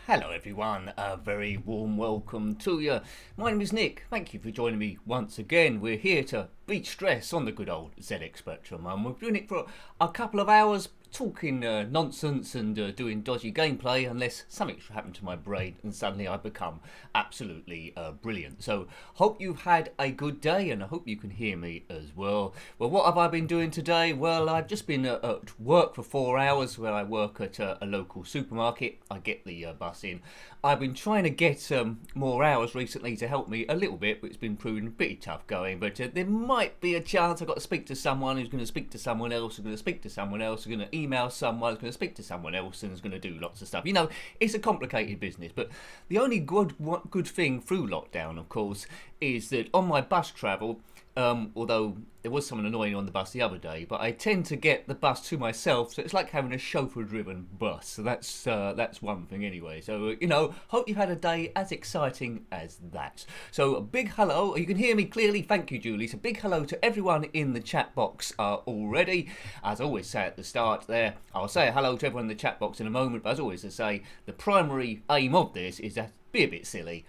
Hello everyone, a very warm welcome to you. My name is Nick, thank you for joining me once again. We're here to beat stress on the good old ZX Spectrum, and we're doing it for a couple of hours, talking nonsense and doing dodgy gameplay, unless something should happen to my brain and suddenly I become absolutely brilliant. So hope you've had a good day, and I hope you can hear me as well. Well, what have I been doing today? Well, I've just been at work for 4 hours, where I work at a local supermarket. I get the bus in. I've been trying to get more hours recently to help me a little bit, but it's been proving pretty tough going. But there might be a chance I've got to speak to someone who's going to speak to someone else, who's going to speak to someone else, who's going to email someone, who's going to speak to someone else, and is going to do lots of stuff. You know, it's a complicated business. But the only good thing through lockdown, of course, is that on my bus travel, although there was someone annoying on the bus the other day, but I tend to get the bus to myself, so it's like having a chauffeur-driven bus. So that's one thing anyway. So, you know, hope you've had a day as exciting as that. So a big hello. You can hear me clearly. Thank you, Julie. So big hello to everyone in the chat box already. As I always say at the start there, I'll say hello to everyone in the chat box in a moment, but as always I say, the primary aim of this is to be a bit silly.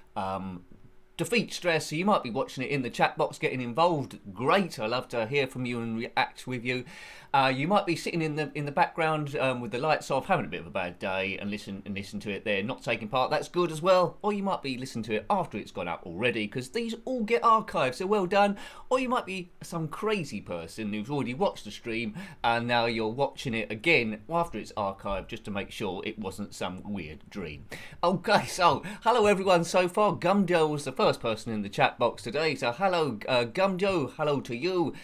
Defeat stress, so you might be watching it in the chat box, getting involved. Great, I love to hear from you and react with you. You might be sitting in the background with the lights off, having a bit of a bad day, and listen to it there, not taking part. That's good as well. Or you might be listening to it after it's gone up already, because these all get archived, so well done. Or you might be some crazy person who's already watched the stream and now you're watching it again after it's archived, just to make sure it wasn't some weird dream. Okay, so hello everyone so far. Gumjo was the first person in the chat box today, so hello Gumjo, hello to you.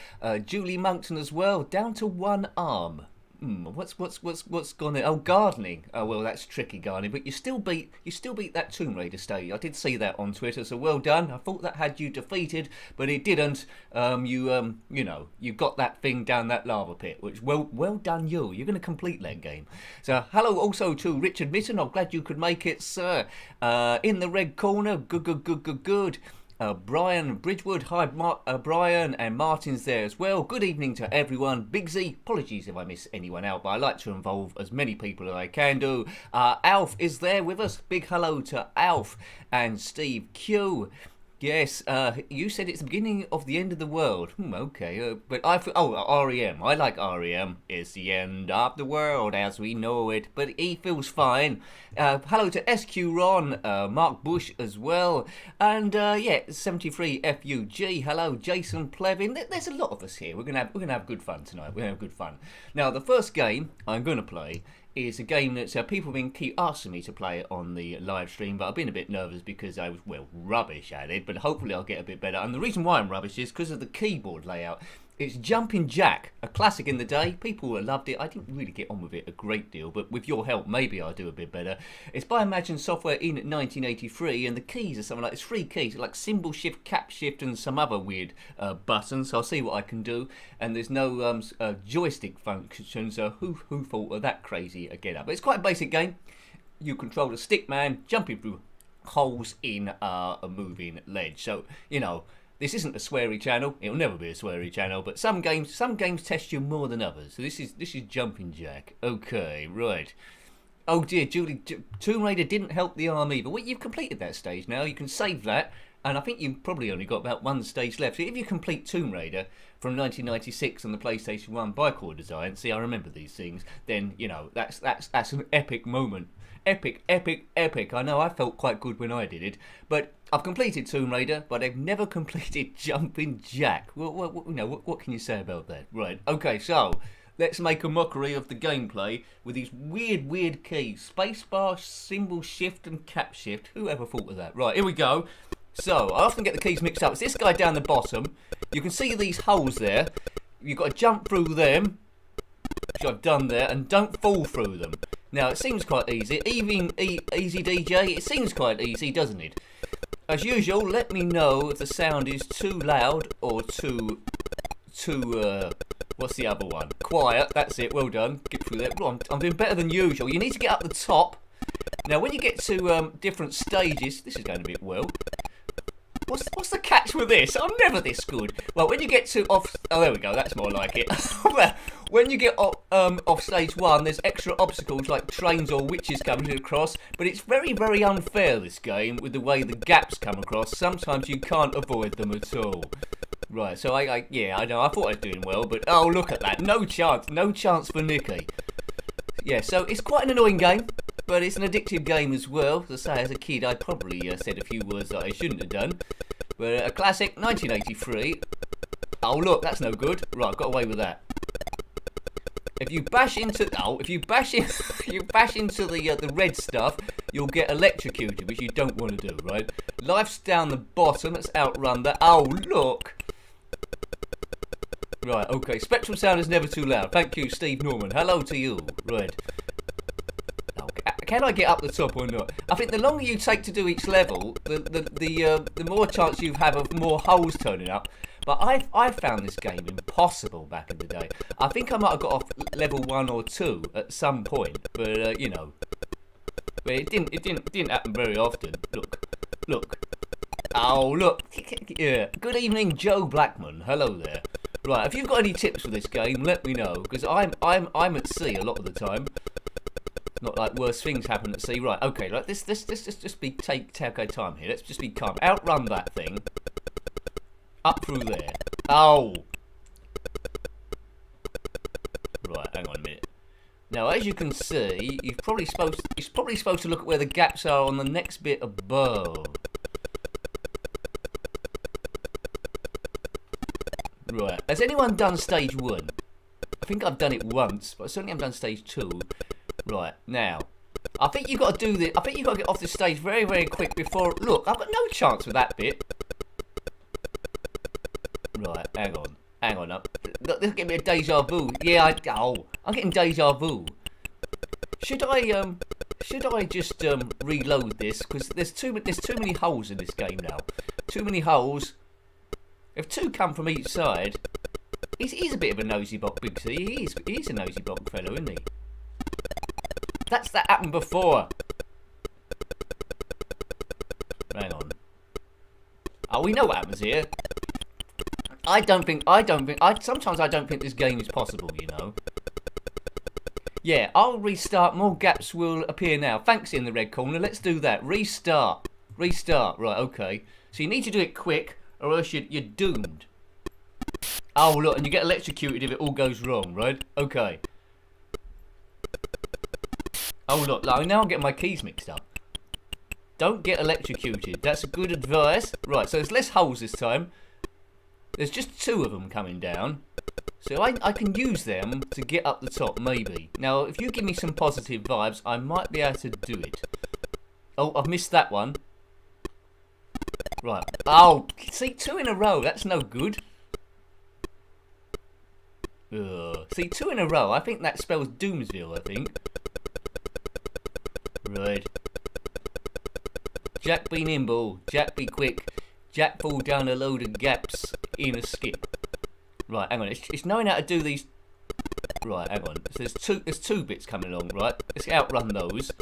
Julie Monkton as well, down to one arm. What's gone? Oh, gardening. Oh well, that's tricky gardening, but you still beat that Tomb Raider stage. I did see that on Twitter, so well done. I thought that had you defeated, but it didn't. You know, you got that thing down that lava pit, which well done you. You're going to complete that game. So hello also to Richard Mitten. I'm glad you could make it, sir. In the red corner, good. Brian Bridgewood, hi Brian, and Martin's there as well. Good evening to everyone. Big Z, apologies if I miss anyone out, but I like to involve as many people as I can do. Alf is there with us. Big hello to Alf and Steve Q. Yes, you said it's the beginning of the end of the world. Okay, but REM. I like REM. It's the end of the world as we know it, but he feels fine. Hello to SQ Ron, Mark Bush as well, and 73 FUG. Hello, Jason Plevin. There's a lot of us here. We're gonna have good fun tonight. We're gonna have good fun. Now, the first game I'm gonna play is a game that people have been keep asking me to play on the live stream, but I've been a bit nervous because I was, rubbish at it, but hopefully I'll get a bit better. And the reason why I'm rubbish is because of the keyboard layout. It's Jumping Jack, a classic in the day. People loved it. I didn't really get on with it a great deal, but with your help, maybe I'll do a bit better. It's by Imagine Software in 1983, and the keys are something like, it's 3 keys, like symbol shift, cap shift, and some other weird buttons. So I'll see what I can do. And there's no joystick function, so who thought of that crazy a get up? But it's quite a basic game. You control the stick man jumping through holes in a moving ledge. So, you know, this isn't a sweary channel. It'll never be a sweary channel. But some games test you more than others. So this is Jumping Jack. Okay, right. Oh dear, Julie, Tomb Raider didn't help the arm either. Well, you've completed that stage now. You can save that. And I think you've probably only got about one stage left. So if you complete Tomb Raider from 1996 on the PlayStation 1 by Core Design, see, I remember these things, then, you know, that's an epic moment. Epic. I know I felt quite good when I did it, but I've completed Tomb Raider, but I've never completed Jumping Jack. What can you say about that? Right, okay, so let's make a mockery of the gameplay with these weird keys. Spacebar, symbol shift, and cap shift. Whoever thought of that? Right, here we go. So, I often get the keys mixed up. It's this guy down the bottom. You can see these holes there. You've got to jump through them, which I've done there, and don't fall through them. Now, it seems quite easy. Even Easy DJ, it seems quite easy, doesn't it? As usual, let me know if the sound is too loud or too what's the other one? Quiet, that's it, well done. Get through that. I'm doing better than usual. You need to get up the top. Now, when you get to different stages, this is going a bit well. What's the catch with this? I'm never this good. Well, when you get to off... Oh, there we go. That's more like it. when you get off stage 1, there's extra obstacles like trains or witches coming across, but it's very, very unfair, this game, with the way the gaps come across. Sometimes you can't avoid them at all. Right, so yeah, I know, I thought I was doing well, but oh, look at that. No chance for Nicky. Yeah, so it's quite an annoying game, but it's an addictive game as well. As I say, as a kid, I probably said a few words that I shouldn't have done. But a classic, 1983. Oh, look, that's no good. Right, got away with that. If you bash into the red stuff, you'll get electrocuted, which you don't want to do, right? Life's down the bottom. Let's outrun that. Oh, look. Right, okay. Spectral sound is never too loud. Thank you, Steve Norman. Hello to you. Right. Oh, can I get up the top or not? I think the longer you take to do each level, the more chance you have of more holes turning up. But I found this game impossible back in the day. I think I might have got off level 1 or 2 at some point, but you know, but it didn't happen very often. Look. Oh, look. Yeah. Good evening, Joe Blackman. Hello there. Right, if you've got any tips for this game, let me know, because I'm at sea a lot of the time. Not like worse things happen at sea. Right, okay, like this just be take our time here. Let's just be calm. Outrun that thing. Up through there. Oh. Right, hang on a minute. Now, as you can see, you're probably supposed to look at where the gaps are on the next bit above. Right. Has anyone done stage 1? I think I've done it once, but I certainly haven't done stage 2. Right, now. I think you've got to do this. I think you've got to get off this stage very, very quick before... Look, I've got no chance with that bit. Right, hang on up. Look, this is getting me a deja vu. Yeah, I'm getting deja vu. Should I just reload this? Because there's too many holes in this game now. Too many holes. If 2 come from each side, he's a bit of a nosy bog, Big C. He's a nosy bog fellow, isn't he? That happened before. Hang on. Oh, we know what happens here. Sometimes I don't think this game is possible, you know. Yeah, I'll restart. More gaps will appear now. Thanks in the red corner. Let's do that. Restart. Right, okay. So you need to do it quick, or else you're doomed. Oh, look, and you get electrocuted if it all goes wrong, right? Okay. Oh, look, now I'm getting my keys mixed up. Don't get electrocuted. That's a good advice. Right, so there's less holes this time. There's just 2 of them coming down. So I can use them to get up the top, maybe. Now, if you give me some positive vibes, I might be able to do it. Oh, I've missed that one. Right. Oh, see, 2 in a row. That's no good. See, 2 in a row. I think that spells Doomsville, I think. Right. Jack be nimble. Jack be quick. Jack fall down a load of gaps in a skip. Right, hang on. It's knowing how to do these. Right, hang on. So there's two bits coming along, right? Let's outrun those.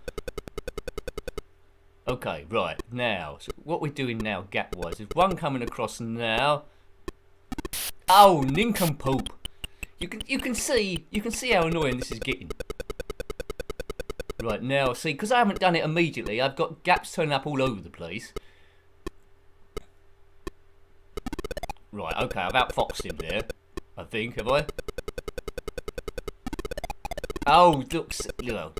Okay, right. Now, so what we're doing now, gap-wise, there's one coming across now. Oh, nincompoop! You can see how annoying this is getting. Right now, see, because I haven't done it immediately, I've got gaps turning up all over the place. Right, okay, I've outfoxed him there. I think, have I? Oh, look, you know.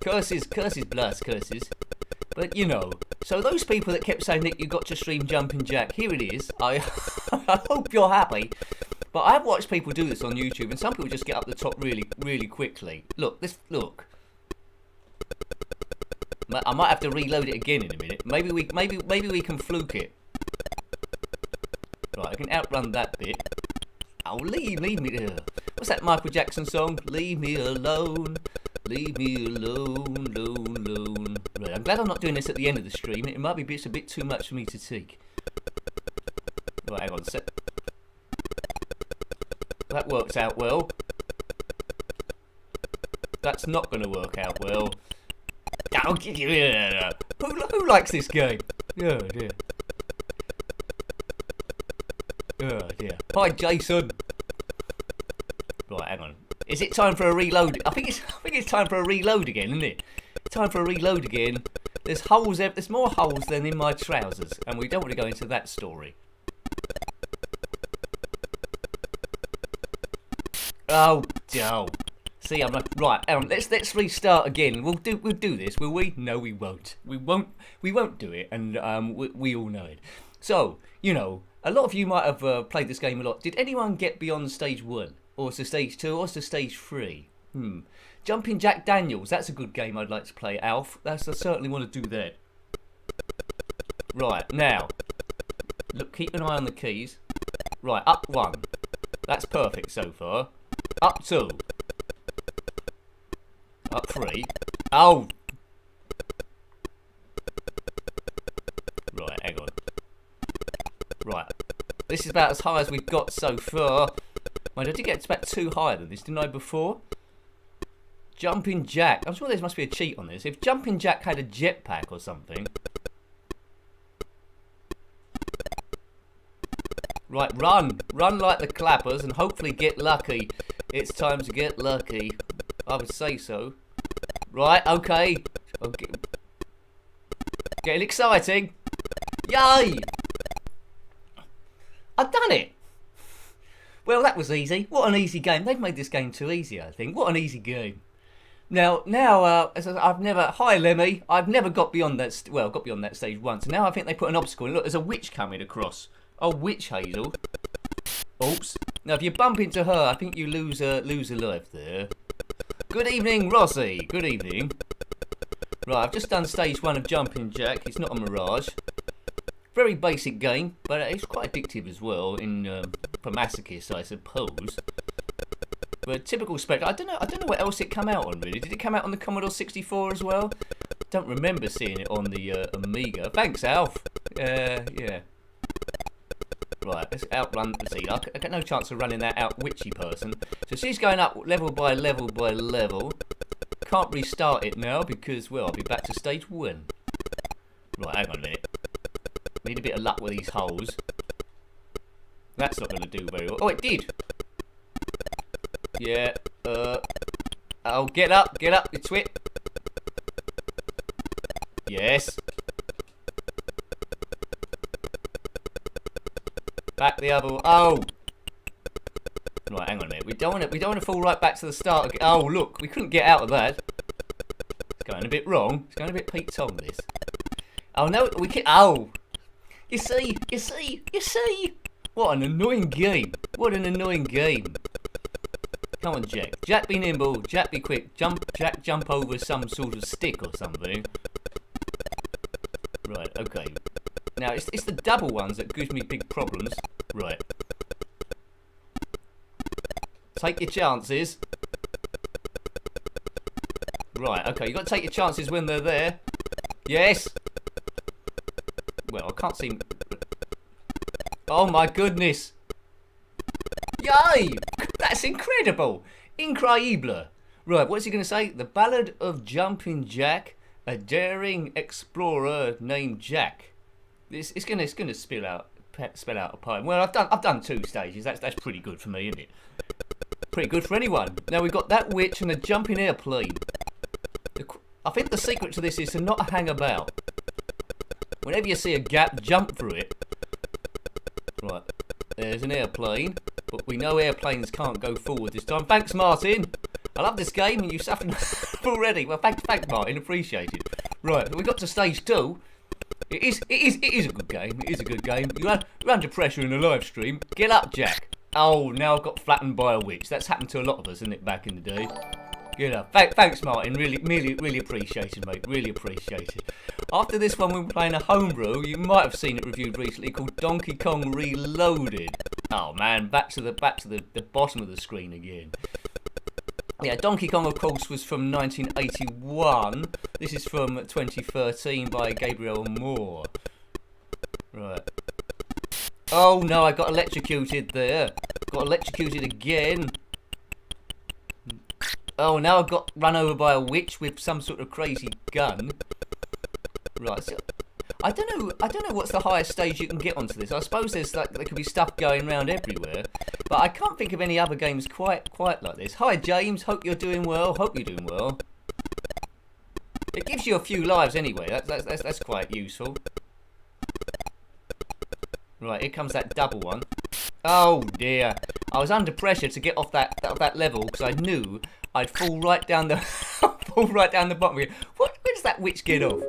Curses, blast curses. But, you know, so those people that kept saying, Nick, you got to stream Jumping Jack, here it is. I hope you're happy. But I've watched people do this on YouTube, and some people just get up the top really, really quickly. Look. I might have to reload it again in a minute. Maybe we can fluke it. Right, I can outrun that bit. Oh, leave me. What's that Michael Jackson song? Leave me alone. Leave me alone. Right, I'm glad I'm not doing this at the end of the stream. It might be a bit too much for me to take. Right, hang on a sec. That works out well. That's not going to work out well. Oh, who likes this game? Oh dear. Oh dear. Hi Jason. Right, hang on. Is it time for a reload? I think it's time for a reload again, isn't it? Time for a reload again. There's holes. There's more holes than in my trousers, and we don't want to go into that story. Oh. See, I'm like, right. Let's restart again. We'll do this, will we? No, we won't. We won't do it, and we all know it. So, you know, a lot of you might have played this game a lot. Did anyone get beyond stage 1, or to stage 2, or to stage 3? Jumping Jack Daniels. That's a good game. I'd like to play. Alf. I certainly want to do that. Right now, look. Keep an eye on the keys. Right, up 1. That's perfect so far. Up 2. Up 3. Oh! Right, hang on. Right. This is about as high as we've got so far. Mind, I did get about 2 higher than this, didn't I, before? Jumping Jack. I'm sure there must be a cheat on this. If Jumping Jack had a jetpack or something. Right, run. Run like the clappers and hopefully get lucky. It's time to get lucky. I would say so. Right, okay. Getting exciting. Yay! I've done it. Well, that was easy. What an easy game. They've made this game too easy, I think. What an easy game. Now, I've never... Hi, Lemmy. I've never got beyond that... got beyond that stage once. Now I think they put an obstacle. And look, there's a witch coming across. Oh, witch Hazel. Oops. Now, if you bump into her, I think you lose a life there. Good evening, Rossi. Good evening. Right, I've just done stage 1 of Jumping Jack. It's not a mirage. Very basic game, but it's quite addictive as well for masochists, I suppose. But typical Spectre. I don't know what else it come out on really. Did it come out on the Commodore 64 as well? Don't remember seeing it on the Amiga. Thanks, Alf. Yeah. Right, let's outrun. See, I got no chance of running that out witchy person. So she's going up level by level by level. Can't restart it now because, well, I'll be back to stage 1. Right, hang on a minute. Need a bit of luck with these holes. That's not going to do very well. Oh, it did. Yeah. Oh, get up, you twit. Yes. Back the other. Oh. Right, hang on a minute. We don't want to fall right back to the start again. Oh, look, we couldn't get out of that. It's going a bit wrong. It's going a bit Pete Tong, this. Oh no, we can. Oh. You see. What an annoying game. What an annoying game. Come on, Jack. Jack be nimble. Jack be quick. Jack jump over some sort of stick or something. Right, okay. Now, it's the double ones that gives me big problems. Right. Take your chances. Right, okay. You've got to take your chances when they're there. Yes. Well, I can't seem... Oh, my goodness. Yay! That's incredible. Incredible. Right, what's he going to say? The Ballad of Jumping Jack, a daring explorer named Jack. It's going to spell out a poem. Well, I've done 2 stages. That's pretty good for me, isn't it? Pretty good for anyone. Now we've got that witch and a jumping airplane. I think the secret to this is to not hang about. Whenever you see a gap, jump through it. Right, there's an airplane, but we know airplanes can't go forward this time. Thanks, Martin. I love this game, and you suffered already. Well, thanks, Martin. Appreciate it. Right, we got to stage 2. It is a good game. It is a good game. You're under pressure in a live stream. Get up, Jack. Oh, now I've got flattened by a witch. That's happened to a lot of us, isn't it, back in the day? You know, thanks, Martin. Really appreciated, mate. Really appreciated. After this one, we were playing a homebrew. You might have seen it reviewed recently, called Donkey Kong Reloaded. Oh man, back to the bottom of the screen again. Yeah, Donkey Kong, of course, was from 1981. This is from 2013 by Gabriel Moore. Right. Oh no, I got electrocuted there. Got electrocuted again. Oh, now I've got run over by a witch with some sort of crazy gun. Right, so I don't know. I don't know what's the highest stage you can get onto this. I suppose there's like there could be stuff going around everywhere, but I can't think of any other games quite like this. Hi James, hope you're doing well. Hope you're doing well. It gives you a few lives anyway. That's quite useful. Right, here comes that double one. Oh dear, I was under pressure to get off that level because I knew I'd fall right down the right down the bottom. What? Where does that witch get off?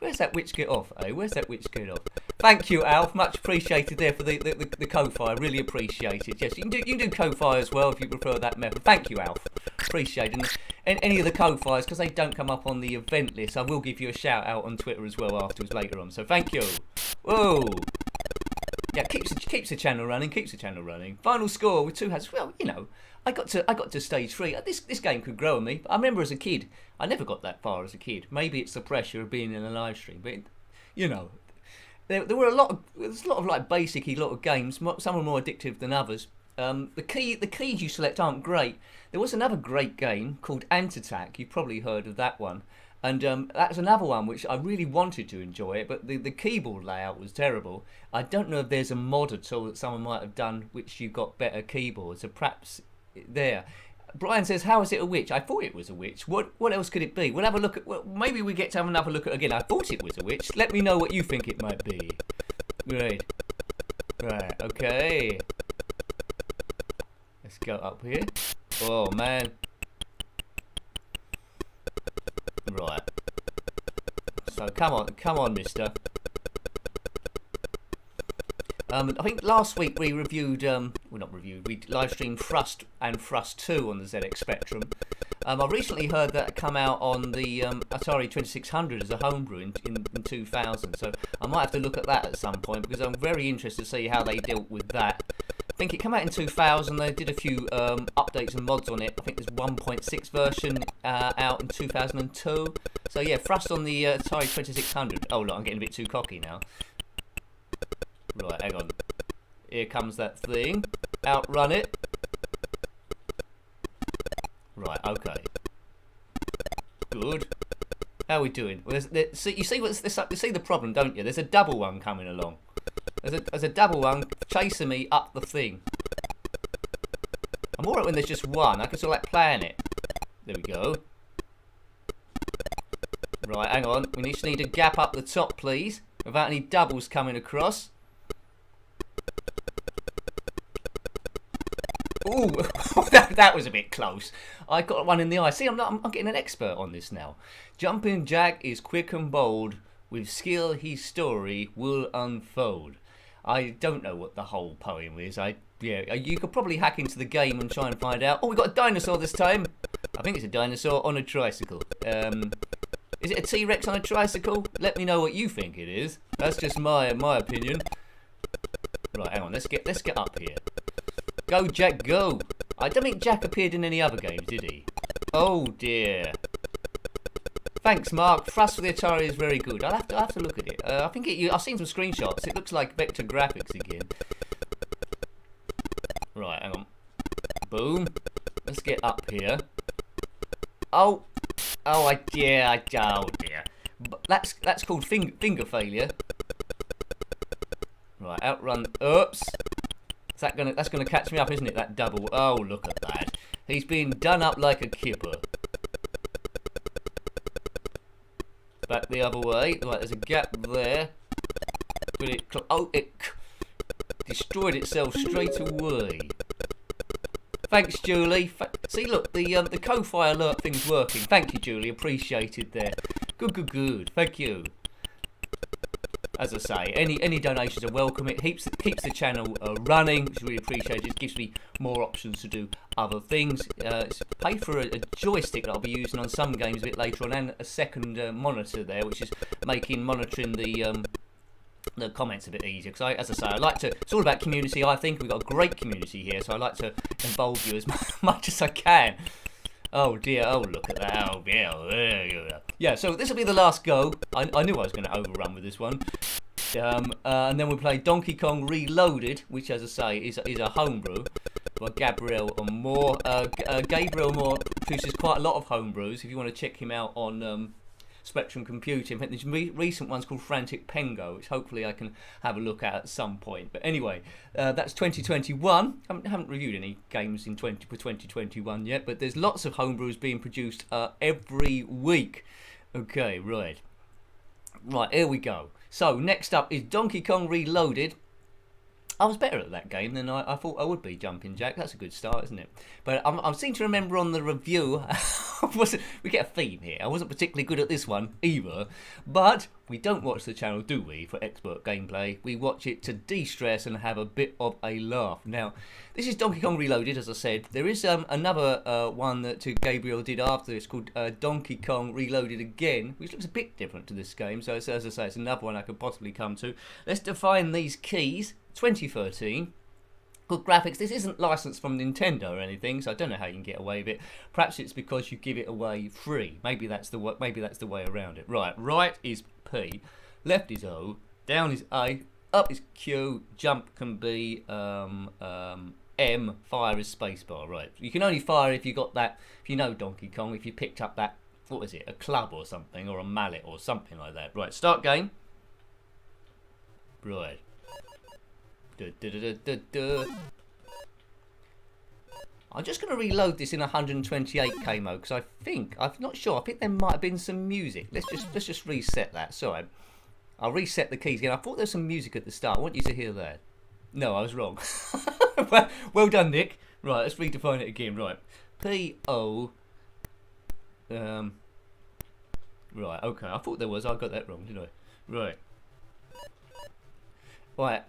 Where's that witch get off? Eh? Where's that witch get off? Thank you, Alf. Much appreciated there for the Ko-Fi. Really appreciate it. Yes, you can do Ko-Fi as well if you prefer that method. Thank you, Alf. Appreciate it. And any of the Ko-Fis, because they don't come up on the event list, I will give you a shout out on Twitter as well afterwards later on. So thank you. Whoa. Yeah, keeps the channel running. Keeps the channel running. Final score with 2 hats. Well, you know, I got to stage 3. This game could grow on me. I remember as a kid, I never got that far as a kid. Maybe it's the pressure of being in a live stream, but you know, there were a lot of like basic-y lot of games. Some are more addictive than others. The keys you select aren't great. There was another great game called Ant Attack. You've probably heard of that one. And that's another one which I really wanted to enjoy it, but the keyboard layout was terrible. I don't know if there's a mod at all that someone might have done which you got better keyboards. So perhaps there. Brian says, "How is it a witch?" I thought it was a witch. What else could it be? We'll have a look at. Well, maybe we get to have another look at it again. I thought it was a witch. Let me know what you think it might be. Right. Okay. Let's go up here. Oh man. Right. So come on, mister. I think last week we reviewed, we live streamed Thrust and Thrust 2 on the ZX Spectrum. I recently heard that come out on the Atari 2600 as a homebrew in 2000, so I might have to look at that at some point because I'm very interested to see how they dealt with that. I think it came out in 2000. They did a few updates and mods on it. I think there's 1.6 version out in 2002. So yeah, Thrust on the Atari 2600. Oh look, I'm getting a bit too cocky now. Right, hang on. Here comes that thing. Outrun it. Right, okay. Good. How are we doing? Well, see, you see the problem, don't you? There's a double one coming along. There's a double one chasing me up the thing. I'm alright when there's just one. I can sort of like plan it. There we go. Right, hang on. We just need a gap up the top, please, without any doubles coming across. Ooh, that was a bit close. I got one in the eye. See, I'm getting an expert on this now. Jumping Jack is quick and bold. With skill, his story will unfold. I don't know what the whole poem is. You could probably hack into the game and try and find out. Oh, we got a dinosaur this time. I think it's a dinosaur on a tricycle. Is it a T-Rex on a tricycle? Let me know what you think it is. That's just my opinion. Right, hang on. Let's get up here. Go, Jack, go! I don't think Jack appeared in any other games, did he? Oh dear. Thanks, Mark. Thrust for the Atari is very good. I'll have to look at it. I think I've seen some screenshots. It looks like vector graphics again. Right, hang on. Boom. Let's get up here. Oh dear. That's called finger failure. Right, outrun. Oops. That's gonna catch me up, isn't it? That double. Oh, look at that. He's being done up like a kipper. Back the other way. Right, there's a gap there. But it destroyed itself straight away. Thanks, Julie. See, look, the Ko-Fi alert thing's working. Thank you, Julie. Appreciated there. Good. Thank you. As I say, any donations are welcome. It keeps the channel running, which is really appreciated. It gives me more options to do other things. It's paid for a joystick that I'll be using on some games a bit later on, and a second monitor there, which is making monitoring the comments a bit easier. Because as I say, I like to. It's all about community. I think we've got a great community here, so I like to involve you as much as I can. Oh dear, oh look at that, oh dear. Yeah, so this will be the last go. I knew I was going to overrun with this one. And then we'll play Donkey Kong Reloaded, which as I say is a homebrew by Gabriel Moore. Gabriel Moore produces quite a lot of homebrews. If you want to check him out on Spectrum Computing. I think there's recent ones called Frantic Pengo, which hopefully I can have a look at some point. But anyway, that's 2021. I haven't reviewed any games for 2021 yet, but there's lots of homebrews being produced every week. Okay, right. Right, here we go. So, next up is Donkey Kong Reloaded. I was better at that game than I thought I would be, Jumping Jack. That's a good start, isn't it? But I seem to remember on the review, we get a theme here. I wasn't particularly good at this one either. But we don't watch the channel, do we, for expert gameplay? We watch it to de-stress and have a bit of a laugh. Now, this is Donkey Kong Reloaded, as I said. There is another one that Gabriel did after. It's called Donkey Kong Reloaded Again, which looks a bit different to this game. So, as I say, it's another one I could possibly come to. Let's define these keys. 2013. Good graphics. This isn't licensed from Nintendo or anything, so I don't know how you can get away with it. Perhaps it's because you give it away free. Maybe that's the way around it. Right is P, left is O, down is A, up is Q, jump can be M, fire is spacebar. Right. You can only fire if you got that. If you know Donkey Kong, if you picked up that, what is it, a club or something, or a mallet or something like that. Right. Start game. Right. I'm just going to reload this in 128k mode because I'm not sure. I think there might have been some music. Let's just reset that. Sorry, I'll reset the keys again. I thought there was some music at the start. I want you to hear that. No, I was wrong. well done, Nick. Right, let's redefine it again. Right, P-O. Right, okay. I thought there was. I got that wrong, didn't I? Right. Right,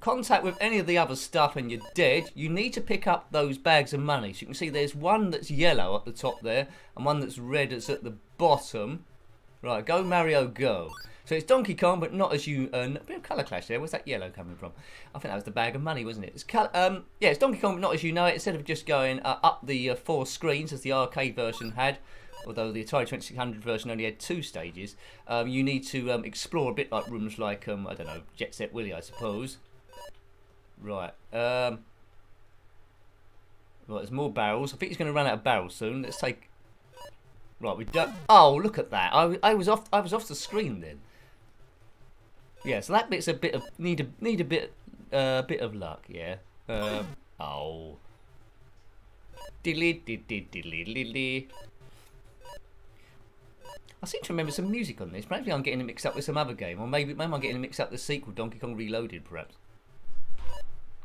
contact with any of the other stuff and you're dead. You need to pick up those bags of money. So you can see there's one that's yellow at the top there and one that's red that's at the bottom. Right, go Mario, go. So it's Donkey Kong, but not as you... a bit of colour clash there. Where's that yellow coming from? I think that was the bag of money, wasn't it? It's yeah, it's Donkey Kong, but not as you know it. Instead of just going up the 4 screens as the arcade version had, although the Atari 2600 version only had 2 stages, you need to explore a bit like rooms like, I don't know, Jet Set Willy, I suppose. Right. Right, there's more barrels. I think he's going to run out of barrels soon. Let's take... Right, we don't... Oh, look at that. I was off the screen then. Yeah, so that bit's a bit of... Need a bit of luck, yeah. Oh. Diddly, diddly, diddly, diddly. I seem to remember some music on this. Maybe I'm getting it mixed up with some other game, or maybe I'm getting it mixed up with the sequel, Donkey Kong Reloaded, perhaps.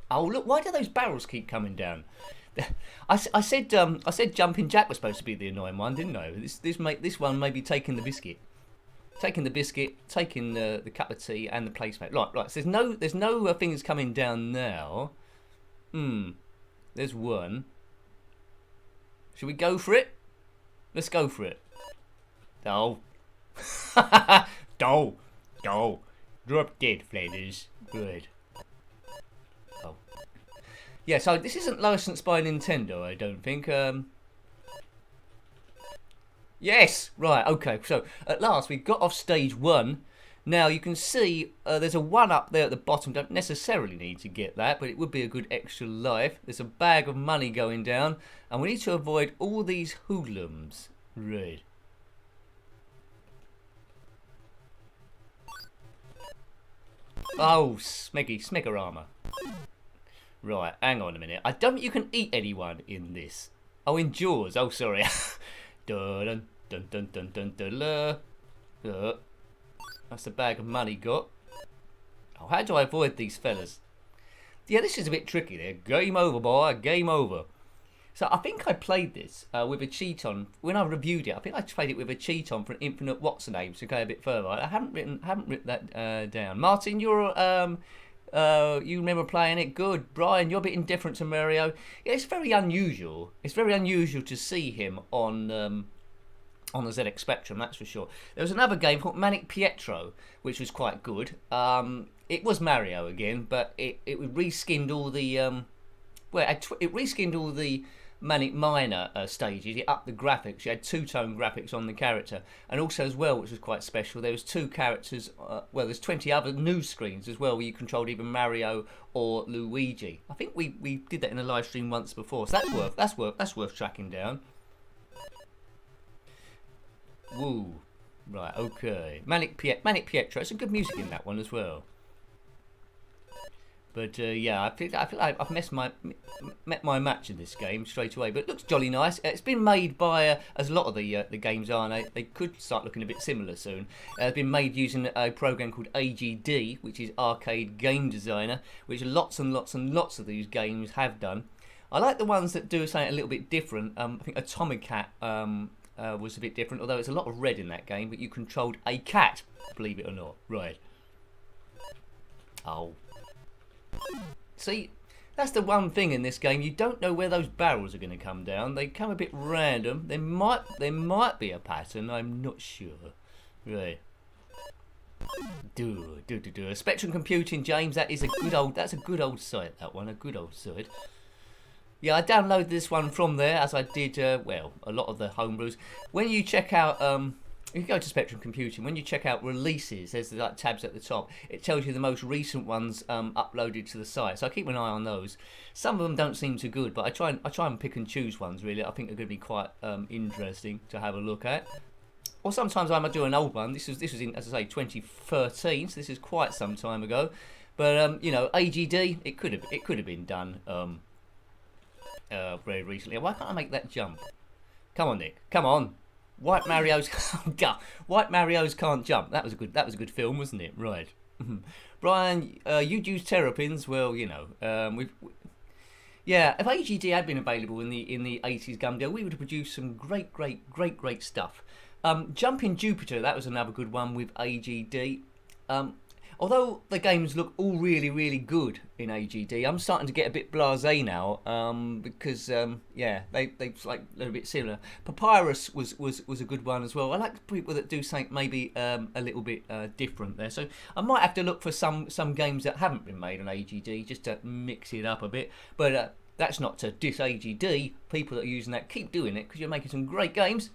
Oh look! Why do those barrels keep coming down? I said Jumping Jack was supposed to be the annoying one, didn't I? This one may be taking the biscuit, taking the cup of tea and the placemat. Right. So there's no things coming down now. There's one. Should we go for it? Let's go for it. No. No. Drop dead, Flanders. Good. Oh. Yeah, so this isn't licensed by Nintendo, I don't think. Yes! Right, okay. So, at last, we got off stage 1. Now, you can see there's a 1 up there at the bottom. Don't necessarily need to get that, but it would be a good extra life. There's a bag of money going down, and we need to avoid all these hoodlums. Right. Oh, Smegorama. Right, hang on a minute. I don't think you can eat anyone in this. Oh, in Jaws. Oh, sorry. Dun dun dun dun dun dun dun. That's the bag of money got. Oh, how do I avoid these fellas? Yeah, this is a bit tricky there. Game over, boy. Game over. So I think I played this with a cheat on when I reviewed it. I think I played it with a cheat on for an infinite what's the name to go a bit further. I haven't written that down. Martin, you remember playing it? Good. Brian, you're a bit indifferent to Mario. Yeah, it's very unusual. It's very unusual to see him on the ZX Spectrum, that's for sure. There was another game called Manic Pietro, which was quite good. It was Mario again, but it reskinned all the it reskinned all the Manic Miner stages. It upped the graphics. You had 2-tone graphics on the character, and also as well, which was quite special, there was 2 characters. Well, there's 20 other news screens as well, where you controlled either Mario or Luigi. I think we did that in a live stream once before, so that's worth tracking down. Woo. Right, okay. Manic Pietro. Some good music in that one as well. But yeah, I feel like I've met my match in this game straight away. But it looks jolly nice. It's been made by, as a lot of the games are, and they could start looking a bit similar soon. It's been made using a program called AGD, which is Arcade Game Designer, which lots and lots and lots of these games have done. I like the ones that do something a little bit different. I think Atomic Cat was a bit different, although it's a lot of red in that game, but you controlled a cat, believe it or not. Right. Oh. See, that's the one thing in this game. You don't know where those barrels are going to come down. They come a bit random. There might be a pattern. I'm not sure. Right. Spectrum Computing, James. That's a good old site. That one, a good old site. Yeah, I downloaded this one from there, as I did, well, a lot of the homebrews. When you check out, if you go to Spectrum Computing, when you check out releases, there's like tabs at the top. It tells you the most recent ones uploaded to the site. So I keep an eye on those. Some of them don't seem too good, but I try and pick and choose ones, really. I think they're going to be quite interesting to have a look at. Or sometimes I might do an old one. This was in, as I say, 2013, so this is quite some time ago. But, you know, AGD, it could have been done very recently. Why can't I make that jump? Come on, Nick. Come on. White Marios can't jump. That was a good film, wasn't it? Right. Brian, you'd use terrapins. Well, you know, yeah. If AGD had been available in the 80s gun deal, we would have produced some great stuff. Jumping Jupiter, that was another good one with AGD. Although the games look all really good in AGD, I'm starting to get a bit blasé now because yeah, they like a little bit similar. Papyrus was a good one as well. I like people that do something maybe a little bit different there. So I might have to look for some games that haven't been made on AGD just to mix it up a bit. But that's not to diss AGD. People that are using that, keep doing it because you're making some great games.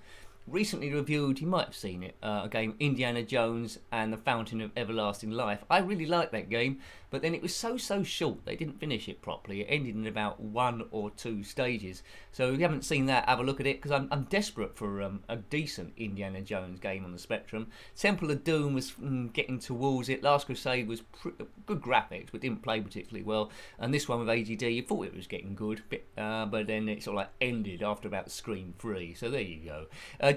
Recently reviewed, you might have seen it, a game Indiana Jones and the Fountain of Everlasting Life. I really liked that game, but then it was so short, they didn't finish it properly. It ended in about 1 or 2 stages. So if you haven't seen that, have a look at it, because I'm desperate for a decent Indiana Jones game on the Spectrum. Temple of Doom was getting towards it. Last Crusade was good graphics, but didn't play particularly well. And this one with AGD, you thought it was getting good, but then it sort of like ended after about Screen 3. So there you go.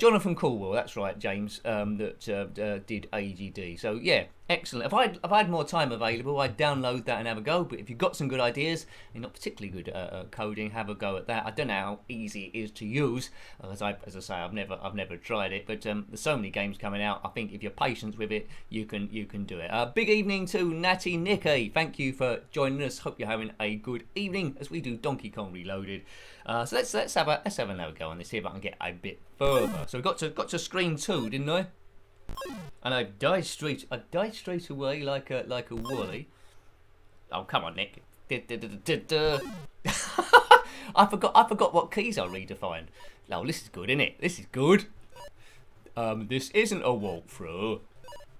Jonathan Caldwell, that's right, James, that did AGD. So yeah, excellent. If I had more time available, I'd download that and have a go. But if you've got some good ideas, you're not particularly good at coding, have a go at that. I don't know how easy it is to use, as I say, I've never tried it. But there's so many games coming out. I think if you're patient with it, you can do it. Big evening to Natty Nicky. Thank you for joining us. Hope you're having a good evening as we do Donkey Kong Reloaded. So let's have another go on this. See if I can get a bit further. So we got to Screen 2, didn't I? And I died straight away like a wally. Oh come on, Nick. I forgot what keys I redefined. Oh, this is good, isn't it? This is good. This isn't a walkthrough.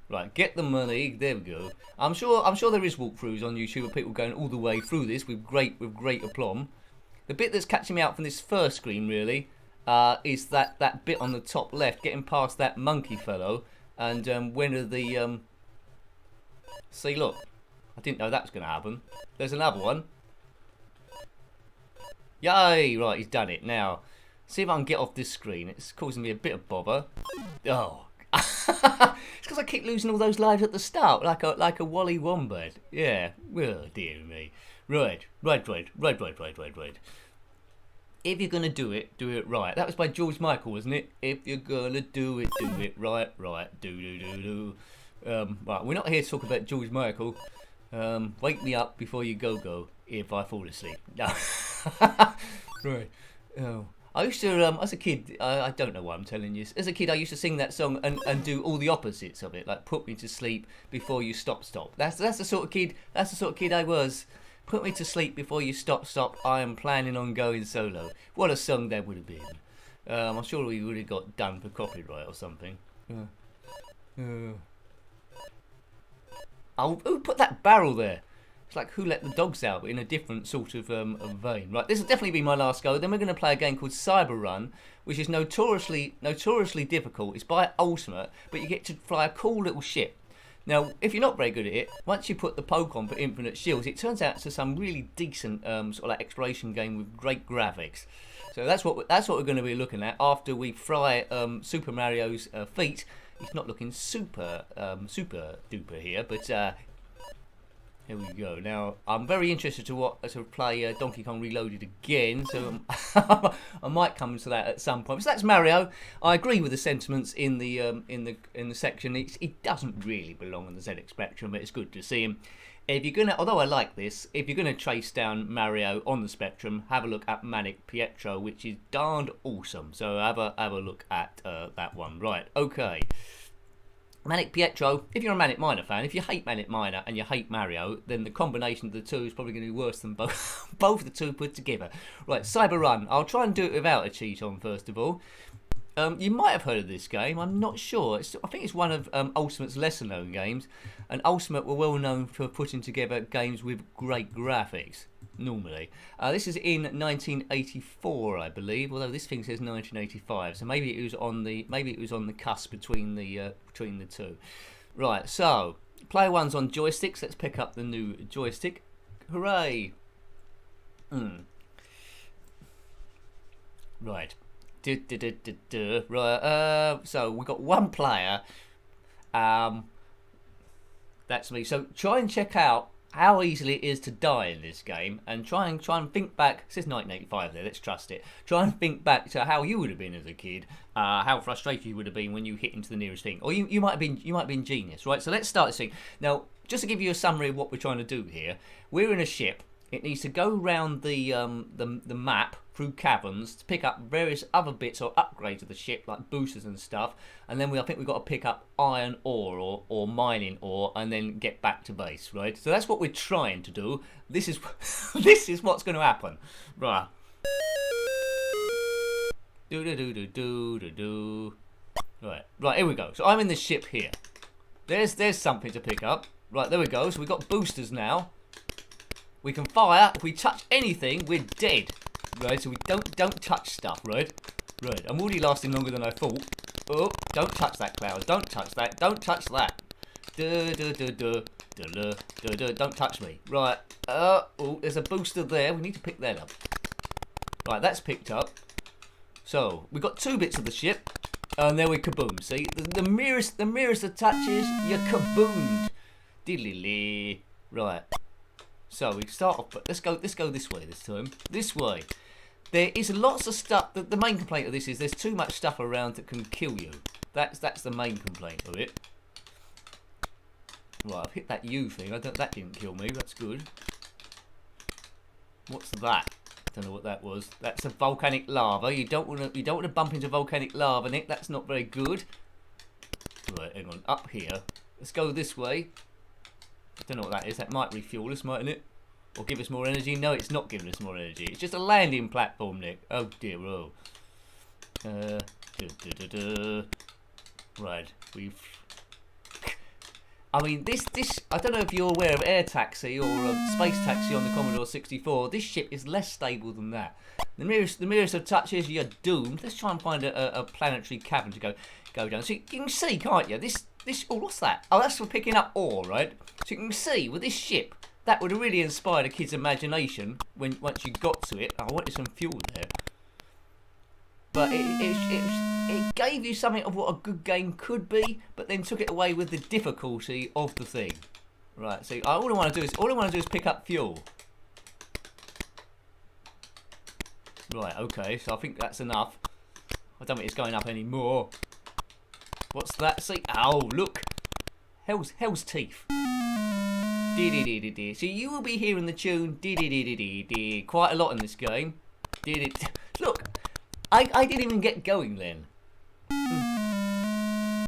Right, get the money. There we go. I'm sure there is walkthroughs on YouTube of people going all the way through this with great aplomb. The bit that's catching me out from this first screen really is that bit on the top left, getting past that monkey fellow, and when are the see, look, I didn't know that was going to happen. There's another one. Yay! Right, he's done it. Now, see if I can get off this screen. It's causing me a bit of bother. Oh, it's because I keep losing all those lives at the start, like a Wally Wombat. Yeah. Oh dear me. Right. If you're gonna do it right. That was by George Michael, wasn't it? If you're gonna do it right. Do. Right, we're not here to talk about George Michael. Wake me up before you go. If I fall asleep. No. Right. Oh. I used to, as a kid, I don't know why I'm telling you this. As a kid, I used to sing that song and do all the opposites of it, like put me to sleep before you stop. That's the sort of kid. That's the sort of kid I was. Put me to sleep before you stop. I am planning on going solo. What a song that would have been. I'm sure we would have got done for copyright or something. Oh, who put that barrel there? It's like Who Let the Dogs Out, but in a different sort of vein. Right, this will definitely be my last go. Then we're going to play a game called Cyberun, which is notoriously difficult. It's by Ultimate, but you get to fly a cool little ship. Now, if you're not very good at it, once you put the poke on for infinite shields, it turns out to some really decent sort of like exploration game with great graphics. So that's what we're going to be looking at after we fry Super Mario's feet. He's not looking super duper here, but here we go. Now I'm very interested to play Donkey Kong Reloaded again, so I might come to that at some point. So that's Mario. I agree with the sentiments in the section. It doesn't really belong on the ZX Spectrum, but it's good to see him. If you're gonna, although I like this, if you're gonna trace down Mario on the Spectrum, have a look at Manic Pietro, which is darned awesome. So have a look at that one. Right, okay. Manic Pietro, if you're a Manic Miner fan, if you hate Manic Miner and you hate Mario, then the combination of the two is probably going to be worse than both the two put together. Right, Cyberun. I'll try and do it without a cheat on first of all. You might have heard of this game, I'm not sure. I think it's one of Ultimate's lesser known games, and Ultimate were well known for putting together games with great graphics, normally. This is in 1984, I believe, although this thing says 1985, so maybe it was on the cusp between the two. Right, so player one's on joysticks. Let's pick up the new joystick. Hooray! Right. Right, so we've got one player. That's me. So try and check out how easily it is to die in this game, and try and think back. It says 1985 there. Let's trust it. Try and think back to how you would have been as a kid. How frustrated you would have been when you hit into the nearest thing, or you might have been genius, right? So let's start this thing now. Just to give you a summary of what we're trying to do here, we're in a ship. It needs to go round the map through caverns to pick up various other bits or upgrades of the ship, like boosters and stuff. And then I think we've got to pick up iron ore or mining ore, and then get back to base, right? So that's what we're trying to do. This is this is what's going to happen, right? Right, here we go. So I'm in the ship here. There's something to pick up. Right, there we go. So we've got boosters now. We can fire. If we touch anything, we're dead. Right, so we don't touch stuff, right? Right, I'm already lasting longer than I thought. Oh, don't touch that, cloud. Don't touch that. Don't touch that. Don't touch me. Right. Oh, there's a booster there. We need to pick that up. Right, that's picked up. So we've got two bits of the ship, and there we kaboom. See, the merest of touches, you're kaboomed. Diddly. Right. So we start off, but let's go this way this time. This way. There is lots of stuff. The main complaint of this is there's too much stuff around that can kill you. That's the main complaint of it. Right, I've hit that U thing. That didn't kill me. That's good. What's that? Don't know what that was. That's a volcanic lava. You don't want to bump into volcanic lava, Nick. That's not very good. Right, hang on. Up here. Let's go this way. I don't know what that is. That might refuel us, mightn't it? Or give us more energy? No, it's not giving us more energy. It's just a landing platform, Nick. Oh dear, oh. Right, we've... I mean, this. I don't know if you're aware of Air Taxi or Space Taxi on the Commodore 64. This ship is less stable than that. The merest of touches, you're doomed. Let's try and find a planetary cavern to go down. So you can see, can't you? This. Oh, what's that? Oh, that's for picking up ore, right? So you can see with this ship, that would have really inspired a kid's imagination once you got to it. Oh, I wanted some fuel there. But it gave you something of what a good game could be, but then took it away with the difficulty of the thing. Right, so all I want to do is pick up fuel. Right, okay, so I think that's enough. I don't think it's going up anymore. What's that? See? Oh, look. Hell's Teeth. So you will be hearing the tune quite a lot in this game. Look. I didn't even get going then.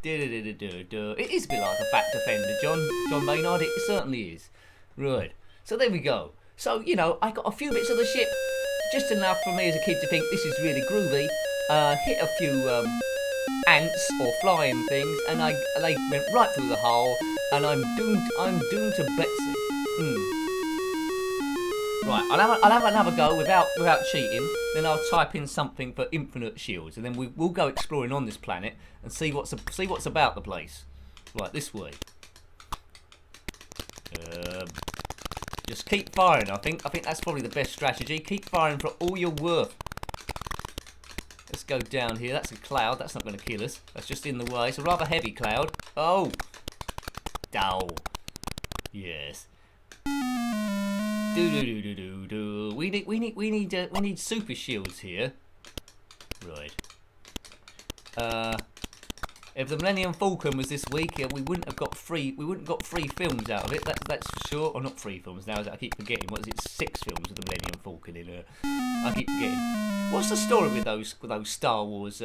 It is a bit like a back defender, John Maynard. It certainly is. Right. So there we go. So, you know, I got a few bits of the ship. Just enough for me as a kid to think this is really groovy. Hit a few ants or flying things, and they went right through the hole, and I'm doomed to Betsy. Right, I'll have another go without cheating. Then I'll type in something for infinite shields, and then we'll go exploring on this planet and see what's about the place. Right, this way. Just keep firing. I think that's probably the best strategy. Keep firing for all you're worth. Let's go down here. That's a cloud. That's not going to kill us. That's just in the way. It's a rather heavy cloud. Oh. Dow. Yes. Do. We need super shields here. Right. If the Millennium Falcon was this week, we wouldn't have got free films out of it. That's for sure. Or not free films now. I keep forgetting. What is it? 6 films with the Millennium Falcon in it. I keep forgetting. What's the story with those Star Wars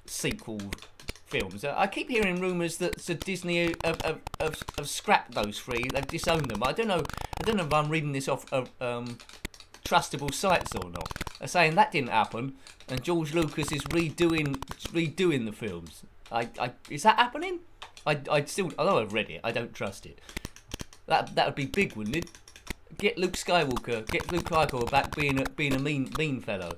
sequel films? I keep hearing rumours that Disney have scrapped those 3. They've disowned them. I don't know if I'm reading this off trustable sites or not. They're saying that didn't happen, and George Lucas is redoing the films. Is that happening? I still, although I've read it, I don't trust it. That would be big, wouldn't it? Get Luke Skywalker back being a mean fellow.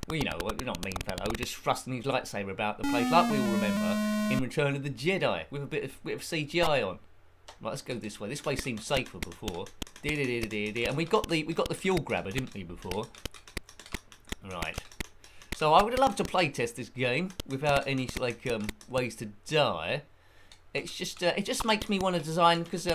Well, you know, not a mean fellow, just thrusting his lightsaber about the place, like we all remember in Return of the Jedi, with a bit of CGI on. Right, let's go this way. This way seemed safer before. And we got the fuel grabber, didn't we, before? Right. So I would have loved to play test this game without any ways to die. It's just it just makes me want to design, because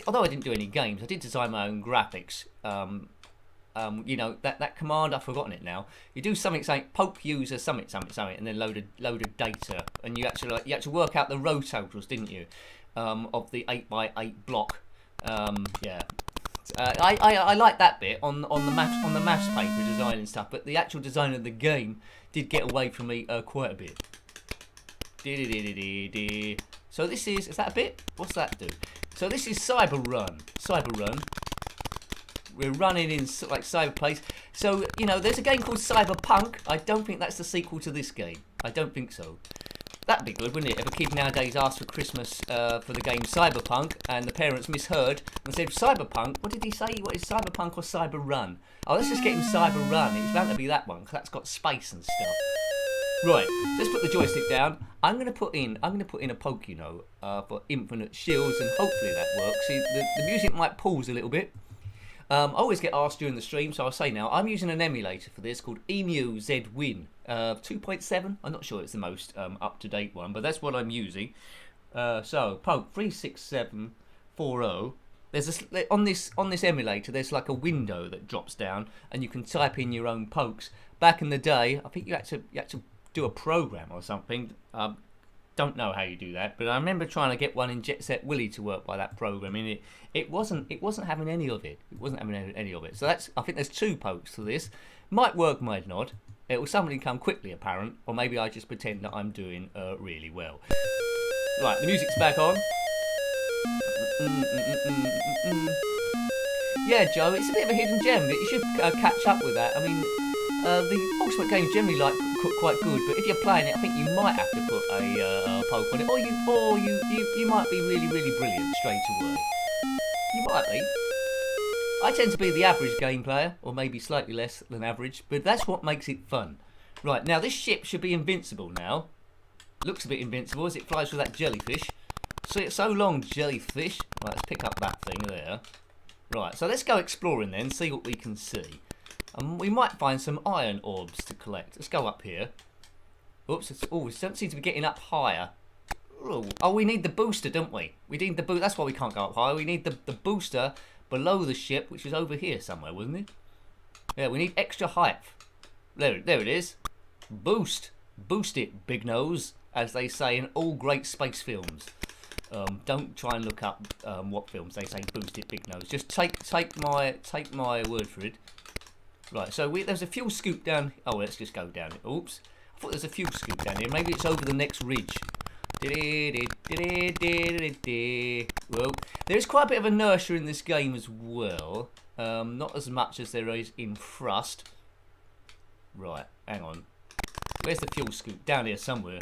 although I didn't do any games, I did design my own graphics. You know, that command, I've forgotten it now. You do something poke user something, and then load of data, and you actually work out the row totals, didn't you? Of the 8x8 block. Yeah. I like that bit on the maths paper design and stuff, but the actual design of the game did get away from me quite a bit. So this is that a bit? What's that do? So this is Cyberun. We're running in like cyberplace. So, you know, there's a game called Cyberpunk. I don't think that's the sequel to this game. I don't think so. That'd be good, wouldn't it? If a kid nowadays asked for Christmas for the game Cyberpunk, and the parents misheard and said, Cyberpunk? What did he say? What is Cyberpunk or Cyberun? Oh, let's just get him Cyberun. It's bound to be that one, because that's got space and stuff. Right, let's put the joystick down. I'm going to put in a poke, you know, for infinite shields, and hopefully that works. See, the music might pause a little bit. I always get asked during the stream, so I'll say now, I'm using an emulator for this called EMU Z-Win 2.7. I'm not sure it's the most up-to-date one, but that's what I'm using. So, poke 36740. There's on this emulator, there's like a window that drops down, and you can type in your own pokes. Back in the day, I think you had to do a program or something. Don't know how you do that, but I remember trying to get one in Jet Set Willy to work by that program, and it wasn't having any of it. It wasn't having any of it. So I think there's 2 pokes to this. Might work, might not. It will suddenly become quickly apparent, or maybe I just pretend that I'm doing really well. Right, the music's back on. Yeah, Joe, it's a bit of a hidden gem, but you should catch up with that. I mean, the Ultimate games generally quite good, but if you're playing it, I think you might have to put a poke on it, or you might be really brilliant straight away. You might be. I tend to be the average game player, or maybe slightly less than average, but that's what makes it fun. Right, now this ship should be invincible now. Looks a bit invincible as it flies through that jellyfish. So long, jellyfish. Right, let's pick up that thing there. Right, so let's go exploring then, see what we can see. And we might find some iron orbs to collect. Let's go up here. Oops, we don't seem to be getting up higher. Oh, we need the booster, don't we? We need the boost. That's why we can't go up higher. We need the booster below the ship, which is over here somewhere, wasn't it? Yeah, we need extra height. There it is. Boost. Boost it, big nose, as they say in all great space films. Don't try and look up what films they say boost it, big nose. Just take my word for it. Right, so there's a fuel scoop down. Oh, let's just go down it. Oops. I thought there's a fuel scoop down here. Maybe it's over the next ridge. Well, there's quite a bit of inertia in this game as well. Not as much as there is in Thrust. Right, hang on. Where's the fuel scoop? Down here somewhere.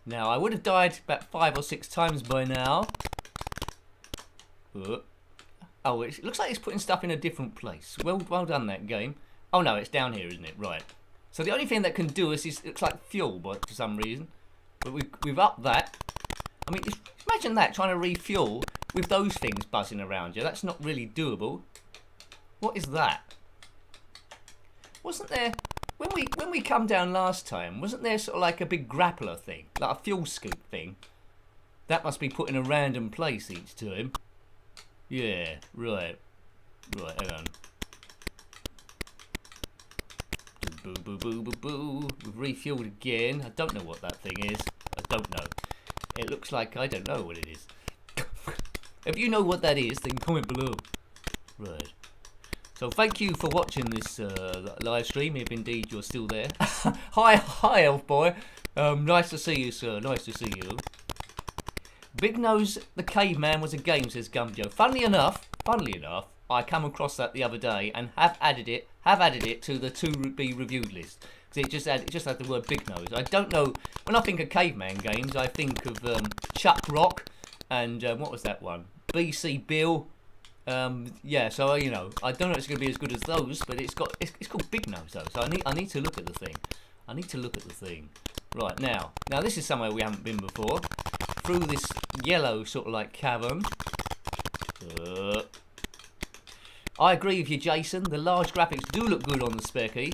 Now, I would have died about 5 or 6 times by now. Oh, it looks like it's putting stuff in a different place. Well done, that game. Oh no, it's down here, isn't it? Right. So the only thing that can do us is, it looks like fuel, but for some reason. But we've upped that. I mean, just imagine that, trying to refuel with those things buzzing around you. That's not really doable. What is that? Wasn't there, when we come down last time, wasn't there sort of like a big grappler thing? Like a fuel scoop thing? That must be put in a random place each time. Yeah, right. Right, hang on. Boo, boo, boo, boo, boo. We've refueled again. I don't know what that thing is. I don't know. It looks like I don't know what it is. If you know what that is, then comment below. Right. So thank you for watching this live stream, if indeed you're still there. Hi, Elf Boy. Nice to see you, sir. Nice to see you. Big Nose the Caveman was a game, says Gumjo. Funnily enough, I come across that the other day and have added it to the to be reviewed list. Because it just had the word Big Nose. I don't know, when I think of caveman games, I think of Chuck Rock and what was that one? BC Bill. Yeah, so you know, I don't know if it's going to be as good as those, but it's called Big Nose though. So I need to look at the thing. I need to look at the thing. Right, now this is somewhere we haven't been before. Through this yellow sort of like cavern. I agree with you, Jason. The large graphics do look good on the spare key.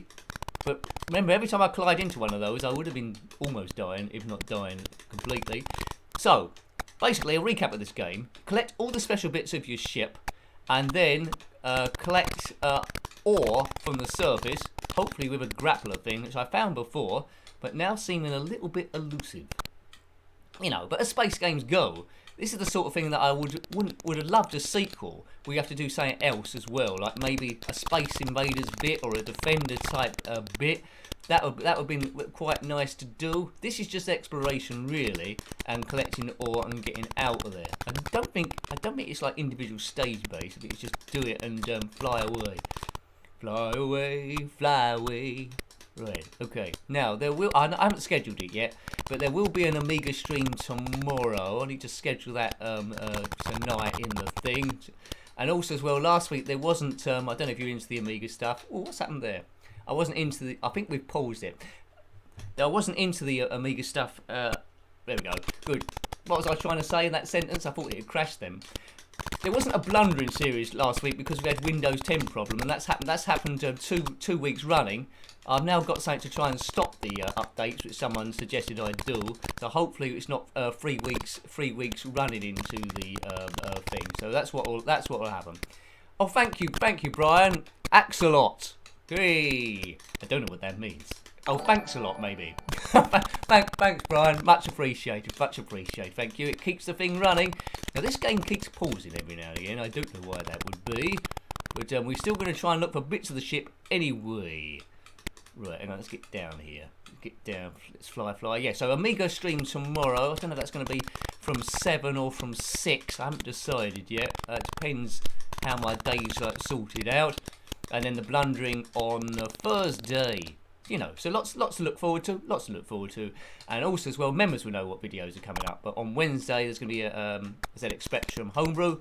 But remember, every time I collide into one of those, I would have been almost dying, if not dying completely. So, basically, a recap of this game. Collect all the special bits of your ship, and then collect ore from the surface, hopefully with a grappler thing, which I found before, but now seeming a little bit elusive. You know, but as space games go, this is the sort of thing that I would have loved a sequel where you have to do something else as well, like maybe a Space Invaders bit or a Defender type bit. That would have been quite nice to do. This is just exploration really, and collecting ore and getting out of there. I don't think it's like individual stage based. I think it's just do it and fly away, fly away, fly away. Right, okay. Now, I haven't scheduled it yet, but there will be an Amiga stream tomorrow. I need to schedule that tonight in the thing. And also as well, last week there wasn't, I don't know if you're into the Amiga stuff. Oh, what's happened there? I wasn't into the, I think we've paused it. I wasn't into the Amiga stuff. There we go, good. What was I trying to say in that sentence? I thought it had crashed then. There wasn't a blundering series last week because we had Windows 10 problem, and that's happened two weeks running. I've now got something to try and stop the updates, which someone suggested I do. So hopefully it's not 3 weeks running into the thing. So that's what will happen. Oh, thank you, Brian. Axolot. Hey, I don't know what that means. Oh, thanks a lot, maybe. Thanks, Brian. Much appreciated. Thank you. It keeps the thing running. Now, this game keeps pausing every now and again. I don't know why that would be. But we're still going to try and look for bits of the ship anyway. Right, hang on. Let's get down here. Get down. Let's fly. Yeah, so Amiga stream tomorrow. I don't know if that's going to be from 7 or from 6. I haven't decided yet. It depends how my day's sorted out. And then the blundering on Thursday. You know, so lots to look forward to, and also as well, members will know what videos are coming up. But on Wednesday there's going to be a ZX Spectrum homebrew,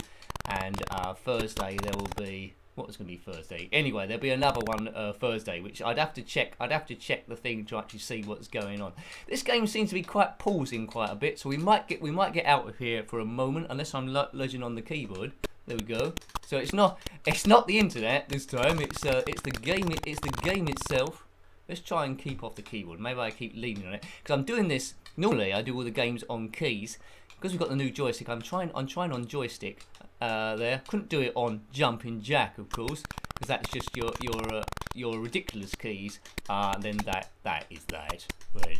and Thursday there will be, what was going to be Thursday? Anyway, there'll be another one Thursday, which I'd have to check. I'd have to check the thing to actually see what's going on. This game seems to be quite pausing quite a bit, so we might get out of here for a moment, unless I'm legend on the keyboard. There we go. So it's not the internet this time. It's the game. It's the game itself. Let's try and keep off the keyboard. Maybe I keep leaning on it because I'm doing this. Normally, I do all the games on keys because we've got the new joystick. I'm trying on joystick. There, couldn't do it on jumping jack, of course, because that's just your ridiculous keys. Then that is that. Right.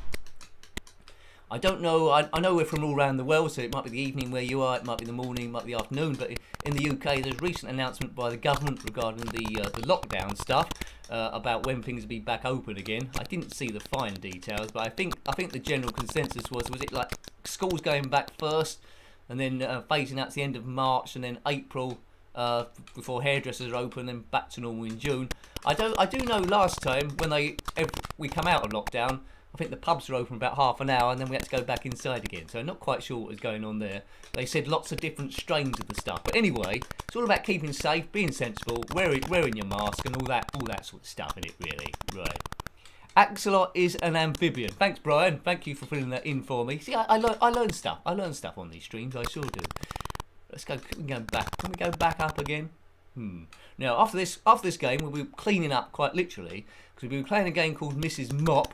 I don't know. I know we're from all around the world, so it might be the evening where you are, it might be the morning, it might be the afternoon. But in the UK, there's a recent announcement by the government regarding the lockdown stuff about when things will be back open again. I didn't see the fine details, but I think the general consensus was it like schools going back first, and then phasing out to the end of March, and then April before hairdressers are open, and back to normal in June. I do know last time when we come out of lockdown, I think the pubs were open about half an hour, and then we had to go back inside again. So not quite sure what was going on there. They said lots of different strains of the stuff. But anyway, it's all about keeping safe, being sensible, wearing your mask, and all that sort of stuff in it, really. Right. Axolot is an amphibian. Thanks, Brian. Thank you for filling that in for me. See, I learn stuff. I learn stuff on these streams. I sure do. Let's go. Can we go back? Can we go back up again? Now, after this game, we'll be cleaning up quite literally, because we'll be playing a game called Mrs. Mopp.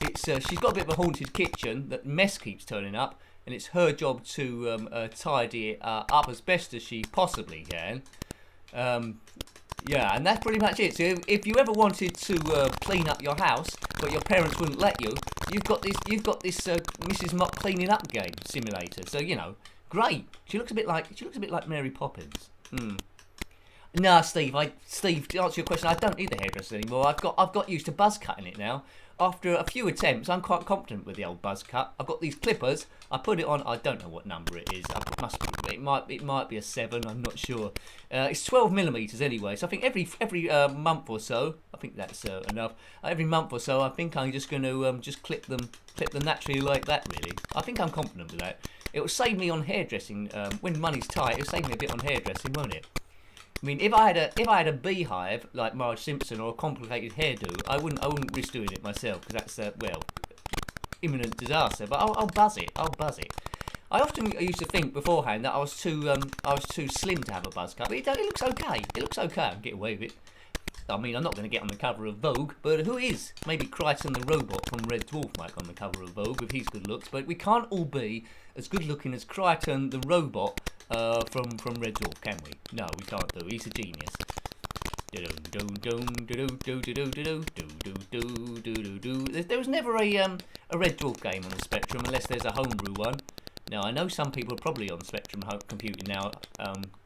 It's she's got a bit of a haunted kitchen that mess keeps turning up, and it's her job to tidy it up as best as she possibly can. Yeah, and that's pretty much it. So if you ever wanted to clean up your house, but your parents wouldn't let you, you've got this Mrs. Mopp cleaning up game simulator. So you know, great. She looks a bit like Mary Poppins. Nah, Steve, to answer your question, I don't need the hairdresser anymore. I've got used to buzz cutting it now. After a few attempts, I'm quite confident with the old buzz cut. I've got these clippers. I put it on. I don't know what number it is. It might be a 7. I'm not sure. It's 12mm anyway. So I think every month or so, I think that's enough. Every month or so, I think I'm just going to just clip them naturally like that. Really, I think I'm confident with that. It will save me on hairdressing when money's tight. It'll save me a bit on hairdressing, won't it? I mean, if I had a beehive like Marge Simpson or a complicated hairdo, I wouldn't risk doing it myself, because that's well, imminent disaster. But I'll buzz it. I often used to think beforehand that I was too slim to have a buzz cut, but it looks okay. It looks okay. I can get away with it. I mean, I'm not going to get on the cover of Vogue, but who is? Maybe Crichton the Robot from Red Dwarf might go on the cover of Vogue with his good looks, but we can't all be as good looking as Crichton the Robot from Red Dwarf, can we? No, we can't do. He's a genius. There was never a Red Dwarf game on the Spectrum unless there's a homebrew one. Now, I know some people are probably on Spectrum computing now,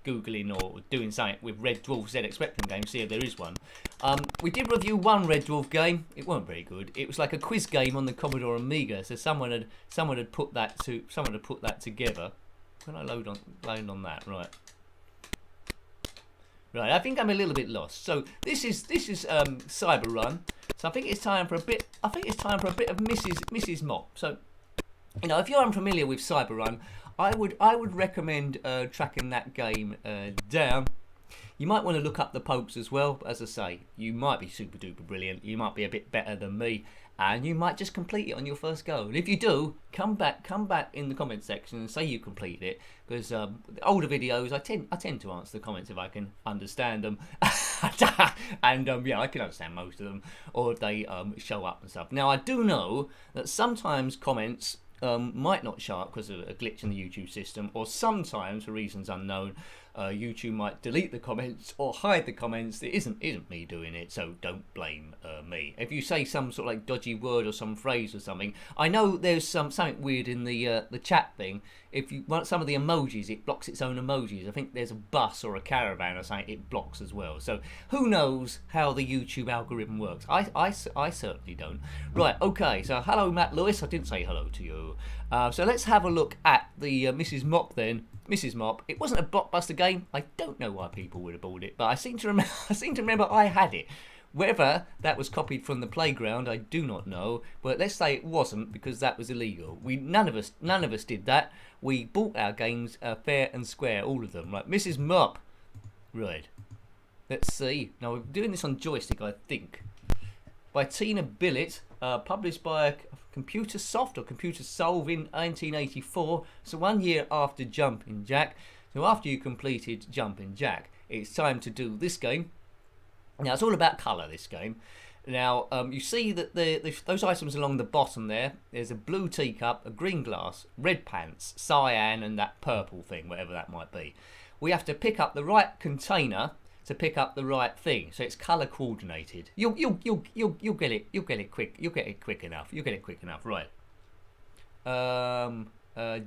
Googling or doing something with Red Dwarf ZX Spectrum games, see if there is one. We did review one Red Dwarf game. It weren't very good. It was like a quiz game on the Commodore Amiga, so someone had put that together. Can I load on that? Right. Right, I think I'm a little bit lost. So this is Cyberun. So I think it's time for a bit of Mrs. Mopp. So, you know, if you're unfamiliar with Cyberun, I would recommend tracking that game down. You might want to look up the Popes as well. But as I say, you might be super duper brilliant. You might be a bit better than me, and you might just complete it on your first go. And if you do, come back in the comment section and say you completed it, because the older videos, I tend to answer the comments if I can understand them, and yeah, I can understand most of them, or if they show up and stuff. Now I do know that sometimes comments might not show up because of a glitch in the YouTube system, or sometimes for reasons unknown, YouTube might delete the comments or hide the comments. It isn't me doing it, so don't blame me. If you say some sort of like dodgy word or some phrase or something, I know there's something weird in the chat thing. If you want some of the emojis, it blocks its own emojis. I think there's a bus or a caravan or something it blocks as well. So who knows how the YouTube algorithm works? I certainly don't. Right, okay, so hello Matt Lewis. I didn't say hello to you. So let's have a look at the Mrs. Mopp then. Mrs. Mopp. It wasn't a blockbuster game. I don't know why people would have bought it, but I seem to remember I had it. Whether that was copied from the playground, I do not know. But let's say it wasn't, because that was illegal. None of us did that. We bought our games fair and square, all of them. Right, Mrs. Mopp. Right. Let's see. Now we're doing this on joystick, I think. By Tina Billett, published by Computer Soft or Computer Solve in 1984. So 1 year after Jumpin' Jack. So after you completed Jumpin' Jack, it's time to do this game. Now it's all about colour, this game. Now you see that those items along the bottom there, there's a blue teacup, a green glass, red pants, cyan, and that purple thing, whatever that might be. We have to pick up the right container to pick up the right thing, so it's colour coordinated. You'll get it quick enough. Right.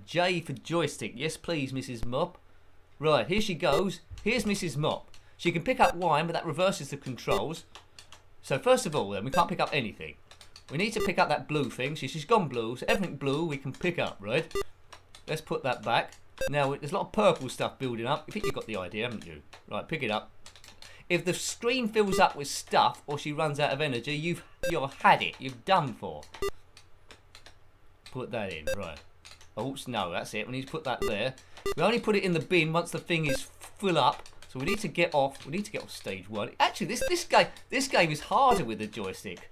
J for joystick. Yes, please, Mrs. Mopp. Right, here she goes. Here's Mrs. Mopp. She can pick up wine, but that reverses the controls. So first of all, then, we can't pick up anything. We need to pick up that blue thing. She's gone blue, so everything blue we can pick up, right? Let's put that back. Now, there's a lot of purple stuff building up. I think you've got the idea, haven't you? Right, pick it up. If the screen fills up with stuff or she runs out of energy, you've had it. You've done for. Put that in, right. Oh, no, that's it. We need to put that there. We only put it in the bin once the thing is full up. So we need to get off. We need to get off stage 1. Actually, this game is harder with the joystick.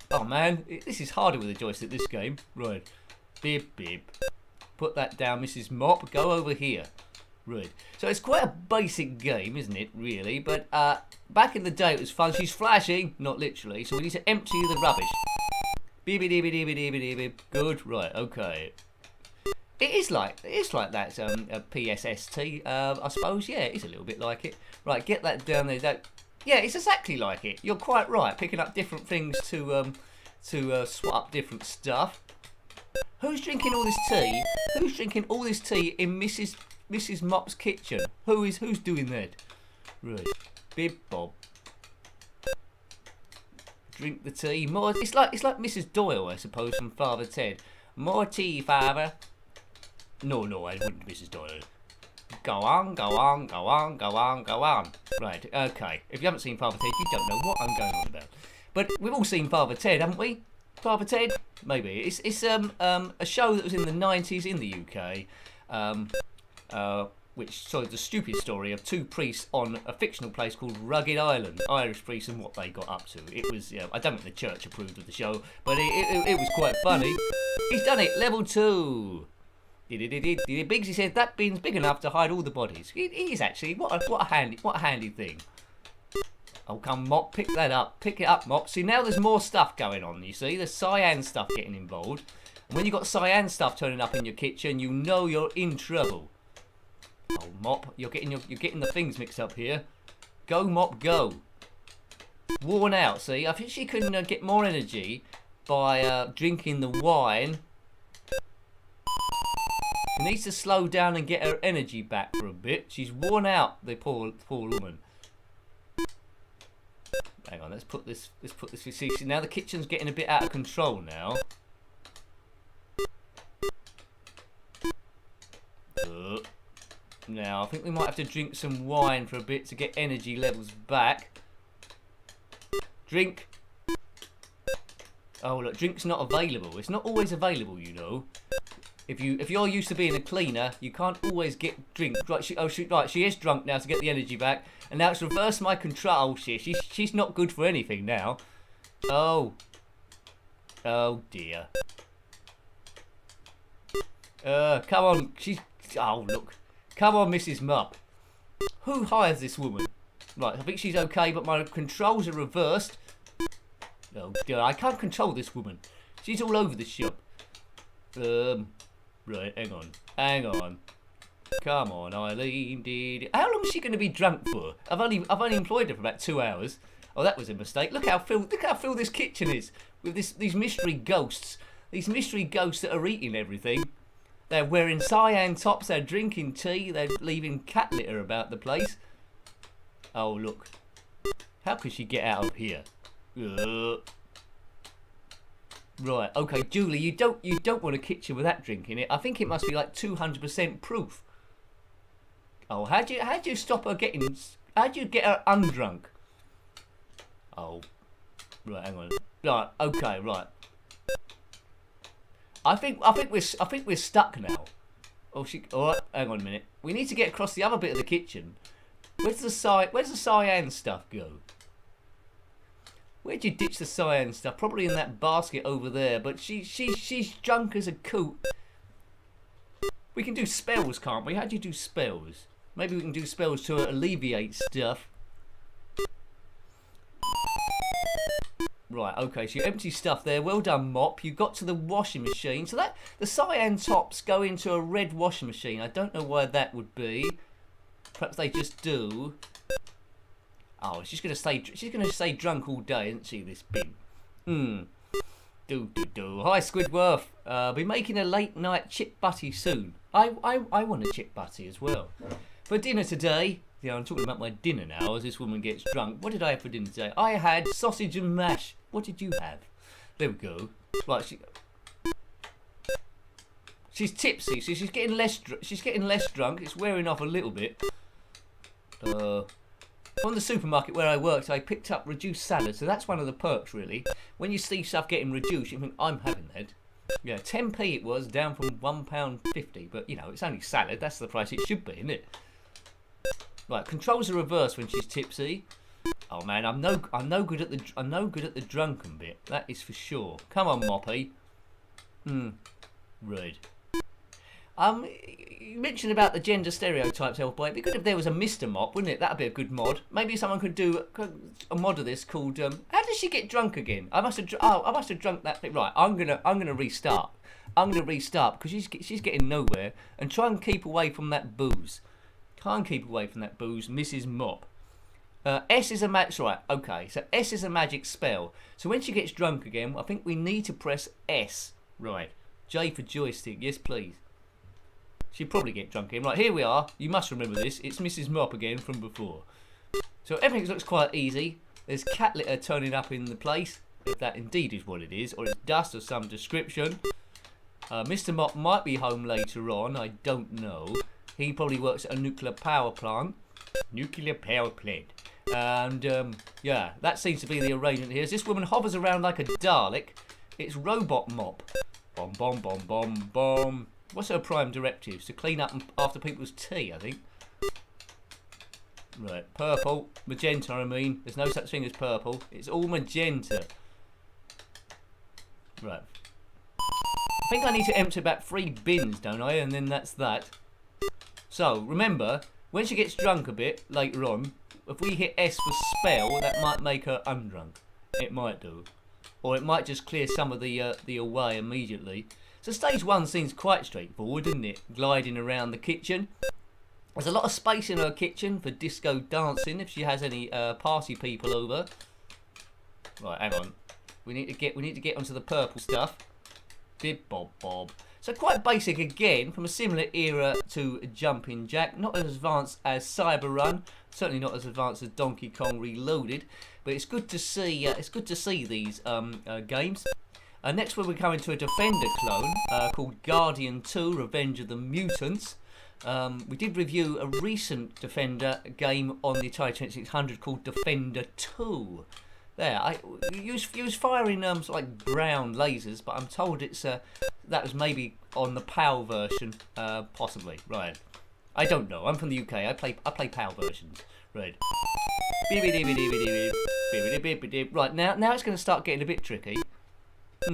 Oh man, this is harder with the joystick. This game, right? Bib. Put that down, Mrs. Mopp. Go over here. Right. So it's quite a basic game, isn't it? Really, but back in the day it was fun. She's flashing, not literally. So we need to empty the rubbish. Bib. Good. Right. Okay. It is like that a PSST, I suppose. Yeah, it's a little bit like it. Right, get that down there. Yeah, it's exactly like it. You're quite right. Picking up different things to swap up different stuff. Who's drinking all this tea? Who's drinking all this tea in Mrs. Mopp's kitchen? Who's doing that? Right, Bib Bob. Drink the tea. More. It's like Mrs. Doyle, I suppose, from Father Ted. More tea, Father. No, I wouldn't, Mrs. Doyle. Go on. Right, okay. If you haven't seen Father Ted, you don't know what I'm going on about. But we've all seen Father Ted, haven't we? Father Ted? Maybe. It's a show that was in the 90s in the UK, which told the stupid story of 2 priests on a fictional place called Rugged Island, Irish priests, and what they got up to. It was, I don't think the church approved of the show, but it was quite funny. He's done it, level 2. Biggsy said that bin's big enough to hide all the bodies. It is actually. What a handy thing. Oh, come Mopp, pick that up. Pick it up, Mopp. See, now there's more stuff going on, you see. There's cyan stuff getting involved. And when you've got cyan stuff turning up in your kitchen, you know you're in trouble. Oh, Mopp, you're getting the things mixed up here. Go, Mopp, go. Worn out, see. I think she can get more energy by drinking the wine. She needs to slow down and get her energy back for a bit. She's worn out, the poor woman. Hang on, let's put this. See, now the kitchen's getting a bit out of control now. Now I think we might have to drink some wine for a bit to get energy levels back. Drink. Oh look, drink's not available. It's not always available, you know. If you're used to being a cleaner, you can't always get drink. Right, she is drunk now to get the energy back, and now it's reversed my control. She's not good for anything now. Oh dear. Come on, oh look, come on, Mrs. Mopp. Who hires this woman? Right, I think she's okay, but my controls are reversed. Oh dear, I can't control this woman. She's all over the shop. Right, hang on. Come on, Eileen. How long is she going to be drunk for? I've only employed her for about 2 hours. Oh, that was a mistake. Look how filled this kitchen is with these mystery ghosts. These mystery ghosts that are eating everything. They're wearing cyan tops. They're drinking tea. They're leaving cat litter about the place. Oh look. How could she get out of here? Right, okay, Julie, you don't want a kitchen with that drink in it. I think it must be like 200% proof. Oh, how'd you stop her getting? How'd you get her undrunk? Oh, right, hang on. Right, okay, right. I think we're stuck now. Oh, all right, hang on a minute. We need to get across the other bit of the kitchen. Where's the cyan stuff go? Where'd you ditch the cyan stuff? Probably in that basket over there. But she's drunk as a coot. We can do spells, can't we? How do you do spells? Maybe we can do spells to alleviate stuff. Right, okay, so you empty stuff there. Well done, Mopp. You got to the washing machine. So that the cyan tops go into a red washing machine. I don't know why that would be. Perhaps they just do. Oh, she's gonna stay drunk all day, isn't she, this bin? Hi, Squidworth. Be making a late night chip butty soon. I want a chip butty as well. For dinner today, yeah, I'm talking about my dinner now as this woman gets drunk. What did I have for dinner today? I had sausage and mash. What did you have? There we go. Right, she's tipsy, so she's getting less drunk. It's wearing off a little bit. From the supermarket where I worked, I picked up reduced salad, so that's one of the perks, really. When you see stuff getting reduced, you think, I'm having that. Yeah, 10p it was, down from £1.50. But, you know, it's only salad. That's the price it should be, isn't it? Right, controls are reversed when she's tipsy. Oh man, I'm no good at the drunken bit. That is for sure. Come on, Moppy. Rude. You mentioned about the gender stereotypes, Elfboy. It'd be good if there was a Mr. Mopp, wouldn't it? That'd be a good mod. Maybe someone could do a mod of this called how does she get drunk again? I must have drunk that thing. Right, I'm gonna restart. I'm gonna restart because she's getting nowhere, and try and keep away from that booze. Can't keep away from that booze, Mrs. Mopp. S is a magic. Right, okay. So S is a magic spell. So when she gets drunk again, I think we need to press S. Right. J for joystick. Yes, please. She'll probably get drunk again. Right, here we are. You must remember this. It's Mrs. Mopp again from before. So everything looks quite easy. There's cat litter turning up in the place, if that indeed is what it is, or it's dust of some description. Mr. Mopp might be home later on. I don't know. He probably works at a nuclear power plant. Nuclear power plant. And, yeah, that seems to be the arrangement here. As this woman hovers around like a Dalek, it's Robot Mopp. Bomb, bomb, bomb, bomb, bomb. What's her prime directives? To clean up after people's tea, I think. Right, purple. Magenta, I mean. There's no such thing as purple. It's all magenta. Right. I think I need to empty about 3 bins, don't I? And then that's that. So, remember, when she gets drunk a bit later on, if we hit S for spell, that might make her undrunk. It might do. Or it might just clear some of the away immediately. So stage 1 seems quite straightforward, isn't it? Gliding around the kitchen. There's a lot of space in her kitchen for disco dancing if she has any party people over. Right, hang on. We need to get onto the purple stuff. Bib bob bob. So quite basic again, from a similar era to Jumping Jack. Not as advanced as Cyberun, certainly not as advanced as Donkey Kong Reloaded, but it's good to see. It's good to see these games. Next, we're coming to a Defender clone called Guardian 2: Revenge of the Mutants. We did review a recent Defender game on the Atari 2600 called Defender 2. There, you was firing sort of like brown lasers, but I'm told it's that was maybe on the PAL version, possibly. Right, I don't know. I'm from the UK. I play PAL versions. Right. Right, now it's going to start getting a bit tricky. It's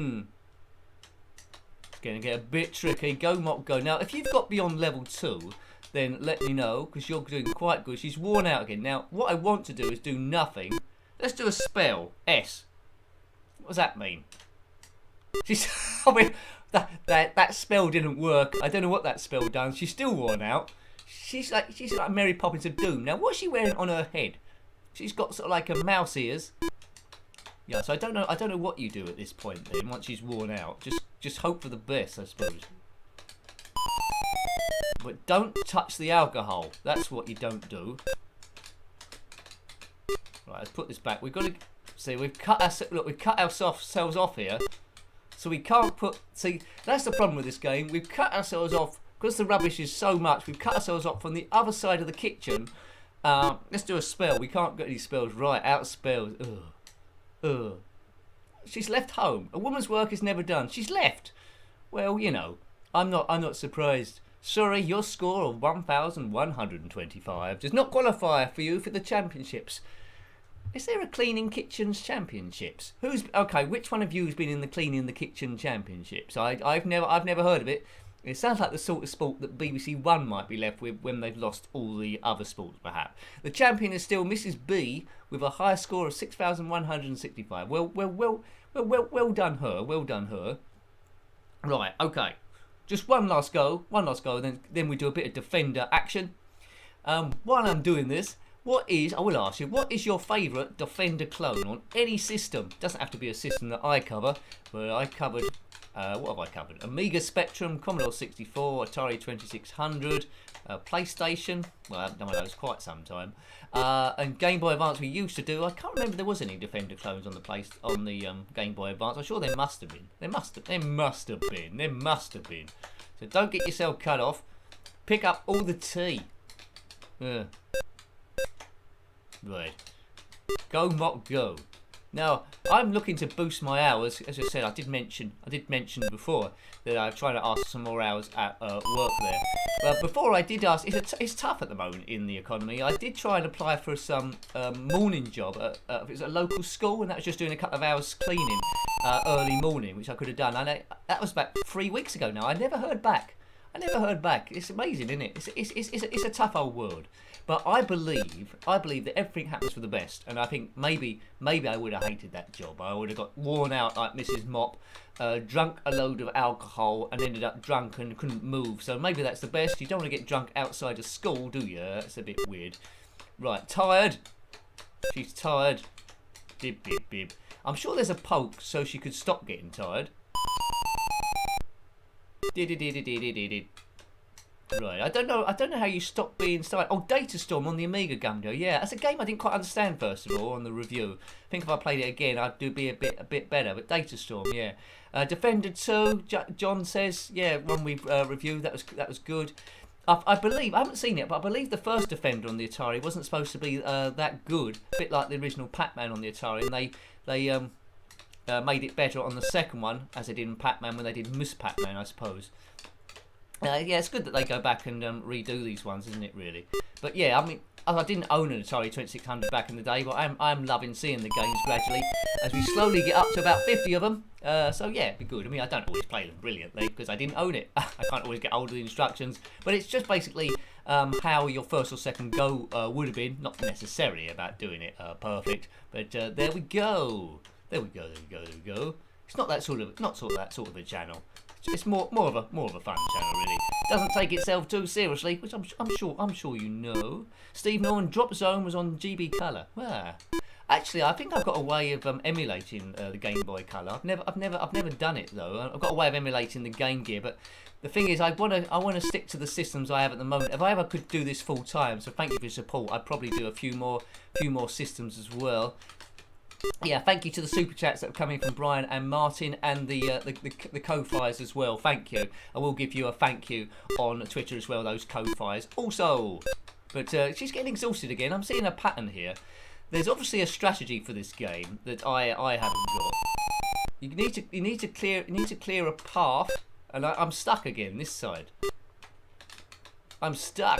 going to get a bit tricky. Go Mopp, go. Now, if you've got beyond level 2, then let me know, because you're doing quite good. She's worn out again. Now, what I want to do is do nothing. Let's do a spell. S. What does that mean? She's. I mean, that spell didn't work. I don't know what that spell done. She's still worn out. She's like Mary Poppins of Doom. Now, what's she wearing on her head? She's got sort of like a mouse ears. Yeah, so I don't know what you do at this point then, once she's worn out. Just hope for the best, I suppose. But don't touch the alcohol. That's what you don't do. Right, let's put this back. We've got to see. We've cut ourselves off here, so we can't put. See, that's the problem with this game. We've cut ourselves off because the rubbish is so much. We've cut ourselves off from the other side of the kitchen. Let's do a spell. We can't get any spells right. Out of spells. Ugh. She's left home. A woman's work is never done. She's left. Well, you know, I'm not surprised. Sorry, your score of 1,125 does not qualify for you for the championships. Is there a Cleaning Kitchens Championships? Okay? Which one of you has been in the Cleaning the Kitchen Championships? I've never heard of it. It sounds like the sort of sport that BBC One might be left with when they've lost all the other sports, perhaps. The champion is still Mrs. B with a high score of 6,165. Well done her. Well done her. Right, okay. Just one last go, then we do a bit of Defender action. While I'm doing this, I will ask you, what is your favourite Defender clone on any system? Doesn't have to be a system that I cover, but I covered, what have I covered? Amiga Spectrum, Commodore 64, Atari 2600, PlayStation, well I haven't done one of those quite some time, and Game Boy Advance we used to do. I can't remember if there was any Defender clones on the Game Boy Advance. I'm sure there must have been. There must have been. So don't get yourself cut off. Pick up all the tea. Right. Go Mopp, go. Now, I'm looking to boost my hours. As I said, I did mention before that I'm trying to ask for some more hours at work there. But before I did ask, it's tough at the moment in the economy. I did try and apply for some morning job it was a local school, and that was just doing a couple of hours cleaning early morning, which I could have done. And that was about 3 weeks ago now. I never heard back. It's amazing, isn't it? It's a tough old world. But I believe that everything happens for the best, and I think maybe I would have hated that job. I would have got worn out like Mrs. Mopp, drunk a load of alcohol, and ended up drunk and couldn't move. So maybe that's the best. You don't want to get drunk outside of school, do you? That's a bit weird. Right, tired. She's tired. Bib, bib, bib. I'm sure there's a poke so she could stop getting tired. Right, I don't know how you stop being tired. Oh, Data Storm on the Amiga Gumdo. Yeah, that's a game I didn't quite understand first of all on the review. I think if I played it again, I'd be a bit better. But Data Storm, yeah. Defender 2, John says, yeah, one we reviewed. That was good. I believe I haven't seen it, but I believe the first Defender on the Atari wasn't supposed to be that good. A bit like the original Pac-Man on the Atari, and they made it better on the second one, as they did in Pac-Man when they did Miss Pac-Man, I suppose. Yeah, it's good that they go back and redo these ones, isn't it, really? But yeah, I mean, I didn't own an Atari 2600 back in the day, but I'm loving seeing the games gradually as we slowly get up to about 50 of them. So yeah, it'd be good. I mean, I don't always play them brilliantly because I didn't own it. I can't always get hold of the instructions, but it's just basically how your first or second go would have been. Not necessarily about doing it perfect, but there we go. There we go. It's not that sort of a channel. It's more of a fun channel, really. Doesn't take itself too seriously, which I'm sure you know. Steve Norman Drop Zone was on GB Color. Well, actually, I think I've got a way of emulating the Game Boy Color. I've never done it though. I've got a way of emulating the Game Gear, but the thing is, I want to stick to the systems I have at the moment. If I ever could do this full time, so thank you for your support. I'd probably do a few more systems as well. Yeah, thank you to the super chats that are coming from Brian and Martin and the co-fires as well. Thank you. I will give you a thank you on Twitter as well, those co-fires. Also, but she's getting exhausted again. I'm seeing a pattern here. There's obviously a strategy for this game that I haven't got. You need to clear a path, and I'm stuck again this side. I'm stuck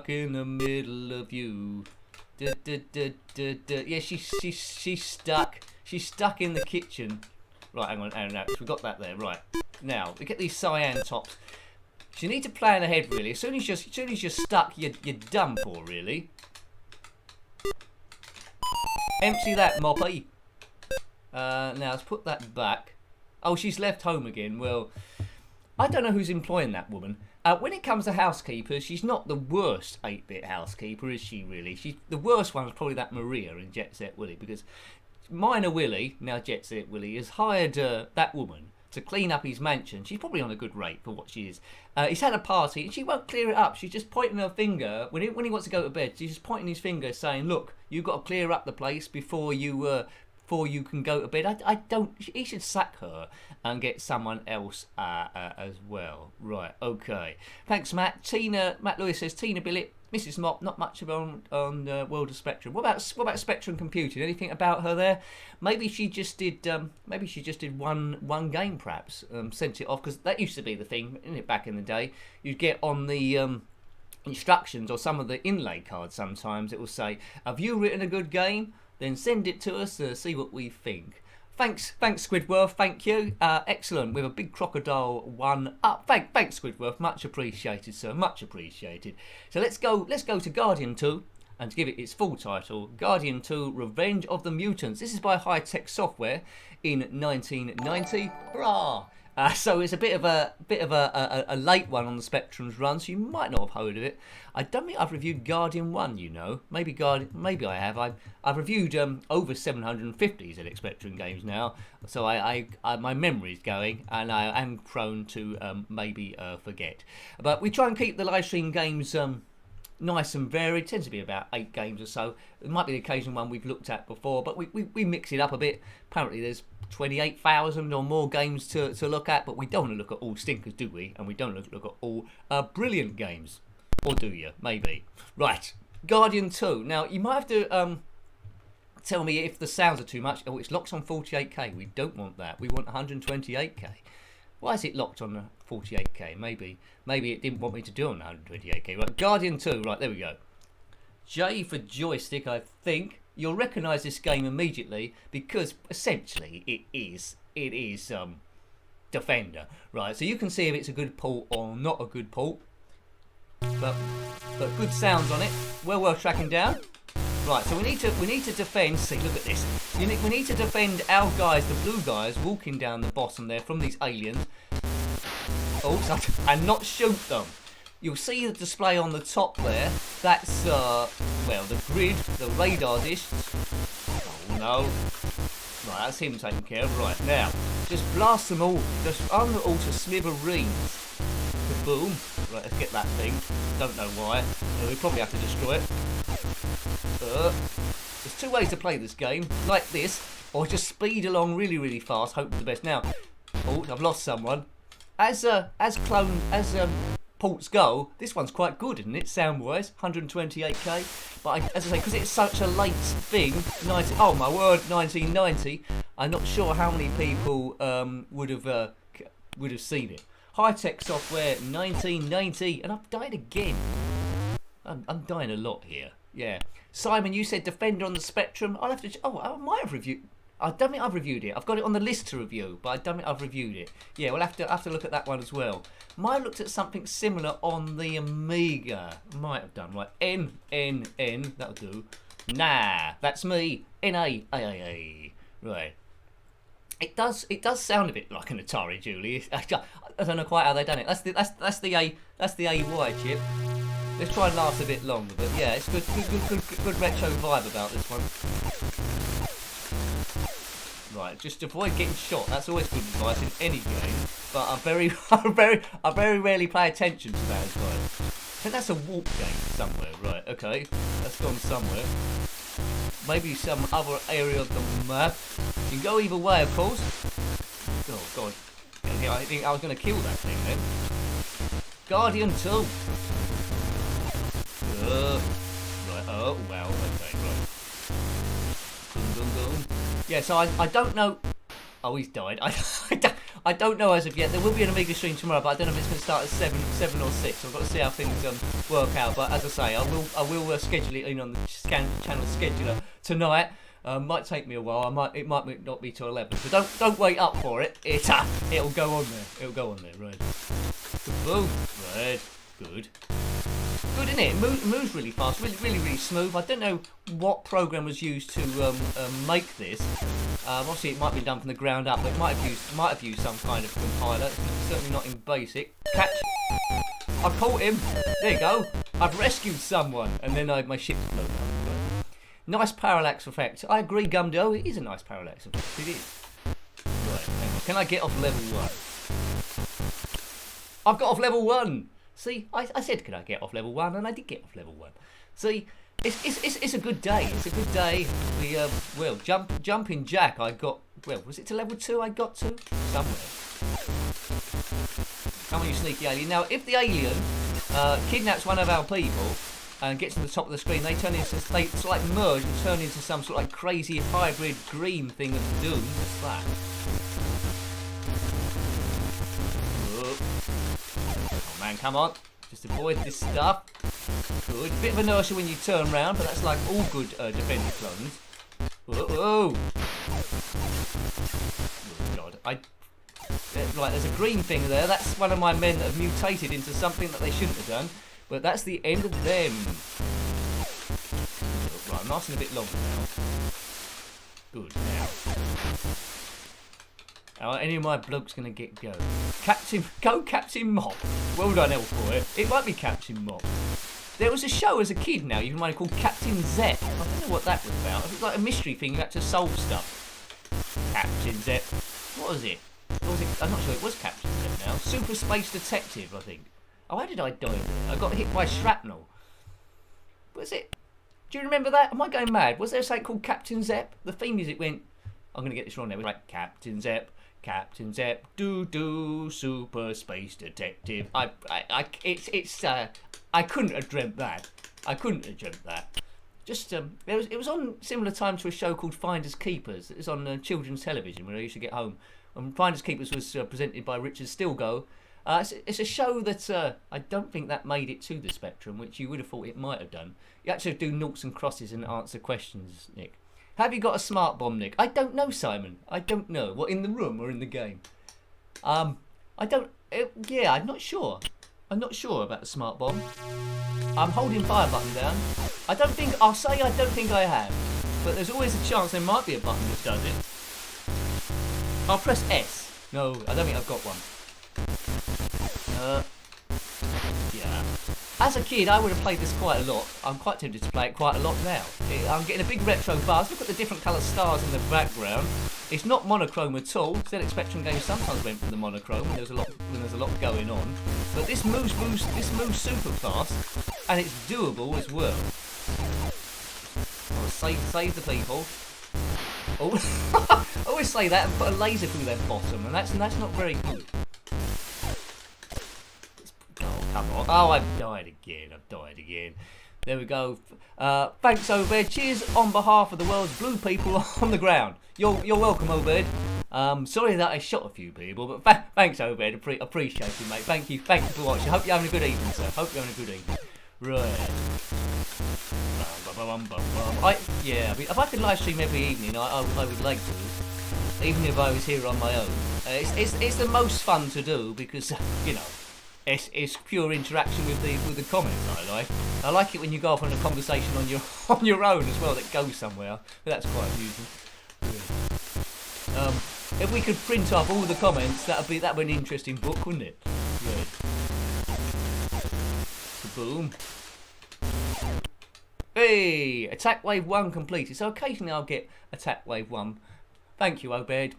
in the middle of you. Yeah, she's stuck. She's stuck in the kitchen. Right, hang on. We got that there. Right, now we get these cyan tops. So you need to plan ahead, really. As soon as you're stuck, you're done for, really. Empty that, Moppy. Now let's put that back. Oh, she's left home again. Well, I don't know who's employing that woman. When it comes to housekeepers, she's not the worst 8-bit housekeeper, is she, really? The worst one is probably that Maria in Jet Set Willy, because Minor Willy, now Jet Set Willy, has hired that woman to clean up his mansion. She's probably on a good rate for what she is. He's had a party, and she won't clear it up. She's just pointing her finger. When he wants to go to bed, she's just pointing his finger, saying, look, you've got to clear up the place before you can go to bed. He should sack her and get someone else as well. Right, okay. Thanks, Matt. Matt Lewis says, Tina Billett, Mrs. Mopp, not much of on World of Spectrum. What about Spectrum Computing? Anything about her there? Maybe she just did one game, perhaps. Sent it off, because that used to be the thing, isn't it, back in the day? You'd get on the instructions or some of the inlay cards sometimes, it will say, have you written a good game? Then send it to us to see what we think. Thanks Squidworth, thank you. Excellent, with a big crocodile 1 up. Thanks Squidworth, much appreciated, sir, much appreciated. So let's go to Guardian 2, and to give it its full title, Guardian 2 Revenge of the Mutants. This is by High Tech Software in 1990. Hurrah! So it's a bit of a late one on the Spectrum's run, so you might not have heard of it. I don't think I've reviewed Guardian 1, you know. Maybe I have. I've reviewed over 750 ZX Spectrum games now, so my memory's going, and I am prone to maybe forget. But we try and keep the live stream games nice and varied. It tends to be about 8 games or so. It might be the occasional one we've looked at before, but we mix it up a bit. Apparently there's 28,000 or more games to look at, but we don't want to look at all stinkers, do we? And we don't look at all brilliant games. Or do you? Maybe. Right, Guardian 2. Now, you might have to tell me if the sounds are too much. Oh, it's locked on 48k. We don't want that. We want 128k. Why is it locked on 48k? Maybe it didn't want me to do on 128k. Right, Guardian 2. Right, there we go. J for joystick, I think. You'll recognise this game immediately because essentially it is Defender. Right, so you can see if it's a good port or not a good port. But good sounds on it. Well worth tracking down. Right, so we need to defend. See, look at this. We need to defend our guys, the blue guys, walking down the bottom there from these aliens. Oh, and not shoot them. You'll see the display on the top there. That's well, the grid, the radar dish. Oh no. Right, that's him taken care of. Right, now just blast them all. Just arm them all to smithereens. Boom. Right, let's get that thing. Don't know why. We probably have to destroy it. There's two ways to play this game. Like this, or just speed along really, really fast, hope for the best. Now, oh, I've lost someone. As ports go, this one's quite good, isn't it? Sound-wise, 128k. But as I say, because it's such a late thing, oh my word, 1990. I'm not sure how many people would have seen it. High-tech software, 1990, and I've died again. I'm dying a lot here. Yeah. Simon, you said Defender on the Spectrum. I'll have to. Oh, I might have reviewed. I don't think I've reviewed it. I've got it on the list to review, but I don't think I've reviewed it. Yeah, we'll have to look at that one as well. Might have looked at something similar on the Amiga. Might have done. Right. N. That'll do. Nah, that's me. NAAA. Right. It does sound a bit like an Atari, Julie. I don't know quite how they've done it. That's the AY chip. Let's try and last a bit longer, but yeah, it's good retro vibe about this one. Right, just avoid getting shot. That's always good advice in any game. But I very rarely pay attention to that advice. I think that's a warp game somewhere. Right, okay, that's gone somewhere. Maybe some other area of the map. You can go either way, of course. Oh god, yeah, I think I was going to kill that thing then. Guardian 2. Right, oh, wow, okay, right. Boom. Yeah, so I don't know. Oh, he's died. I don't know as of yet. There will be an Amiga stream tomorrow, but I don't know if it's going to start at 7 or 6. So I've got to see how things work out. But as I say, I will schedule it in on the channel scheduler tonight. Might take me a while. It might not be till 11. So don't wait up for it. It'll go on there. It'll go on there. Right. Boom. Right. Good. Good, isn't it? It moves really fast, really smooth. I don't know what program was used to make this. Obviously, it might be done from the ground up, but it might have used some kind of compiler. It's certainly not in BASIC. Catch! I caught him. There you go. I've rescued someone, and then my ship's blown up. Nice parallax effect. I agree, Gumdo. It is a nice parallax effect. It is. Right. Hang on. Can I get off level 1? I've got off level 1. See, I said, can I get off level 1? And I did get off level 1. See, it's a good day. It's a good day. We, well, jumping jack, I got, well, was it to level 2 I got to? Somewhere. Come on, you sneaky alien. Now, if the alien kidnaps one of our people and gets to the top of the screen, they sort of like merge and turn into some sort of like crazy hybrid green thing of doom. What's that? Oh man, come on. Just avoid this stuff. Good. Bit of inertia when you turn round, but that's like all good Defender clones. Whoa. Oh god. Right, there's a green thing there. That's one of my men that have mutated into something that they shouldn't have done. But that's the end of them. Right, I'm lasting a bit longer now. Good. Now. Are any of my blokes going to get go? Captain Mopp. Well done, L for it. It might be Captain Mopp. There was a show as a kid now, you might have called Captain Zep. I don't know what that was about. It was like a mystery thing, you had to solve stuff. Captain Zep. What was it? I'm not sure it was Captain Zep now. Super Space Detective, I think. Oh, how did I die? I got hit by shrapnel. Was it? Do you remember that? Am I going mad? Was there something called Captain Zep? The theme music went... I'm going to get this wrong there. Right, Captain Zep, do, Super Space Detective. I couldn't have dreamt that. just it was on similar time to a show called Finders Keepers. It was on children's television when I used to get home. Finders Keepers was presented by Richard Stilgoe. It's a show that I don't think that made it to the Spectrum, which you would have thought it might have done. You actually do noughts and crosses and answer questions, Nick. Have you got a smart bomb, Nick? I don't know, Simon. I don't know. What, in the room or in the game? I don't... yeah, I'm not sure. I'm not sure about the smart bomb. I'm holding fire button down. I don't think I have. But there's always a chance there might be a button that does it. I'll press S. No, I don't think I've got one. Yeah. As a kid, I would have played this quite a lot. I'm quite tempted to play it quite a lot now. I'm getting a big retro buzz. Look at the different colour stars in the background. It's not monochrome at all. ZX Spectrum games sometimes went for the monochrome when there's a lot going on. But this moves super fast, and it's doable as well. Oh, save the people. Oh, I always say that and put a laser through their bottom, and that's not very good. Oh, come on. Oh, I've died again. There we go. Thanks, Obed. Cheers on behalf of the world's blue people on the ground. You're welcome, Obed. Sorry that I shot a few people, but thanks, Obed. Appreciate it, mate. Thank you for watching. Hope you're having a good evening, sir. Hope you're having a good evening. Right. Yeah, if I could live stream every evening, I would like to, even if I was here on my own. It's the most fun to do because you know it's pure interaction with the comments. I like it when you go off on a conversation on your own as well that goes somewhere. But that's quite amusing. Yeah. If we could print off all the comments, that'd be an interesting book, wouldn't it? Good. Boom. Hey! Attack Wave 1 completed. So occasionally I'll get Attack Wave 1. Thank you, Obed.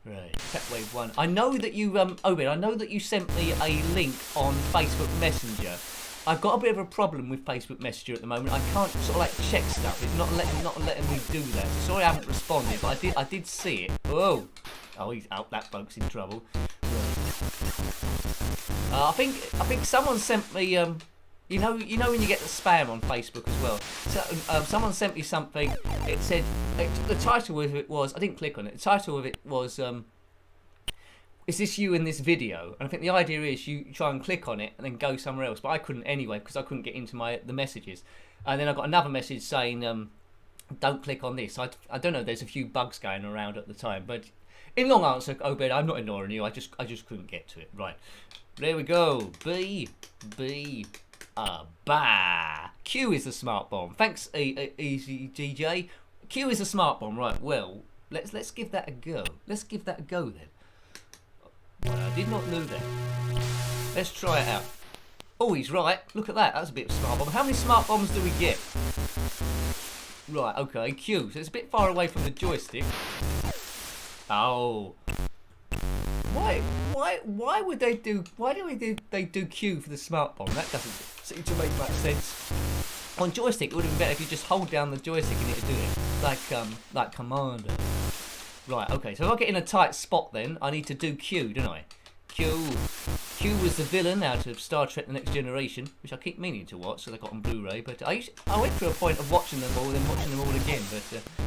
Right, Attack Wave 1. I know that you, Obed, I know that you sent me a link on Facebook Messenger. I've got a bit of a problem with Facebook Messenger at the moment. I can't sort of like check stuff. It's not letting me do that. Sorry I haven't responded, but I did see it. Oh, he's out. That bloke's in trouble. Right. I think someone sent me you know when you get the spam on Facebook as well. So, someone sent me something. It said the title of it was, I didn't click on it. The title of it was is this you in this video? And I think the idea is you try and click on it and then go somewhere else. But I couldn't anyway because I couldn't get into the messages. And then I got another message saying don't click on this. I don't know. There's a few bugs going around at the time. But in long answer, Obed, I'm not ignoring you. I just couldn't get to it. Right. There we go. B. Bah. Q is the smart bomb. Thanks, Easy DJ. Q is the smart bomb. Right. Well, let's give that a go. Let's give that a go then. I did not know that. Let's try it out. Oh, he's right. Look at that. That's a bit of a smart bomb. How many smart bombs do we get? Right. Okay. Q. So it's a bit far away from the joystick. Oh. Why would they do? Why do they do Q for the smart bomb? That doesn't seem to make much sense. On joystick, it would have been better if you just hold down the joystick and it'd do it, like Commander. Right. Okay. So if I get in a tight spot, then I need to do Q, don't I? Q was the villain out of Star Trek: The Next Generation, which I keep meaning to watch, so they got on Blu-ray. But I went through a point of watching them all, then watching them all again. But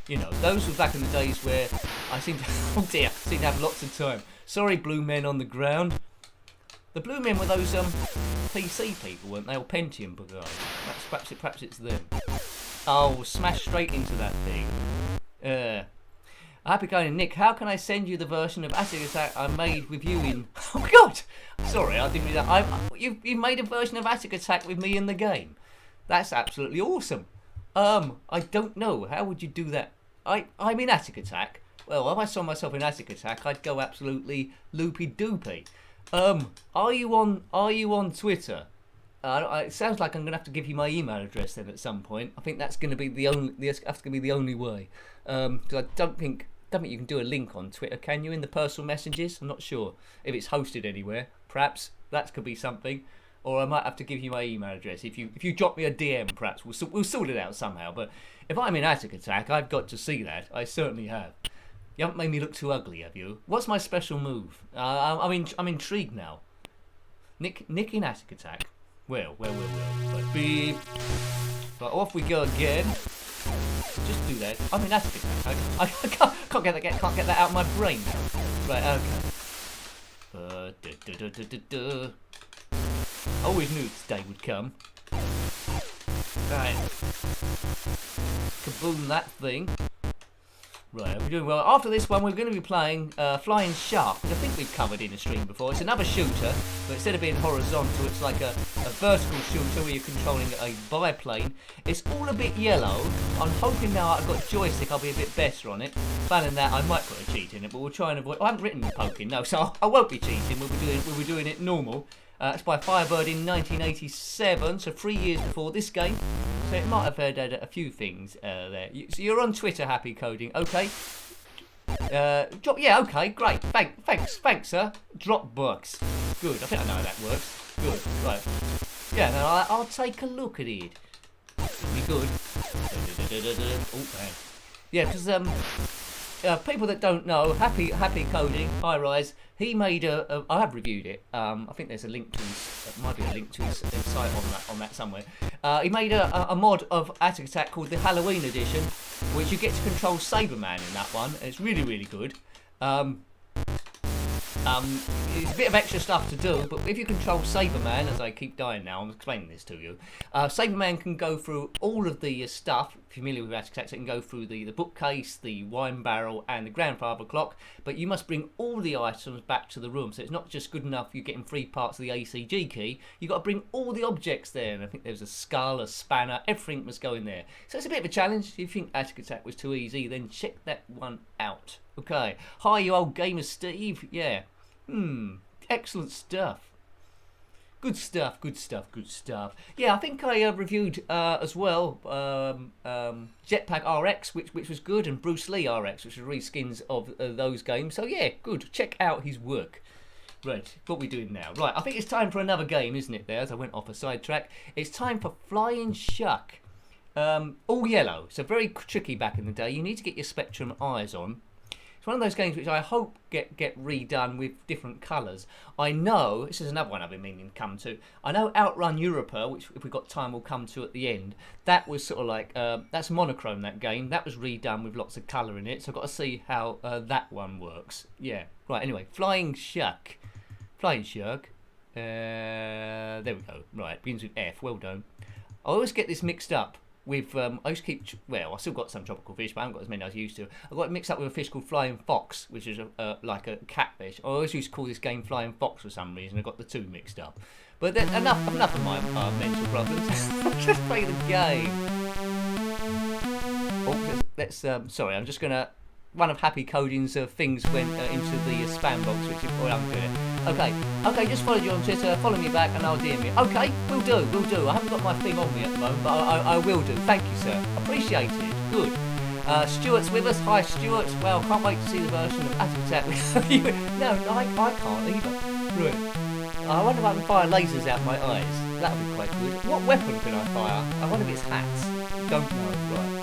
you know, those were back in the days where I seem to have lots of time. Sorry, blue men on the ground. The blue men were those PC people, weren't they? Or Pentium guys. Perhaps it's them. Oh, smash straight into that thing. Happy going, Nick. How can I send you the version of Acid Attack I made with you in? Oh my God! Sorry, I didn't read that. You made a version of Acid Attack with me in the game. That's absolutely awesome. I don't know. How would you do that? I'm in Attic Attack. Well, if I saw myself in Attic Attack, I'd go absolutely loopy doopy. Are you on Twitter? It sounds like I'm gonna have to give you my email address then at some point. I think that's gonna be the only way. Because I don't think you can do a link on Twitter, can you? In the personal messages, I'm not sure if it's hosted anywhere. Perhaps that could be something. Or I might have to give you my email address. If you drop me a DM, perhaps we'll sort it out somehow. But if I'm in Attic Attack, I've got to see that. I certainly have. You haven't made me look too ugly, have you? What's my special move? I'm intrigued now. Nick in Attic Attack. Well. But beep. Right, off we go again. Just do that. I mean, that's a bit. I can't get that out of my brain. Right, okay. I always knew this day would come. Right. Kaboom that thing. Right, we're doing well. After this one, we're going to be playing Flying Shark, which I think we've covered in a stream before. It's another shooter, but instead of being horizontal, it's like a vertical shooter where you're controlling a biplane. It's all a bit yellow. I'm hoping now I've got a joystick, I'll be a bit better on it. Failing that, I might put a cheat in it, but we'll try and avoid. I haven't written poking, no, so I won't be cheating. We'll be doing it normal. It's by Firebird in 1987, so 3 years before this game. So it might have heard a few things there. So you're on Twitter, Happy Coding, okay? Yeah, okay, great. Thanks, sir. Dropbox. Good. I think I know how that works. Good. Right. Yeah, now I'll take a look at it. Be good. Oh man. Yeah, because people that don't know, Happy Coding, High Rise. He made I have reviewed it. I think there's a link to his. Might be a link to his site on that somewhere. He made a mod of Attic Attack called the Halloween Edition, which you get to control Cyberman in that one. It's really, really good. It's a bit of extra stuff to do, but if you control Cyberman, as I keep dying now, I'm explaining this to you. Cyberman can go through all of the stuff. Familiar with Attic Attack, it can go through the bookcase, the wine barrel, and the grandfather clock. But you must bring all the items back to the room. So it's not just good enough you're getting 3 parts of the ACG key. You've got to bring all the objects there. And I think there's a skull, a spanner, everything must go in there. So it's a bit of a challenge. If you think Attic Attack was too easy, then check that one out. Okay. Hi, you old gamer Steve. Yeah. Excellent stuff. Good stuff. Yeah, I think I reviewed as well Jetpack RX, which was good, and Bruce Lee RX, which was reskins of those games. So yeah, good. Check out his work. Right, what are we doing now? Right, I think it's time for another game, isn't it? There, as I went off a sidetrack, it's time for Flying Shark. All yellow, so very tricky back in the day. You need to get your Spectrum eyes on. It's one of those games which I hope get redone with different colours. I know, this is another one I've been meaning to come to. I know Outrun Europa, which if we've got time we'll come to at the end. That was sort of like, that's monochrome, that game. That was redone with lots of colour in it, so I've got to see how that one works. Yeah, right, anyway, Flying Shark. There we go. Right, begins with F, well done. I always get this mixed up with, I used to keep, well, I still got some tropical fish, but I haven't got as many as I used to. I got it mixed up with a fish called Flying Fox, which is like a catfish. I always used to call this game Flying Fox for some reason. I got the two mixed up. But then, enough of my mental problems. Let's play the game. Oh, let's sorry, I'm just gonna. One of Happy Coding's things went into the spam box, which is what I'm doing. Okay, just followed you on Twitter, follow me back and I'll DM you. Okay, will do. I haven't got my thing on me at the moment, but I will do. Thank you, sir. Appreciate it. Good. Stuart's with us. Hi, Stuart. Well, can't wait to see the version of Attic Attack with you. No, I can't either. Right. I wonder if I can fire lasers out my eyes. That would be quite good. What weapon can I fire? I wonder if it's hats. Don't know. Right.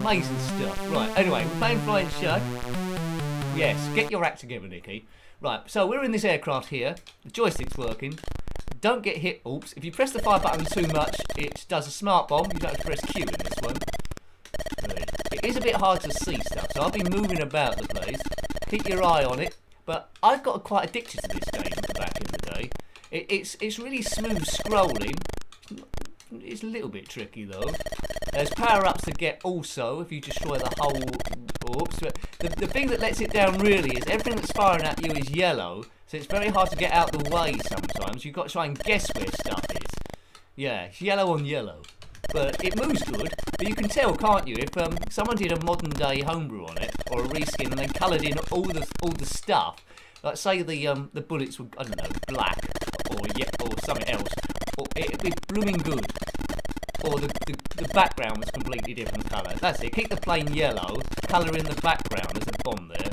Amazing stuff. Right, anyway, we're playing Flying Shark. Yes, get your act together, Nicky. Right, so we're in this aircraft here. The joystick's working. Don't get hit. Oops. If you press the fire button too much, it does a smart bomb. You don't have to press Q in this one. Right. It is a bit hard to see stuff, so I'll be moving about the place. Keep your eye on it. But I've got quite addicted to this game back in the day. It's really smooth scrolling. It's a little bit tricky though. There's power-ups to get also if you destroy the whole. Oops. The thing that lets it down really is everything that's firing at you is yellow, so it's very hard to get out the way sometimes. You've got to try and guess where stuff is. Yeah, it's yellow on yellow. But it moves good, but you can tell, can't you, if someone did a modern day homebrew on it, or a reskin, and they coloured in all the stuff, like say the bullets were, I don't know, black, or something else, or it'd be blooming good. Or the background was completely different colour. That's it. Keep the plane yellow, colour in the background. There's a bomb there.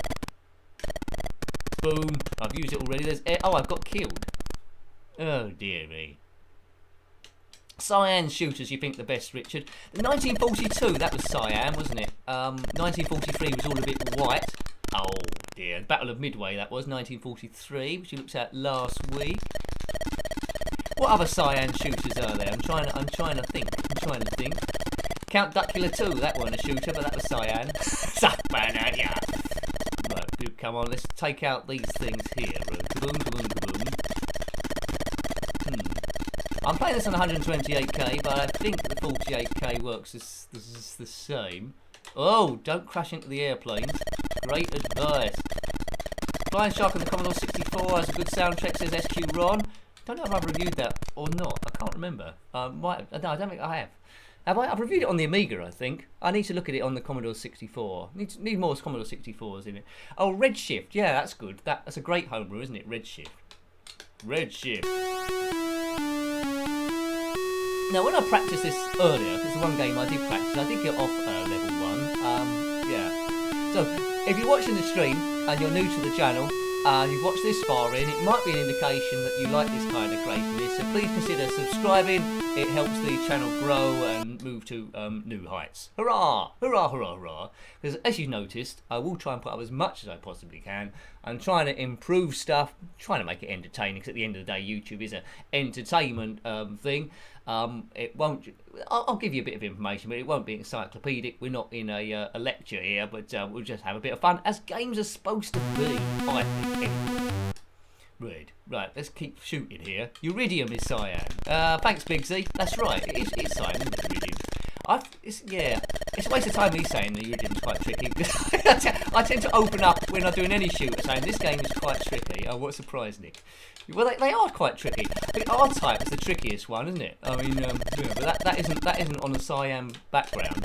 Boom. I've used it already. There's air. Oh, I've got killed. Oh, dear me. Cyan shooters, you think the best, Richard? 1942, that was Cyan, wasn't it? 1943 was all a bit white. Oh, dear. Battle of Midway, that was 1943, which you looked at last week. What other cyan shooters are there? I'm trying to think. Count Duckula 2, that wasn't a shooter, but that was cyan. Yeah. Right, come on, let's take out these things here. Kaboom, kaboom, kaboom. I'm playing this on 128k, but I think the 48k works the same. Oh, don't crash into the airplanes. Great advice. Flying Shark on the Commodore 64 has a good soundtrack, says SQ Ron. Don't know if I've reviewed that or not. I can't remember. No, I don't think I have. Have I? I've reviewed it on the Amiga, I think. I need to look at it on the Commodore 64. Need more Commodore 64s in it. Oh, Redshift. Yeah, that's good. That's a great homebrew, isn't it? Redshift. Now, when I practiced this earlier, because the one game I did practice, I did get off level 1. Yeah. So, if you're watching the stream and you're new to the channel, and you've watched this far in, it might be an indication that you like this kind of craziness, so please consider subscribing. It helps the channel grow and move to new heights. Hurrah! Hurrah, hurrah, hurrah. Because as you've noticed, I will try and put up as much as I possibly can. I'm trying to improve stuff, trying to make it entertaining, because at the end of the day, YouTube is an entertainment thing. It won't. I'll give you a bit of information, but it won't be encyclopedic. We're not in a lecture here, but we'll just have a bit of fun, as games are supposed to be, I think. Anyway. Right, let's keep shooting here. Uridium is cyan. Thanks, Big Z. That's right, it's cyan, isn't it, Uridium? It's a waste of time me saying the Uridium's quite tricky. I tend to open up when I'm doing any shooter saying this game is quite tricky. Oh, what a surprise, Nick. Well, they are quite tricky. I think R-Type is the trickiest one, isn't it? I mean, yeah, but that isn't on a cyan background.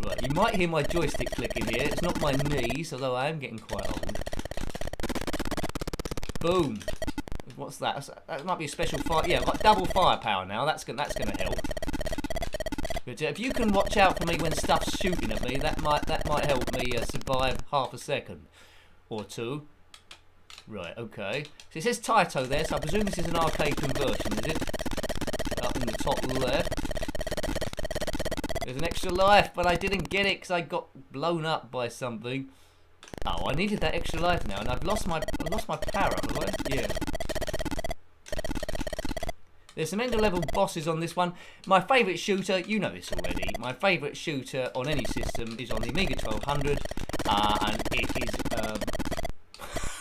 Right, you might hear my joystick clicking here. It's not my knees, although I am getting quite old. Boom. What's that? That might be a special fire. Yeah, I've got double firepower now. That's gonna help. But if you can watch out for me when stuff's shooting at me, that might help me survive half a second or two. Right, okay. So it says Taito there, so I presume this is an arcade conversion, is it? Up in the top left. There's an extra life, but I didn't get it because I got blown up by something. Oh, I needed that extra life now, and I've lost my power up, have I? Yeah. There's some end of level bosses on this one. My favourite shooter, you know this already. My favourite shooter on any system is on the Amiga 1200, and it is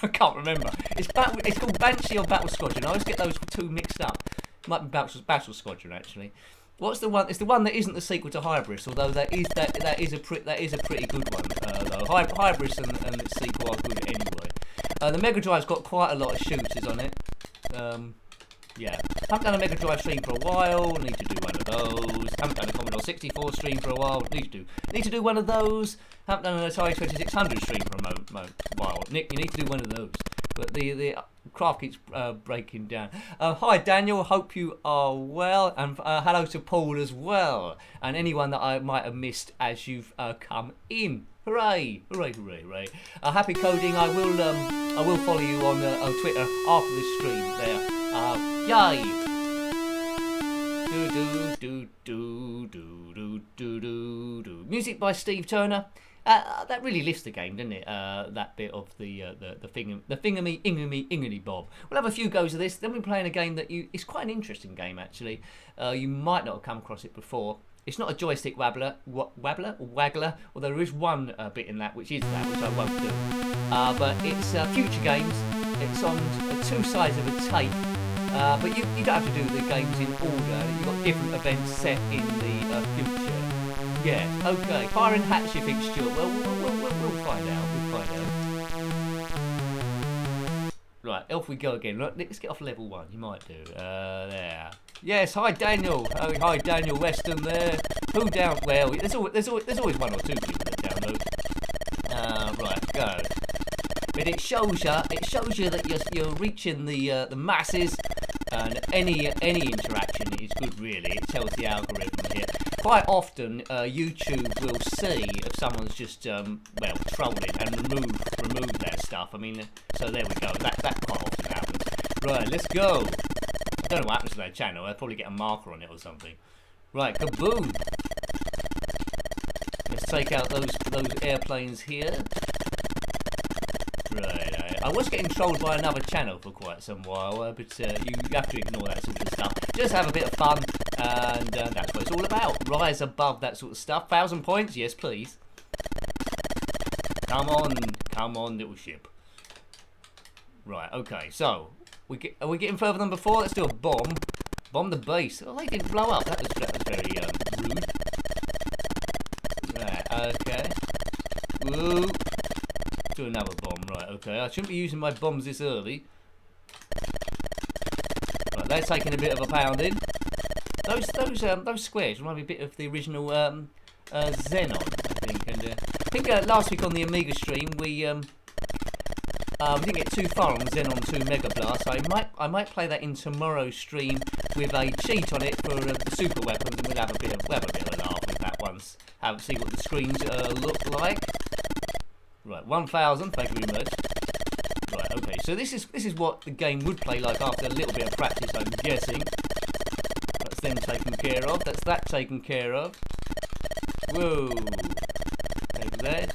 I can't remember. It's called Banshee or Battle Squadron. I always get those two mixed up. It might be Battle Squadron actually. What's the one? It's the one that isn't the sequel to Hybris, although that is a pretty good one. Though Hybris and its sequel are good anyway. The Mega Drive's got quite a lot of shooters on it. Yeah, haven't done a Mega Drive stream for a while. Need to do one of those. Haven't done a Commodore 64 stream for a while. Need to do one of those. Haven't done an Atari 2600 stream for a while. Nick, you need to do one of those. But the craft keeps breaking down. Hi Daniel, hope you are well, and hello to Paul as well, and anyone that I might have missed as you've come in. Hooray! Hooray! Hooray! Hooray! Happy coding. I will follow you on Twitter after this stream. There. Yay! Do do do do do do do do do. Music by Steve Turner. That really lifts the game, doesn't it? That bit of the thingamy ingamy bob. We'll have a few goes of this. Then we're playing a game that it's quite an interesting game actually. You might not have come across it before. It's not a joystick waggler, although there is one bit in that which I won't do. But it's future games. It's on two sides of a tape. But you don't have to do the games in order. You've got different events set in the future. Yeah, okay. Fire and hatch, you think, Stuart? Well, we'll find out. We'll find out. Right, off we go again. Right, let's get off level 1. You might do. There. Yes, hi Daniel. Oh, hi Daniel Weston there. Who down? Well, there's always one or two people that download. Right, go. But it shows you that you're reaching the masses, and any interaction is good really. It tells the algorithm here. Quite often, YouTube will see if someone's just trolling and remove their stuff. I mean, so there we go. That quite often happens. Right, let's go. I don't know what happens to their channel. They'll probably get a marker on it or something. Right, kaboom. Let's take out those airplanes here. Right, I was getting trolled by another channel for quite some while, but you have to ignore that sort of stuff. Just have a bit of fun, and that's what it's all about. Rise above that sort of stuff. 1,000 points? Yes, please. Come on, little ship. Right, okay, so are we getting further than before? Let's do a bomb. Bomb the base. Oh, they didn't blow up. That was very rude. Right, okay. Woo. Do another bomb. Right, okay. I shouldn't be using my bombs this early. Right, they're taking a bit of a pounding. Those squares remind me a bit of the original Xenon, I think. And I think last week on the Amiga stream we didn't get too far on Xenon 2 Mega Blast. So I might play that in tomorrow's stream with a cheat on it for the super weapons, and we'll have a bit of a laugh with that once. See what the screens look like. Right, 1,000. Thank you very much. Right, okay. So this is what the game would play like after a little bit of practice, I'm guessing. That's them taken care of. That's that taken care of. Whoa. Take that.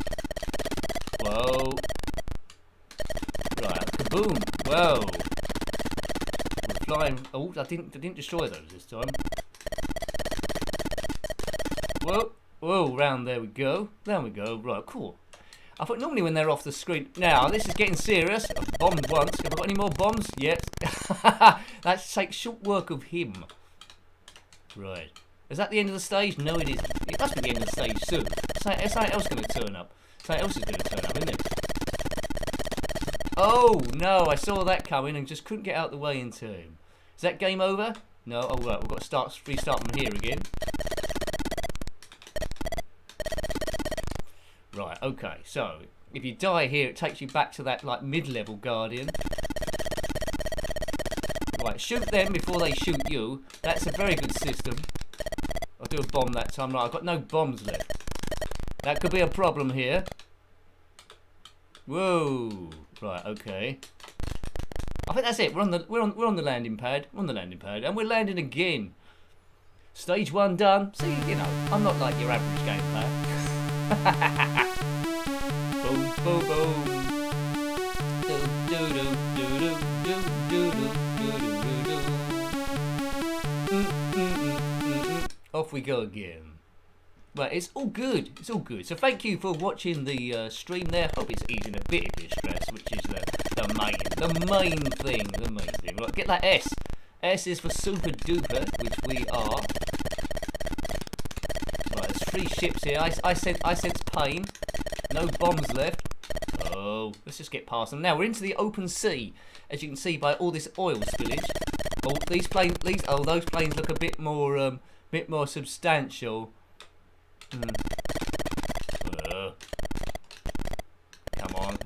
Whoa. Right, kaboom. Whoa. We're flying. Oh, I didn't destroy those this time. Whoa. Whoa, round there we go. There we go. Right, cool. I thought normally when they're off the screen. Now, this is getting serious. I've bombed once. Have I got any more bombs? Yes. That takes short work of him. Right. Is that the end of the stage? No, it isn't. It must be the end of the stage soon. Something else going to turn up. Something else is going to turn up, isn't it? Oh, no. I saw that coming and just couldn't get out the way in time. Is that game over? No. Oh, right. We've got to restart from here again. Right, okay, so if you die here, it takes you back to that like mid-level Guardian. Right, shoot them before they shoot you. That's a very good system. I'll do a bomb that time. Right, I've got no bombs left. That could be a problem here. Whoa. Right, okay. I think that's it. We're on the landing pad. We're on the landing pad, and we're landing again. Stage 1 done. See, you know, I'm not like your average gameplay. Boom, boom, boom. Do do do do do do do do. Off we go again. Right, it's all good. It's all good. So thank you for watching the stream there. Hope it's easing a bit of your stress, which is the main thing. Right, get that S. S is for super duper, which we are. Right, there's 3 ships here. I sense pain. No bombs left. Oh, let's just get past them. Now we're into the open sea, as you can see by all this oil spillage. Oh, those planes look a bit more substantial. Come on.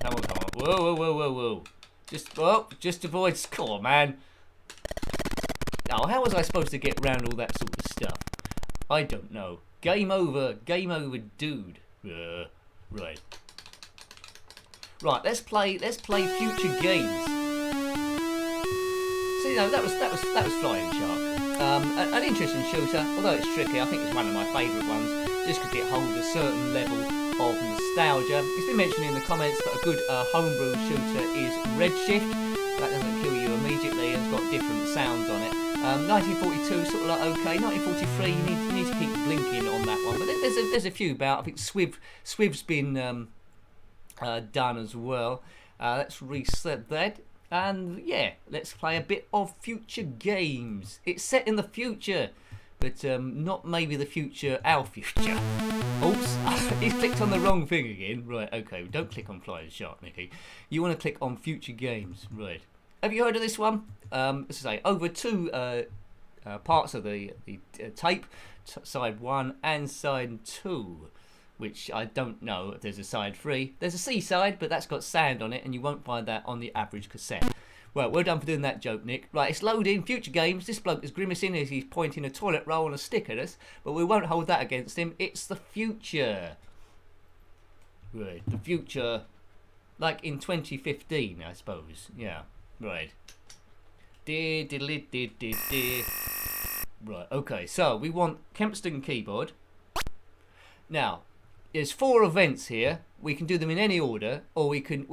Whoa. Just avoid. Come on, man. Now, how was I supposed to get around all that sort of stuff? I don't know. Game over, dude. Right. Right, let's play future games. So you know that was Flying Shark. An interesting shooter, although it's tricky. I think it's one of my favourite ones, just because it holds a certain level of nostalgia. It's been mentioned in the comments that a good homebrew shooter is Redshift. That doesn't kill you immediately and it's got different sounds on it. 1942, sort of like okay. 1943, you need to keep blinking on that one. But there's a few about. I think Swiv's been done as well. Let's reset that. And yeah, let's play a bit of future games. It's set in the future, but not maybe the future, our future. Oops, he's clicked on the wrong thing again. Right, okay, don't click on Flying Shark, Nicky. You want to click on future games, right. Have you heard of this one? Let's say over 2 parts of the tape, side 1 and side 2. Which I don't know if there's a side 3. There's a C side, but that's got sand on it, and you won't find that on the average cassette. Well, well done for doing that joke, Nick. Right, it's loading. Future games. This bloke is grimacing as he's pointing a toilet roll and a stick at us, but we won't hold that against him. It's the future. Right, the future, like in 2015, I suppose. Yeah, right. Right, okay, so we want Kempston keyboard. Now, there's 4 events here. We can do them in any order, or we can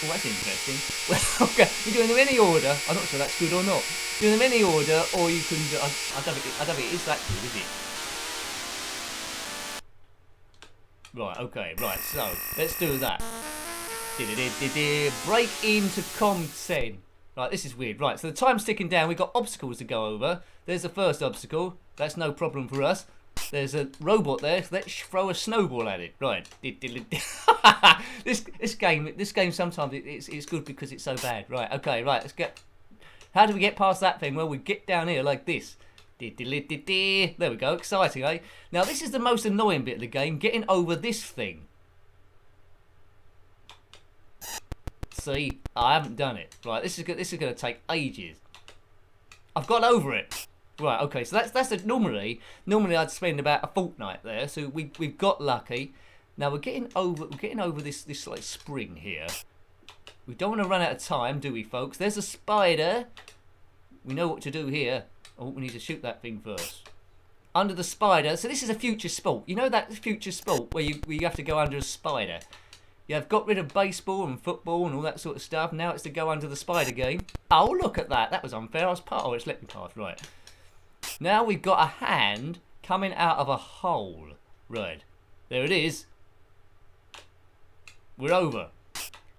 Oh, that's interesting. Well, okay, we're doing them in any order. I'm not sure that's good or not. Doing them in any order, or you can. I don't think it is that good, is it? Right. Okay. Right. So let's do that. Break into Com10. Right. This is weird. Right. So the time's ticking down. We've got obstacles to go over. There's the first obstacle. That's no problem for us. There's a robot there. Let's throw a snowball at it. Right. This game sometimes it's good because it's so bad. Right. Okay. Right. Let's get. How do we get past that thing? Well, we get down here like this. There we go. Exciting, eh? Now this is the most annoying bit of the game. Getting over this thing. See, I haven't done it. Right. This is going to take ages. I've got over it. Right, okay, so that's normally I'd spend about a fortnight there. So we've got lucky. Now we're getting over this like spring here. We don't want to run out of time, do we, folks? There's a spider. We know what to do here. Oh, we need to shoot that thing first. Under the spider. So this is a future sport. You know that future sport where you have to go under a spider. You have got rid of baseball and football and all that sort of stuff. Now it's to go under the spider game. Oh, look at that. That was unfair. I was part. Oh, it's let me pass. Right. Now we've got a hand coming out of a hole. Right. There it is. We're over.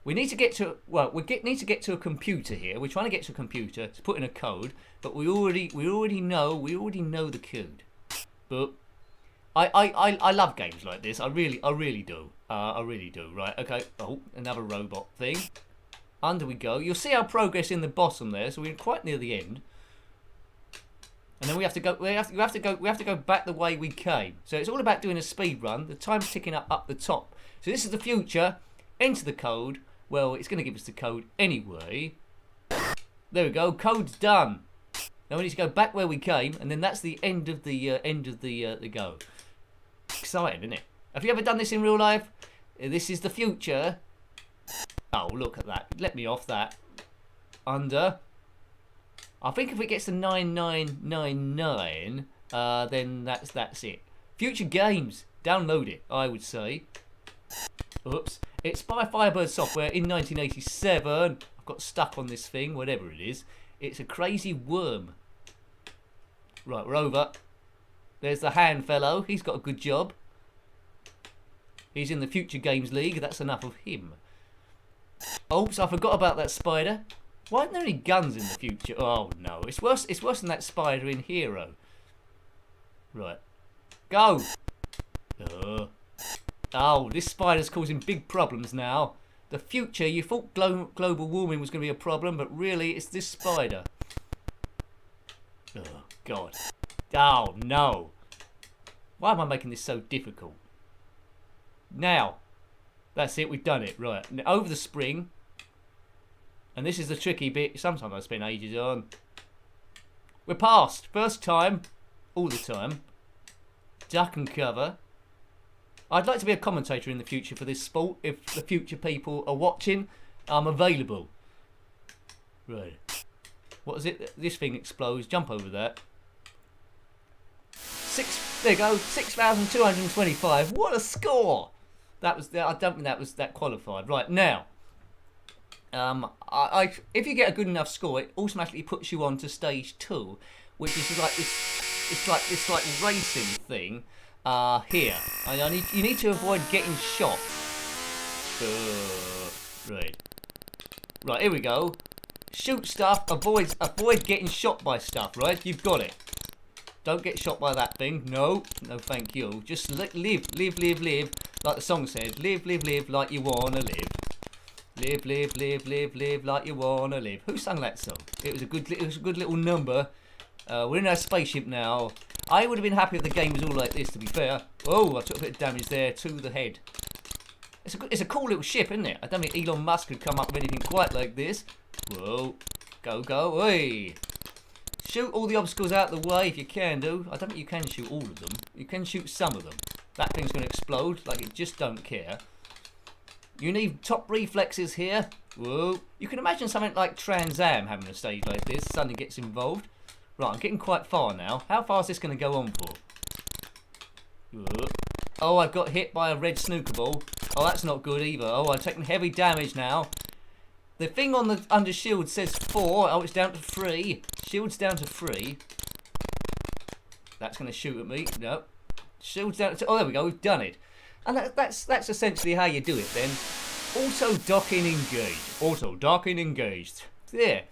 We need to get to, well, need to get to a computer here. We're trying to get to a computer to put in a code, but we already know the code. But I love games like this. I really do. I really do. Right. Okay. Oh, another robot thing. Under we go. You'll see our progress in the bottom there. So we're quite near the end. And then we have to go. We have to go back the way we came. So it's all about doing a speed run. The time's ticking up the top. So this is the future. Enter the code. Well, it's going to give us the code anyway. There we go. Code's done. Now we need to go back where we came, and then that's the end of the go. Exciting, isn't it? Have you ever done this in real life? This is the future. Oh, look at that. Let me off that. Under. I think if it gets to 9999, then that's it. Future games, download it. I would say. Oops, it's by Firebird Software in 1987. I've got stuck on this thing, whatever it is. It's a crazy worm. Right, we're over. There's the hand fellow. He's got a good job. He's in the Future Games League. That's enough of him. Oops, I forgot about that spider. Why aren't there any guns in the future? Oh no, it's worse than that spider in Hero. Right. Go! Oh, this spider's causing big problems now. The future, you thought global warming was going to be a problem, but really it's this spider. Oh, God. Oh, no. Why am I making this so difficult? Now. That's it, we've done it. Right. Over the spring. And this is the tricky bit. Sometimes I spend ages on. We're past. First time. All the time. Duck and cover. I'd like to be a commentator in the future for this sport. If the future people are watching, I'm available. Right. What is it? This thing explodes. Jump over that. There you go. 6,225. What a score! That was. I don't think that qualified. Right now. If you get a good enough score, it automatically puts you on to stage 2, which is like this. It's like this racing thing. Here. You need to avoid getting shot. Right. Right. Here we go. Shoot stuff. Avoid getting shot by stuff. Right. You've got it. Don't get shot by that thing. No. No. Thank you. Just live. Like the song says. Live like you wanna live. Live like you wanna live. Who sung that song? It was a good little number. We're in our spaceship now. I would have been happy if the game was all like this, to be fair. Oh, I took a bit of damage there to the head. It's a cool little ship, isn't it? I don't think Elon Musk could come up with anything quite like this. Whoa. Go. Hey. Shoot all the obstacles out of the way if you can do. I don't think you can shoot all of them. You can shoot some of them. That thing's going to explode like it just don't care. You need top reflexes here. Whoa. You can imagine something like Trans Am having a stage like this. Suddenly gets involved. Right, I'm getting quite far now. How far is this going to go on for? Oh, I got hit by a red snooker ball. Oh, that's not good either. Oh, I'm taking heavy damage now. The thing on the under shield says 4. Oh, it's down to 3. Shield's down to 3. That's going to shoot at me. No. Shield's down to... Oh, there we go. We've done it. And that's essentially how you do it then. Auto docking engaged. Auto docking engaged. There.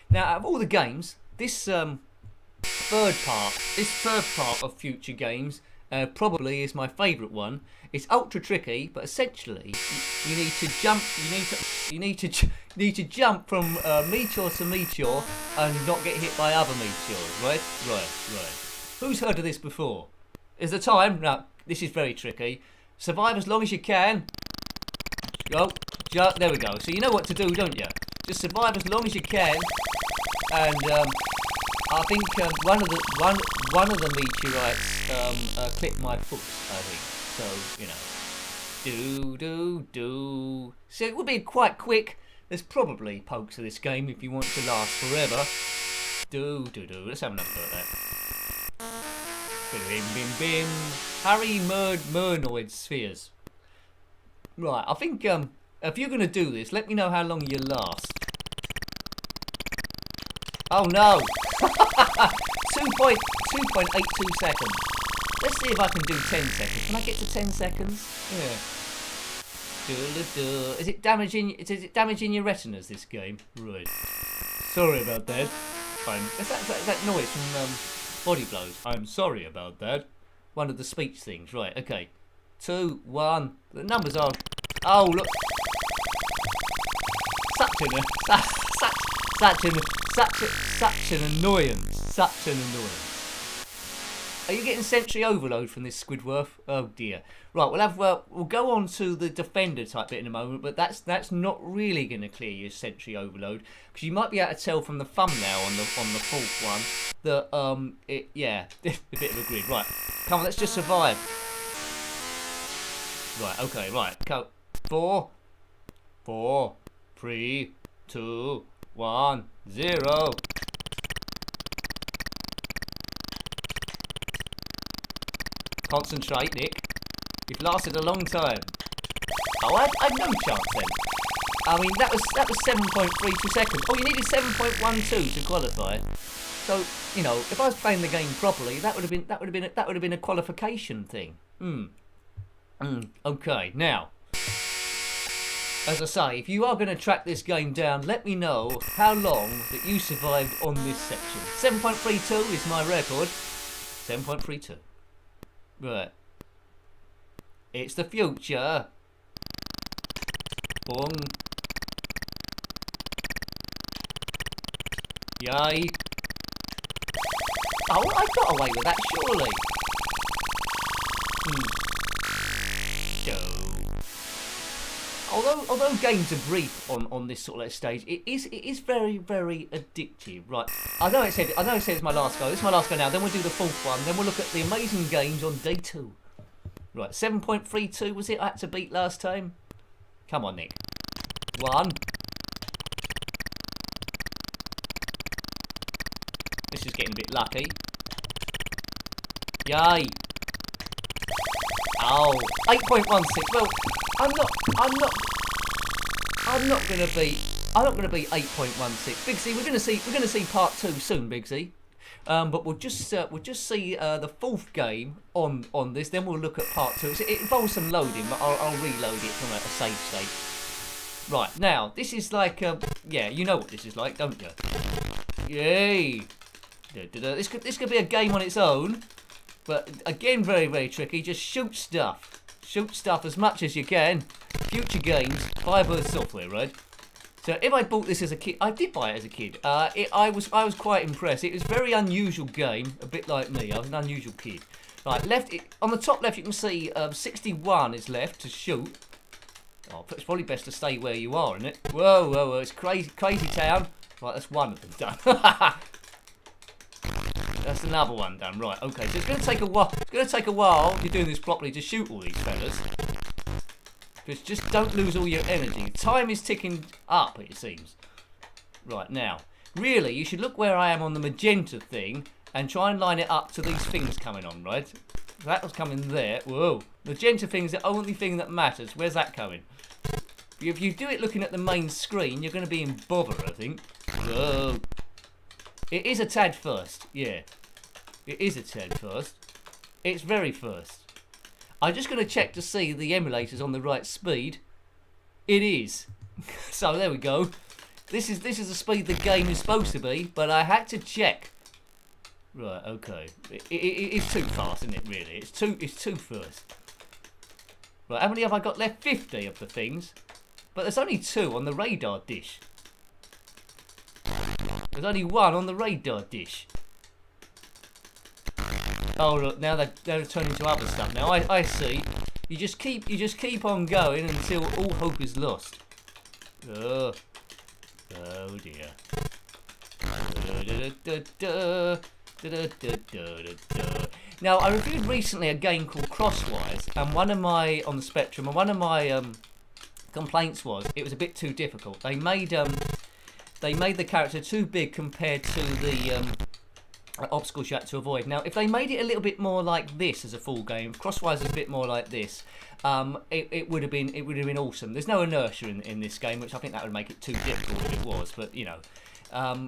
Now, out of all the games, this third part of future games probably is my favourite one. It's ultra tricky, but essentially you need to jump. You need to jump from meteor to meteor and not get hit by other meteors. Right. Who's heard of this before? Is the time? No. This is very tricky. Survive as long as you can. Go. Jump. There we go. So you know what to do, don't you? Just survive as long as you can. And I think one of the meteorites clipped my foot. I think so. You know, do. So it will be quite quick. There's probably pokes of this game if you want to last forever. Do. Let's have another go at that. Bim. Harry Murnoid spheres. Right, I think if you're going to do this, let me know how long you last. Oh no! 2.82 seconds. Let's see if I can do 10 seconds. Can I get to 10 seconds? Yeah. Is it damaging your retinas, this game? Right. Sorry about that. Is that noise from Body Blows? I'm sorry about that. One of the speech things. Right, okay. 2, 1. The numbers are... Oh, look. Such an annoyance. Are you getting sensory overload from this Squidworth? Oh dear. Right, we'll go on to the defender type bit in a moment, but that's not really going to clear your sensory overload, because you might be able to tell from the thumbnail on the fourth one that a bit of a grid. Right, come on, let's just survive. Right, okay, right. 4, 3, 2, 1, 0. Concentrate, Nick. You've lasted a long time. Oh, I've no chance then. I mean, that was 7.32 seconds. Oh, you needed 7.12 to qualify. So, you know, if I was playing the game properly, that would have been a qualification thing. Okay, now, as I say, if you are going to track this game down, let me know how long that you survived on this section. 7.32 is my record. 7.32. Right. It's the future. Boom. Yay. Oh, I got away with that, surely. Although games are brief on this sort of stage, it is very, very addictive. Right, I know it said it's my last go. This is my last go now. Then we'll do the fourth one. Then we'll look at the amazing games on day 2. Right, 7.32 was it I had to beat last time? Come on, Nick. 1. This is getting a bit lucky. Yay. Oh, 8.16. Well, I'm not gonna beat 8.16. Bigsy, we're gonna see part 2 soon, Bigsy. But we'll just see the fourth game on this. Then we'll look at part 2. It involves some loading, but I'll reload it from a save state. Right, now this is like yeah, you know what this is like, don't you? Yay! This could be a game on its own, but again, very, very tricky. Just shoot stuff as much as you can. Future games, Firebird Software, right? So if I bought this as a kid, I did buy it as a kid. I was quite impressed. It was a very unusual game, a bit like me. I was an unusual kid. Right, on the top left you can see 61 is left to shoot. Oh, it's probably best to stay where you are, isn't it? Whoa, it's crazy town. Right, that's one of them done. That's another one done. Right, okay. So it's going to take a while. It's going to take a while if you're doing this properly to shoot all these fellas. Just don't lose all your energy. Time is ticking up, it seems. Right, now, really, you should look where I am on the magenta thing and try and line it up to these things coming on, right? That was coming there. Whoa. Magenta thing is the only thing that matters. Where's that going? If you do it looking at the main screen, you're going to be in bother, I think. Whoa. It is a tad first, yeah. It is a tad first. It's very first. I'm just going to check to see the emulator's on the right speed. It is. So there we go. This is the speed the game is supposed to be, but I had to check. Right, okay. It's too fast, isn't it? Really, it's too fast. Right, how many have I got left? 50 of the things, but there's only 2 on the radar dish. There's only 1 on the radar dish. Oh look, now they're turning into other stuff. Now I see. You just keep on going until all hope is lost. Oh dear. Now I reviewed recently a game called Crosswise, and one of my complaints was it was a bit too difficult. They made the character too big compared to the obstacles you had to avoid. Now, if they made it a little bit more like this as a full game, Crosswise is a bit more like this. It would have been awesome. There's no inertia in this game, which I think that would make it too difficult if it was. But you know,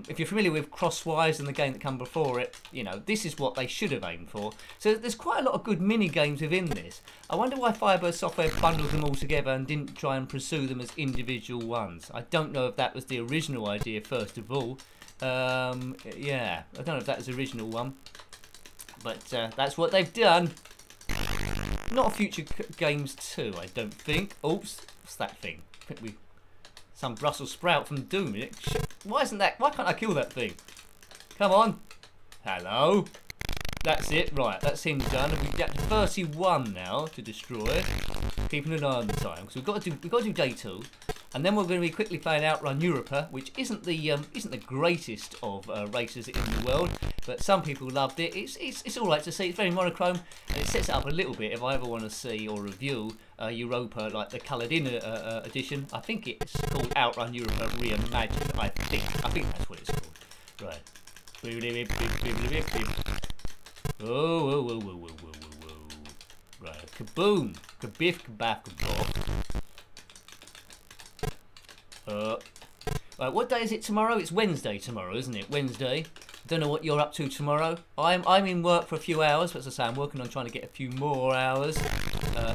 if you're familiar with Crosswise and the game that came before it, you know this is what they should have aimed for. So there's quite a lot of good mini games within this. I wonder why Firebird Software bundled them all together and didn't try and pursue them as individual ones. I don't know if that was the original idea first of all. Yeah, I don't know if that was the original one, but that's what they've done. Not future games too, I don't think. Oops, what's that thing? I think some Brussels sprout from Doom. Why can't I kill that thing? Come on. Hello. That's it. Right, that's him done. We've got 31 now to destroy. Keeping an eye on the time because we've got to do day 2. And then we're going to be quickly playing Outrun Europa, which isn't the greatest of races in the world, but some people loved it. It's all right to see. It's very monochrome, and it sets it up a little bit. If I ever want to see or review Europa, like the coloured-in edition, I think it's called Outrun Europa Reimagined. I think that's what it's called. Right. Whoa. Right. Kaboom. Kabiff. Kabaf. Kaboff. Right, what day is it tomorrow? It's Wednesday tomorrow, isn't it? Wednesday. Don't know what you're up to tomorrow. I'm in work for a few hours, but as I say, I'm working on trying to get a few more hours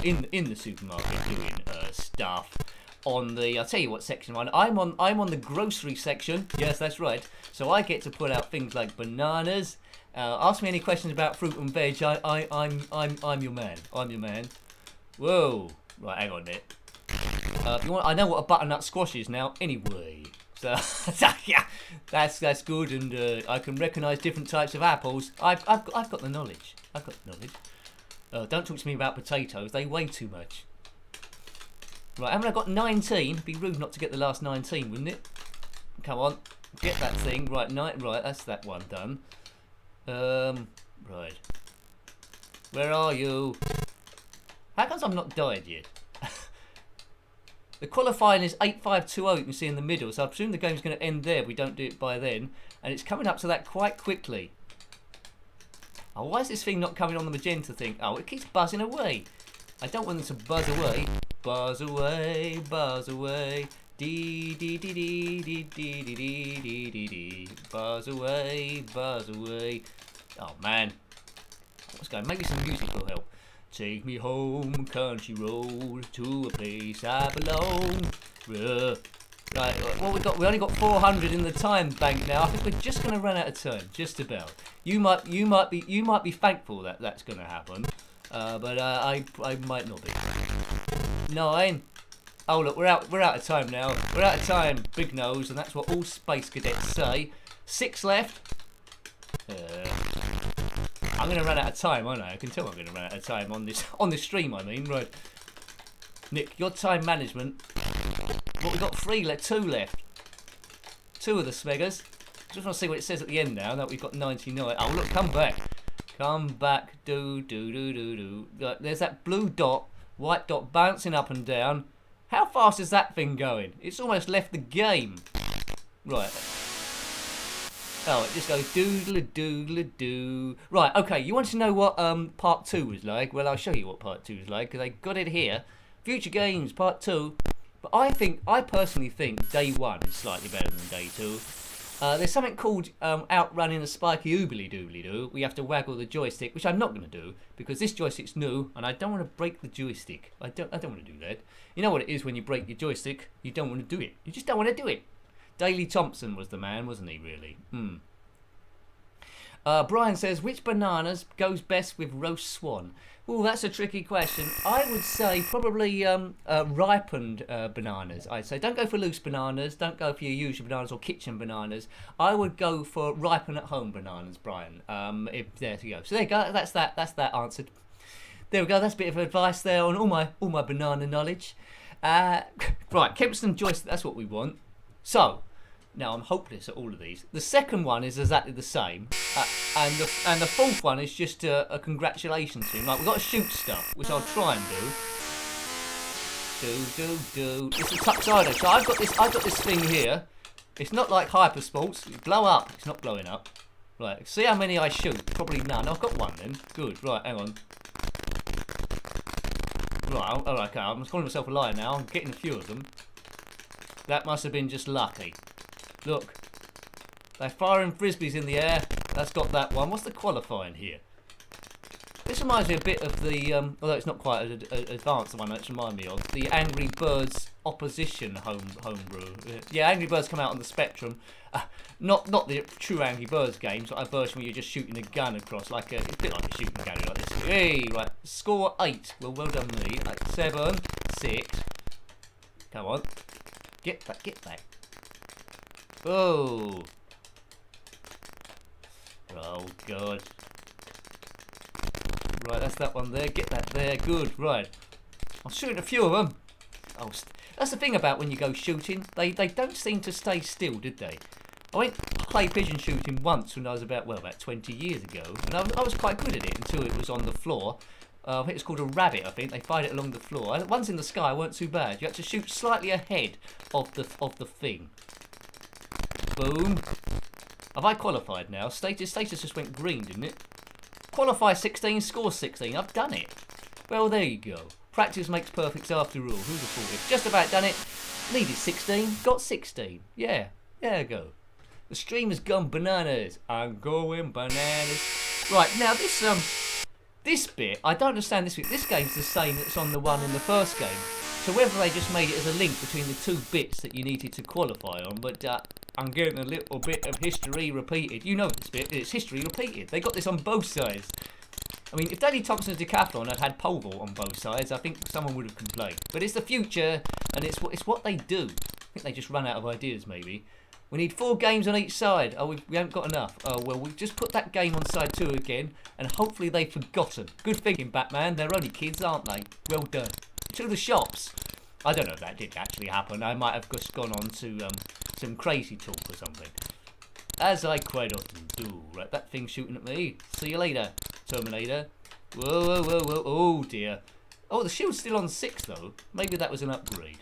in the supermarket doing stuff. On the, I'll tell you what section I'm on the grocery section. Yes, that's right. So I get to put out things like bananas. Ask me any questions about fruit and veg. I'm your man. I'm your man. Whoa. Right, hang on a minute. If you want, I know what a butternut squash is now. Anyway, so yeah, that's good, and I can recognise different types of apples. I've got the knowledge. I've got the knowledge. Don't talk to me about potatoes. They weigh too much. Right, haven't I got 19? It'd be rude not to get the last 19, wouldn't it? Come on, get that thing. Right, right, that's that one done. Right. Where are you? How comes I'm not died yet? The qualifying is 8520, you can see in the middle, so I presume the game's going to end there if we don't do it by then. And it's coming up to that quite quickly. Oh, why is this thing not coming on the magenta thing? Oh, it keeps buzzing away. I don't want them to buzz away. Buzz away, buzz away. Dee dee dee dee dee dee dee dee dee dee dee. Buzz away, buzz away. Oh man. What's going on? Maybe some music will help. Take me home, country road, to a place I belong. Right, what we got? We only got 400 in the time bank now. I think we're just going to run out of time, just about. You might be thankful that that's going to happen, but I might not be. 9. Oh look, we're out of time now. We're out of time, big nose, and that's what all space cadets say. 6 left. I'm going to run out of time, aren't I? I can tell I'm going to run out of time on this stream, I mean. Right. Nick, your time management. What, we got 2 left. 2 of the smeggers. Just want to see what it says at the end now, that we've got 99. Oh, look, come back. Come back. Do. There's that blue dot, white dot bouncing up and down. How fast is that thing going? It's almost left the game. Right. Oh, it just goes doodle-doodle-doo. Right, okay, you want to know what part 2 was like? Well, I'll show you what part 2 is like, because I got it here. Future Games, part 2. But I personally think day 1 is slightly better than day 2. There's something called outrunning a spiky oobly doobly doo. We have to waggle the joystick, which I'm not going to do because this joystick's new and I don't want to break the joystick. I don't want to do that. You know what it is when you break your joystick? You don't want to do it. You just don't want to do it. Daley Thompson was the man, wasn't he? Really? Brian says, which bananas goes best with roast swan? Oh, that's a tricky question. I would say probably ripened bananas. I'd say don't go for loose bananas. Don't go for your usual bananas or kitchen bananas. I would go for ripen at home bananas, Brian. There you go. So there you go. That's that answered. There we go. That's a bit of advice there on all my banana knowledge. Right, Kempston joystick. That's what we want. So. Now, I'm hopeless at all of these. The second one is exactly the same. And the fourth one is just a congratulations thing. Like, we've got to shoot stuff, which I'll try and do. It's a tuxedo. So I've got this thing here. It's not like Hyper Sports. You blow up. It's not blowing up. Right, see how many I shoot? Probably none. I've got one then. Good. Right, hang on. Right, okay. I'm calling myself a liar now. I'm getting a few of them. That must have been just lucky. Look, they're firing frisbees in the air. That's got that one. What's the qualifying here? This reminds me a bit of the, although it's not quite an advanced one, that's remind me of the Angry Birds opposition homebrew. Yeah, Angry Birds come out on the Spectrum. Not the true Angry Birds games, but a version where you're just shooting a gun across, like it's a bit like a shooting gun like this. Hey, right, score 8. Well done me. Like 7, 6. Come on, get that. Oh. Oh, God. Right, that's that one there. Get that there. Good. Right. I'm shooting a few of them. Oh, that's the thing about when you go shooting. They don't seem to stay still, did they? I went clay pigeon shooting once when I was about 20 years ago. And I was quite good at it until it was on the floor. I think it's called a rabbit, I think. They fired it along the floor. Ones in the sky weren't too bad. You had to shoot slightly ahead of the thing. Boom. Have I qualified now? Status just went green, didn't it? Qualify 16, score 16. I've done it. Well, there you go. Practice makes perfect after all. Who'd have thought it? Just about done it. Needed 16. Got 16. Yeah. There you go. The stream has gone bananas. I'm going bananas. Right, now this bit, I don't understand this bit. This game's the same that's on the one in the first game. So whether they just made it as a link between the two bits that you needed to qualify on, but I'm getting a little bit of history repeated. You know this bit, it's history repeated. They got this on both sides. I mean, if Daley Thompson's decathlon had pole vault on both sides, I think someone would have complained. But it's the future, and it's what they do. I think they just run out of ideas, maybe. We need 4 games on each side. Oh, we haven't got enough. Oh, well, we've just put that game on side 2 again, and hopefully they've forgotten. Good thinking, Batman. They're only kids, aren't they? Well done. To the shops. I don't know if that did actually happen. I might have just gone on to some crazy talk or something. As I quite often do. Right, that thing's shooting at me. See you later, Terminator. Whoa. Oh, dear. Oh, the shield's still on 6, though. Maybe that was an upgrade.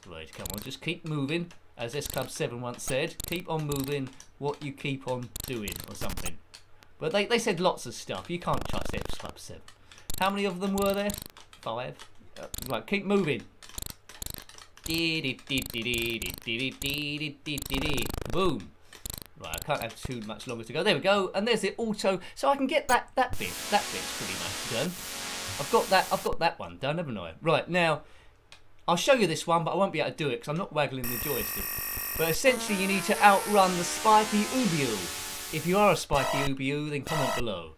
Right, come on. Just keep moving. As S Club 7 once said, keep on moving what you keep on doing, or something. But they said lots of stuff. You can't trust S Club 7. How many of them were there? 5. Right, keep moving. Boom. Right, I can't have too much longer to go. There we go. And there's the auto. So I can get that bit. That bit's pretty much done. I've got that one done, haven't I? Right, now I'll show you this one, but I won't be able to do it because I'm not waggling the joystick. But essentially you need to outrun the spiky Ubiu. If you are a spiky Ubiu, then comment below.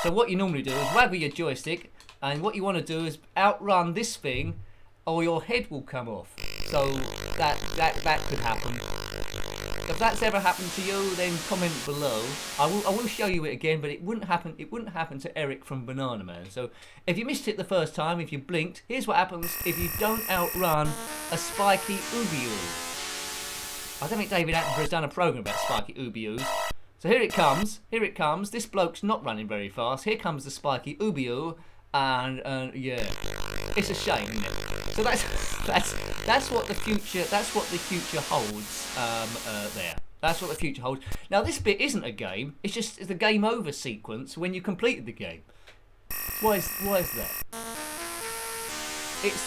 So what you normally do is waggle your joystick, and what you want to do is outrun this thing, or your head will come off. So that could happen. If that's ever happened to you, then comment below. I will show you it again, but it wouldn't happen. It wouldn't happen to Eric from Banana Man. So if you missed it the first time, if you blinked, here's what happens if you don't outrun a spiky Ubiu. I don't think David Attenborough has done a program about spiky Ubius. So here it comes. Here it comes. This bloke's not running very fast. Here comes the spiky Ubiu. And yeah, it's a shame, isn't it? So that's what the future holds there. That's what the future holds. Now this bit isn't a game. It's the game over sequence when you completed the game. Why is that? It's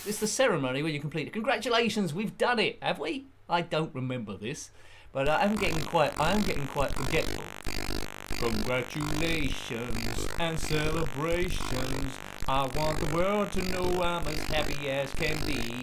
it's the ceremony when you complete it. Congratulations, we've done it, have we? I don't remember this, but I am getting quite forgetful. Congratulations and celebrations. I want the world to know I'm as happy as can be.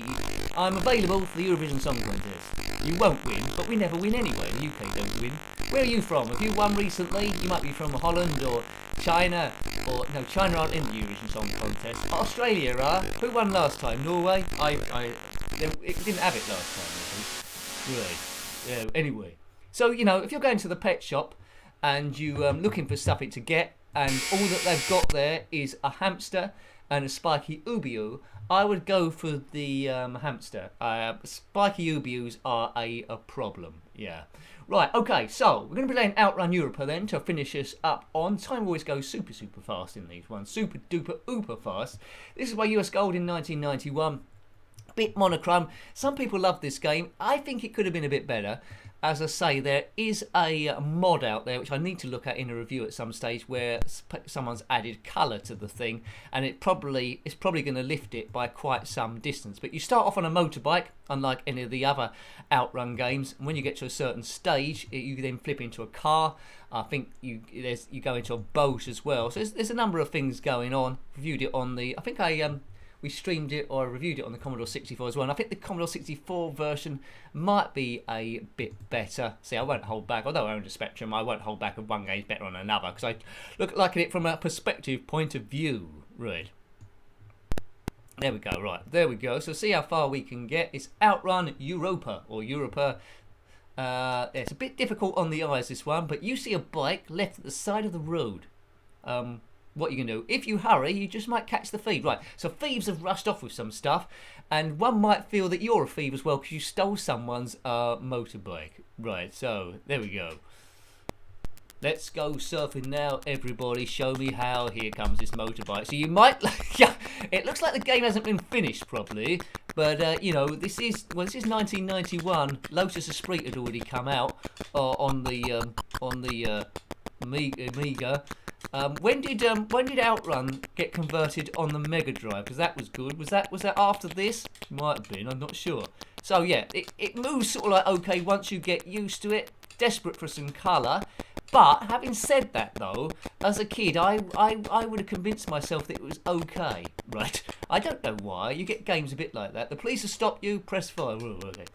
I'm available for the Eurovision Song Contest. You won't win, but we never win anyway. The UK don't win. Where are you from? Have you won recently? You might be from Holland or China, or no, China aren't in the Eurovision Song Contest. Australia are. Who won last time? Norway. It didn't have it last time. Really. Yeah. Anyway, so you know, if you're going to the pet shop and you looking for something to get, and all that they've got there is a hamster and a spiky ubiu, I would go for the hamster. Spiky ubius are a problem. Yeah. Right, okay, so we're going to be playing Outrun Europa then to finish us up on. Time always goes super fast in these ones. Super duper uber fast. This is by US Gold in 1991. Bit monochrome. Some people love this game. I think it could have been a bit better. As I say, there is a mod out there which I need to look at in a review at some stage where someone's added colour to the thing, and it's probably going to lift it by quite some distance. But you start off on a motorbike, unlike any of the other Outrun games. And when you get to a certain stage, you then flip into a car. I think you go into a boat as well. So there's a number of things going on. Reviewed it on the, I think we streamed it or reviewed it on the Commodore 64 as well. And I think the Commodore 64 version might be a bit better. See, I won't hold back. Although I own a Spectrum, I won't hold back if one game's better on another, because I look at it from a perspective point of view. Right. There we go. Right. There we go. So see how far we can get. It's Outrun Europa or Europa. It's a bit difficult on the eyes, this one, but you see a bike left at the side of the road. What you can do, if you hurry, you just might catch the thief. Right, so thieves have rushed off with some stuff, and one might feel that you're a thief as well because you stole someone's motorbike. Right, so there we go. Let's go surfing now, everybody. Show me how. Here comes this motorbike. So you might, yeah, it looks like the game hasn't been finished properly, but you know, this is 1991. Lotus Esprit had already come out on the Amiga. When did Outrun get converted on the Mega Drive? Because that was good. Was that after this? Might have been. I'm not sure. So yeah, it moves sort of like okay once you get used to it. Desperate for some colour. But having said that though, as a kid, I would have convinced myself that it was okay. Right? I don't know why. You get games a bit like that. The police will stop you. Press fire. Oh, okay.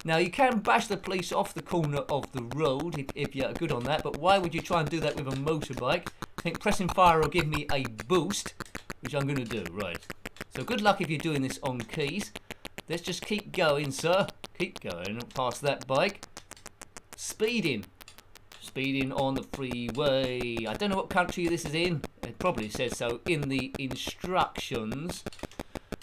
Now, you can bash the police off the corner of the road if you're good on that, but why would you try and do that with a motorbike? I think pressing fire will give me a boost, which I'm going to do, right. So good luck if you're doing this on keys. Let's just keep going, sir. Keep going past that bike. Speeding. Speeding on the freeway. I don't know what country this is in. It probably says so in the instructions.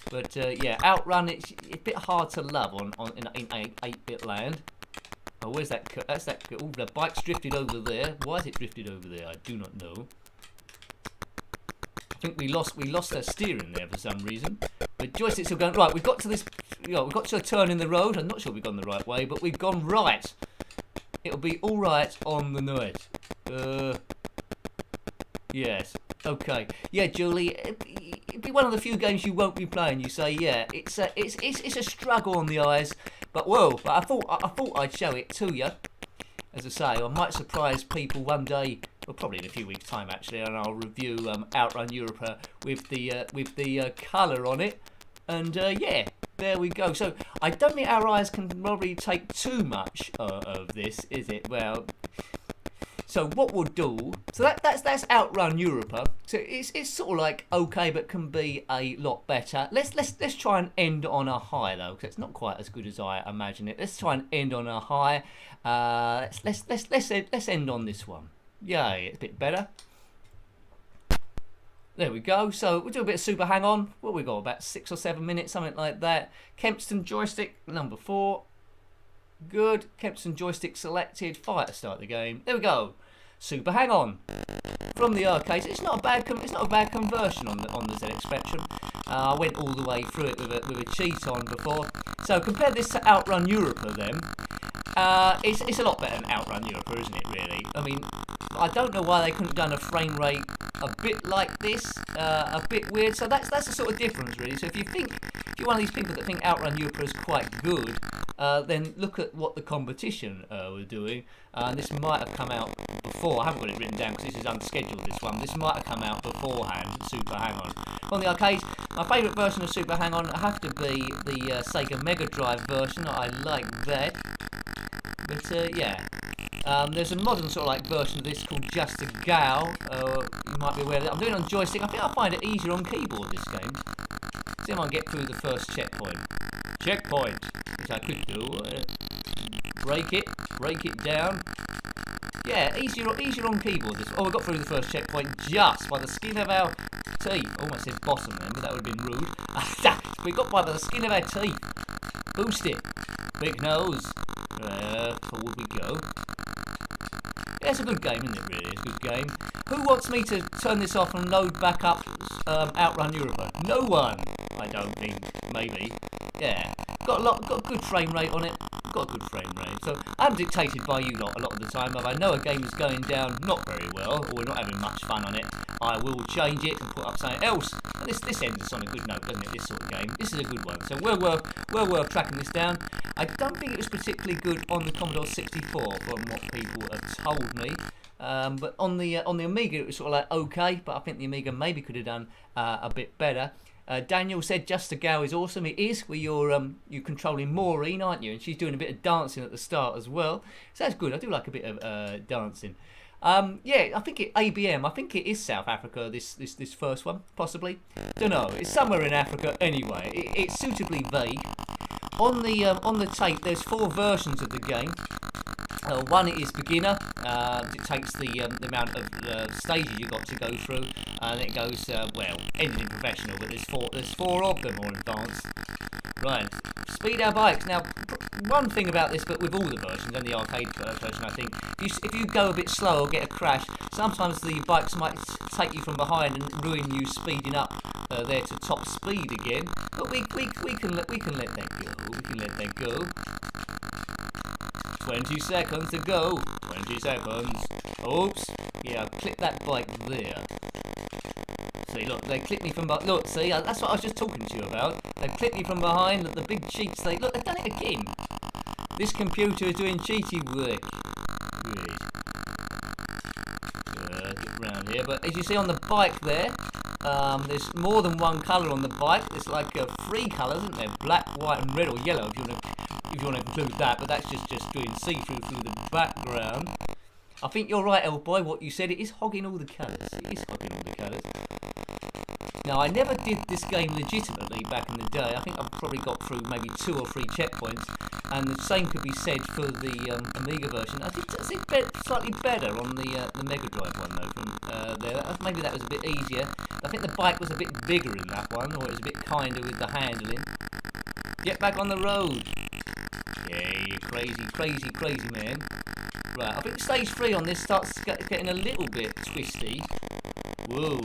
But yeah, Outrun, it's a bit hard to love in 8-bit land. Oh, where's that? That's that. Oh, the bike's drifted over there. Why is it drifted over there? I do not know. I think we lost our steering there for some reason. But joysticks are going right. We've got to this. You know, we've got to a turn in the road. I'm not sure we've gone the right way, but we've gone right. It'll be all right on the night. Yes. Okay. Yeah, Julie. It'd be one of the few games you won't be playing. You say, yeah, it's a struggle on the eyes, but whoa! But I thought I'd show it to you. As I say, I might surprise people one day, well, probably in a few weeks' time actually, and I'll review Outrun Europa with the colour on it. And yeah, there we go. So I don't think our eyes can probably take too much of this, is it? Well. So what we'll do, so that's Outrun Europa. So it's sort of like okay, but can be a lot better. Let's try and end on a high though, because it's not quite as good as I imagine it. Let's try and end on a high. Let's end on this one. Yay, it's a bit better. There we go. So we'll do a bit of super hang on. What we got? About 6 or 7 minutes, something like that. Kempston joystick number 4. Good. Kempston joystick selected. Fire to start the game. There we go. Super hang on from the arcade. It's not a bad conversion on the ZX Spectrum. I went all the way through it with a cheat on before. So compare this to Outrun Europa then. It's a lot better than Outrun Europa, isn't it? Really. I mean, I don't know why they couldn't have done a frame rate a bit like this, a bit weird. So that's the sort of difference, really. So if you're one of these people that think Outrun Europa is quite good, then look at what the competition were doing. This might have come out before. I haven't got it written down because this is unscheduled, this one. This might have come out beforehand, Super Hang-On. On the arcade, my favourite version of Super Hang-On would have to be the Sega Mega Drive version. I like that. But yeah. There's a modern sort of like version of this called Just a Gal. You might be aware of it. I'm doing it on joystick. I think I'll find it easier on keyboard, this game. See if I can get through the first checkpoint. Checkpoint! Which I could do. Break it down. Yeah, easier on keyboard. This. Oh, we got through the first checkpoint just by the skin of our teeth. Almost said bottom then, but that would have been rude. We got by the skin of our teeth. Boost it. Big nose. Forward we go. Yeah, it's a good game, isn't it, really? It's a good game. Who wants me to turn this off and load back up Outrun Europa? No one, I don't think. Maybe. Yeah. Got a good frame rate on it. Got a good frame rate. So I'm dictated by you lot a lot of the time. If I know a game is going down not very well, or we're not having much fun on it, I will change it and put up something else. And this ends us on a good note, doesn't it? This sort of game. This is a good one. So well worth tracking this down. I don't think it was particularly good on the Commodore 64, from what people have told me. But on the Amiga, it was sort of like okay, but I think the Amiga maybe could have done a bit better. Daniel said Just a Gal is awesome. It is, where you're controlling Maureen, aren't you? And she's doing a bit of dancing at the start as well. So that's good. I do like a bit of dancing. Yeah, I think ABM. I think it is South Africa. This first one, possibly. Don't know. It's somewhere in Africa anyway. It's suitably vague. On the tape, there's 4 versions of the game. One is beginner. It takes the amount of stages you've got to go through, and it goes well, ending in professional. But there's four of them, or advanced. Right, speed our bikes. Now, one thing about this, but with all the versions and the arcade version, I think, if you go a bit slow or get a crash, sometimes the bikes might take you from behind and ruin you speeding up there to top speed again. But we can let that go. We can let that go. 20 seconds to go. 20 seconds. Oops. Yeah, I clipped that bike there. See, look, they clipped me from behind. Look, see, that's what I was just talking to you about. They clipped me from behind. The big cheats. Look, they've done it again. This computer is doing cheaty work. Good. Get round here. But as you see on the bike there, there's more than one colour on the bike. There's like 3 colours, isn't there? Black, white, and red, or yellow, if you want to include that. But that's just doing see-through through the background. I think you're right, L-Boy. What you said, it is hogging all the colours. It is hogging all the colours. Now, I never did this game legitimately back in the day. I think I've probably got through maybe 2 or 3 checkpoints, and the same could be said for the Amiga version. I did slightly better on the Mega Drive one, though, from there. Maybe that was a bit easier. I think the bike was a bit bigger in that one, or it was a bit kinder with the handling. Get back on the road. Yeah, you crazy man. Right, I think stage 3 on this starts getting a little bit twisty. Whoa.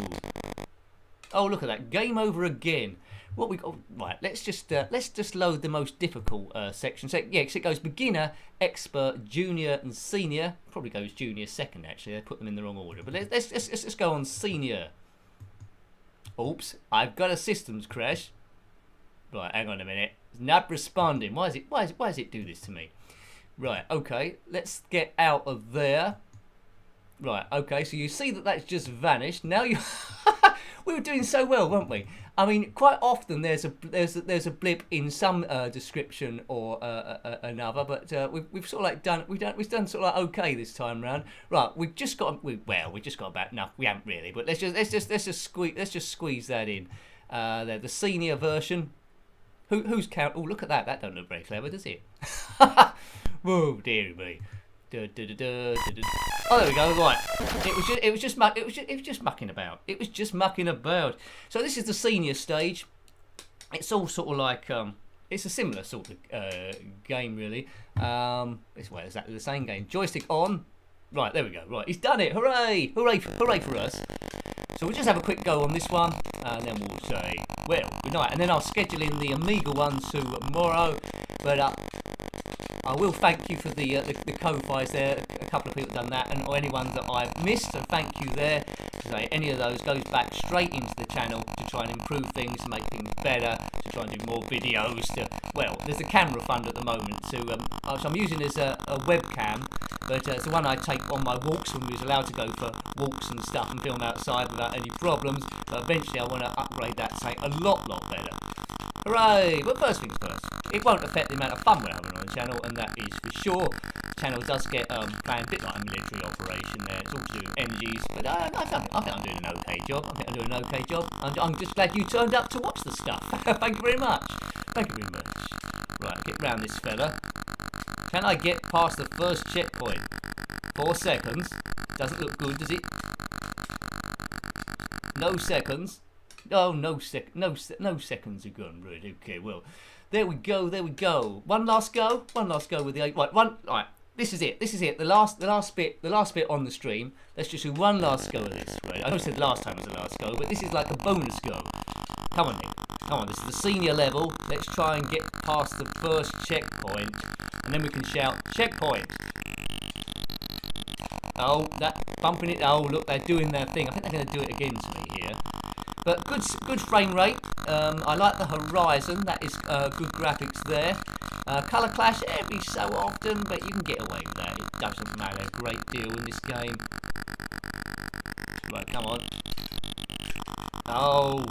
Oh, look at that. Game over again. What we got? Right, let's just load the most difficult section. So, yeah, because it goes beginner, expert, junior, and senior. Probably goes junior second, actually. They put them in the wrong order. But let's go on senior. Oops, I've got a systems crash. Right, hang on a minute. It's not responding. Why does it do this to me? Right, okay. Let's get out of there. Right, okay. So you see that's just vanished. Now you. We were doing so well, weren't we? I mean, quite often there's a blip in some description or another, but we've sort of like done sort of like okay this time round. Right, we've just got about enough. We haven't really, but let's just squeeze that in. There, the senior version. Who's count? Oh, look at that. That don't look very clever, does it? Whoa, dearie me. Oh, there we go. Right, it was just mucking about. It was just mucking about. So this is the senior stage. It's all sort of like it's a similar sort of game, really. It's exactly the same game. Joystick on. Right, there we go. Right, he's done it. Hooray! Hooray for us. So we'll just have a quick go on this one, and then we'll say, well, good night. And then I'll schedule in the Amiga one tomorrow. But I will thank you for the Ko-Fis there. A couple of people done that, and or anyone that I've missed, so thank you there. So any of those goes back straight into the channel to try and improve things, to make things better, to try and do more videos. Well, there's a camera fund at the moment, so I'm using as a webcam, but it's the one I take on my walks when we was allowed to go for walks and stuff and film outside without any problems. But eventually I want to upgrade that to say a lot better. Hooray! But first things first, it won't affect the amount of fun we're having on the channel, and that is for sure. The channel does get planned a bit like a military operation there. It's all to do with energies, but I think I'm doing an okay job. I'm just glad you turned up to watch the stuff. Thank you very much. Right, get round this fella. Can I get past the first checkpoint? 4 seconds. Doesn't look good, does it? No seconds. Oh, no seconds are gone. Right, okay, well, there we go. One last go with the 8. Right, this is it. The last bit on the stream. Let's just do one last go of this. Right, I know I said last time was the last go, but this is like a bonus go. Come on, Nick. Come on, this is the senior level. Let's try and get past the first checkpoint, and then we can shout, checkpoint. Oh, that bumping it. Oh, look, they're doing their thing. I think they're going to do it again to me here. But good frame rate. I like the horizon. That is good graphics there. Colour clash every so often, but you can get away with that. It doesn't matter a great deal in this game. Right, come on. Oh,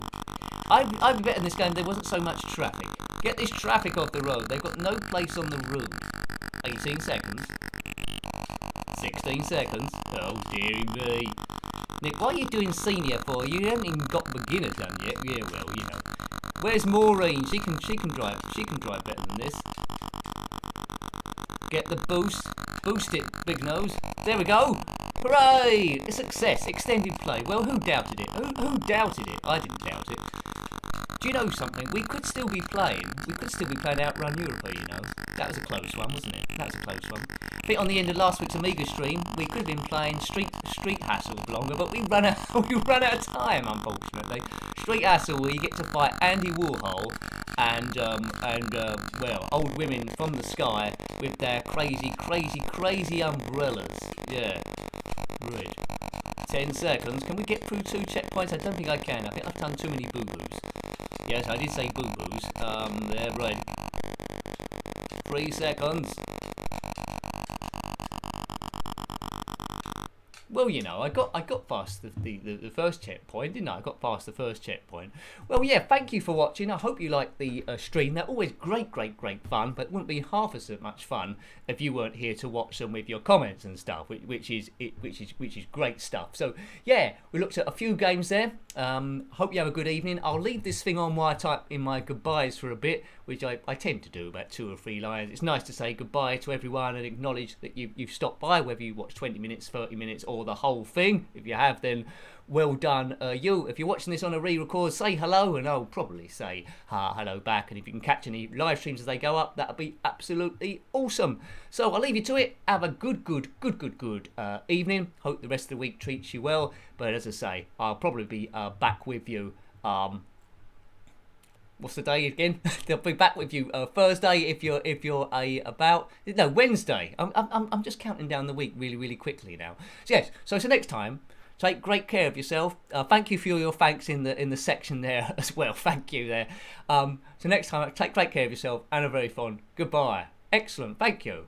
I'd bet in this game there wasn't so much traffic. Get this traffic off the road. They've got no place on the road. 18 seconds. 16 seconds. Oh, dearie me. Nick, what are you doing senior for? You haven't even got beginner done yet. Yeah, well, you know. Where's Maureen? She can drive. She can drive better than this. Get the boost. Boost it, big nose. There we go. Hooray! A success. Extended play. Well, who doubted it? Who doubted it? I didn't doubt it. Do you know something? We could still be playing Outrun Europa, you know. That was a close one, wasn't it? That was a close one. I think on the end of last week's Amiga stream, we could have been playing Street Hassle longer, but we run out of time, unfortunately. Street Hassle, where you get to fight Andy Warhol and well, old women from the sky with their crazy umbrellas. Yeah. Right. 10 seconds. Can we get through 2 checkpoints? I don't think I can. I think I've done too many boo-boos. Yes, I did say boo-boos. There, right. 3 seconds. Well, you know, I got past the first checkpoint, didn't I? I got past the first checkpoint. Well, yeah, thank you for watching. I hope you liked the stream. They're always great fun, but it wouldn't be half as much fun if you weren't here to watch them with your comments and stuff, which is great stuff. So, yeah, we looked at a few games there. Hope you have a good evening. I'll leave this thing on while I type in my goodbyes for a bit, which I tend to do about 2 or 3 lines. It's nice to say goodbye to everyone and acknowledge that you've stopped by, whether you watch 20 minutes, 30 minutes, or the whole thing. If you have, then well done you. If you're watching this on a re-record, say hello, and I'll probably say hello back. And if you can catch any live streams as they go up, that'll be absolutely awesome. So I'll leave you to it. Have a good evening. Hope the rest of the week treats you well. But as I say, I'll probably be back with you. What's the day again? They'll be back with you Thursday if you're Wednesday. I'm just counting down the week really quickly now. So yes, so next time, take great care of yourself. Thank you for your thanks in the section there as well. Thank you there. So next time, take great care of yourself and a very fond goodbye. Excellent. Thank you.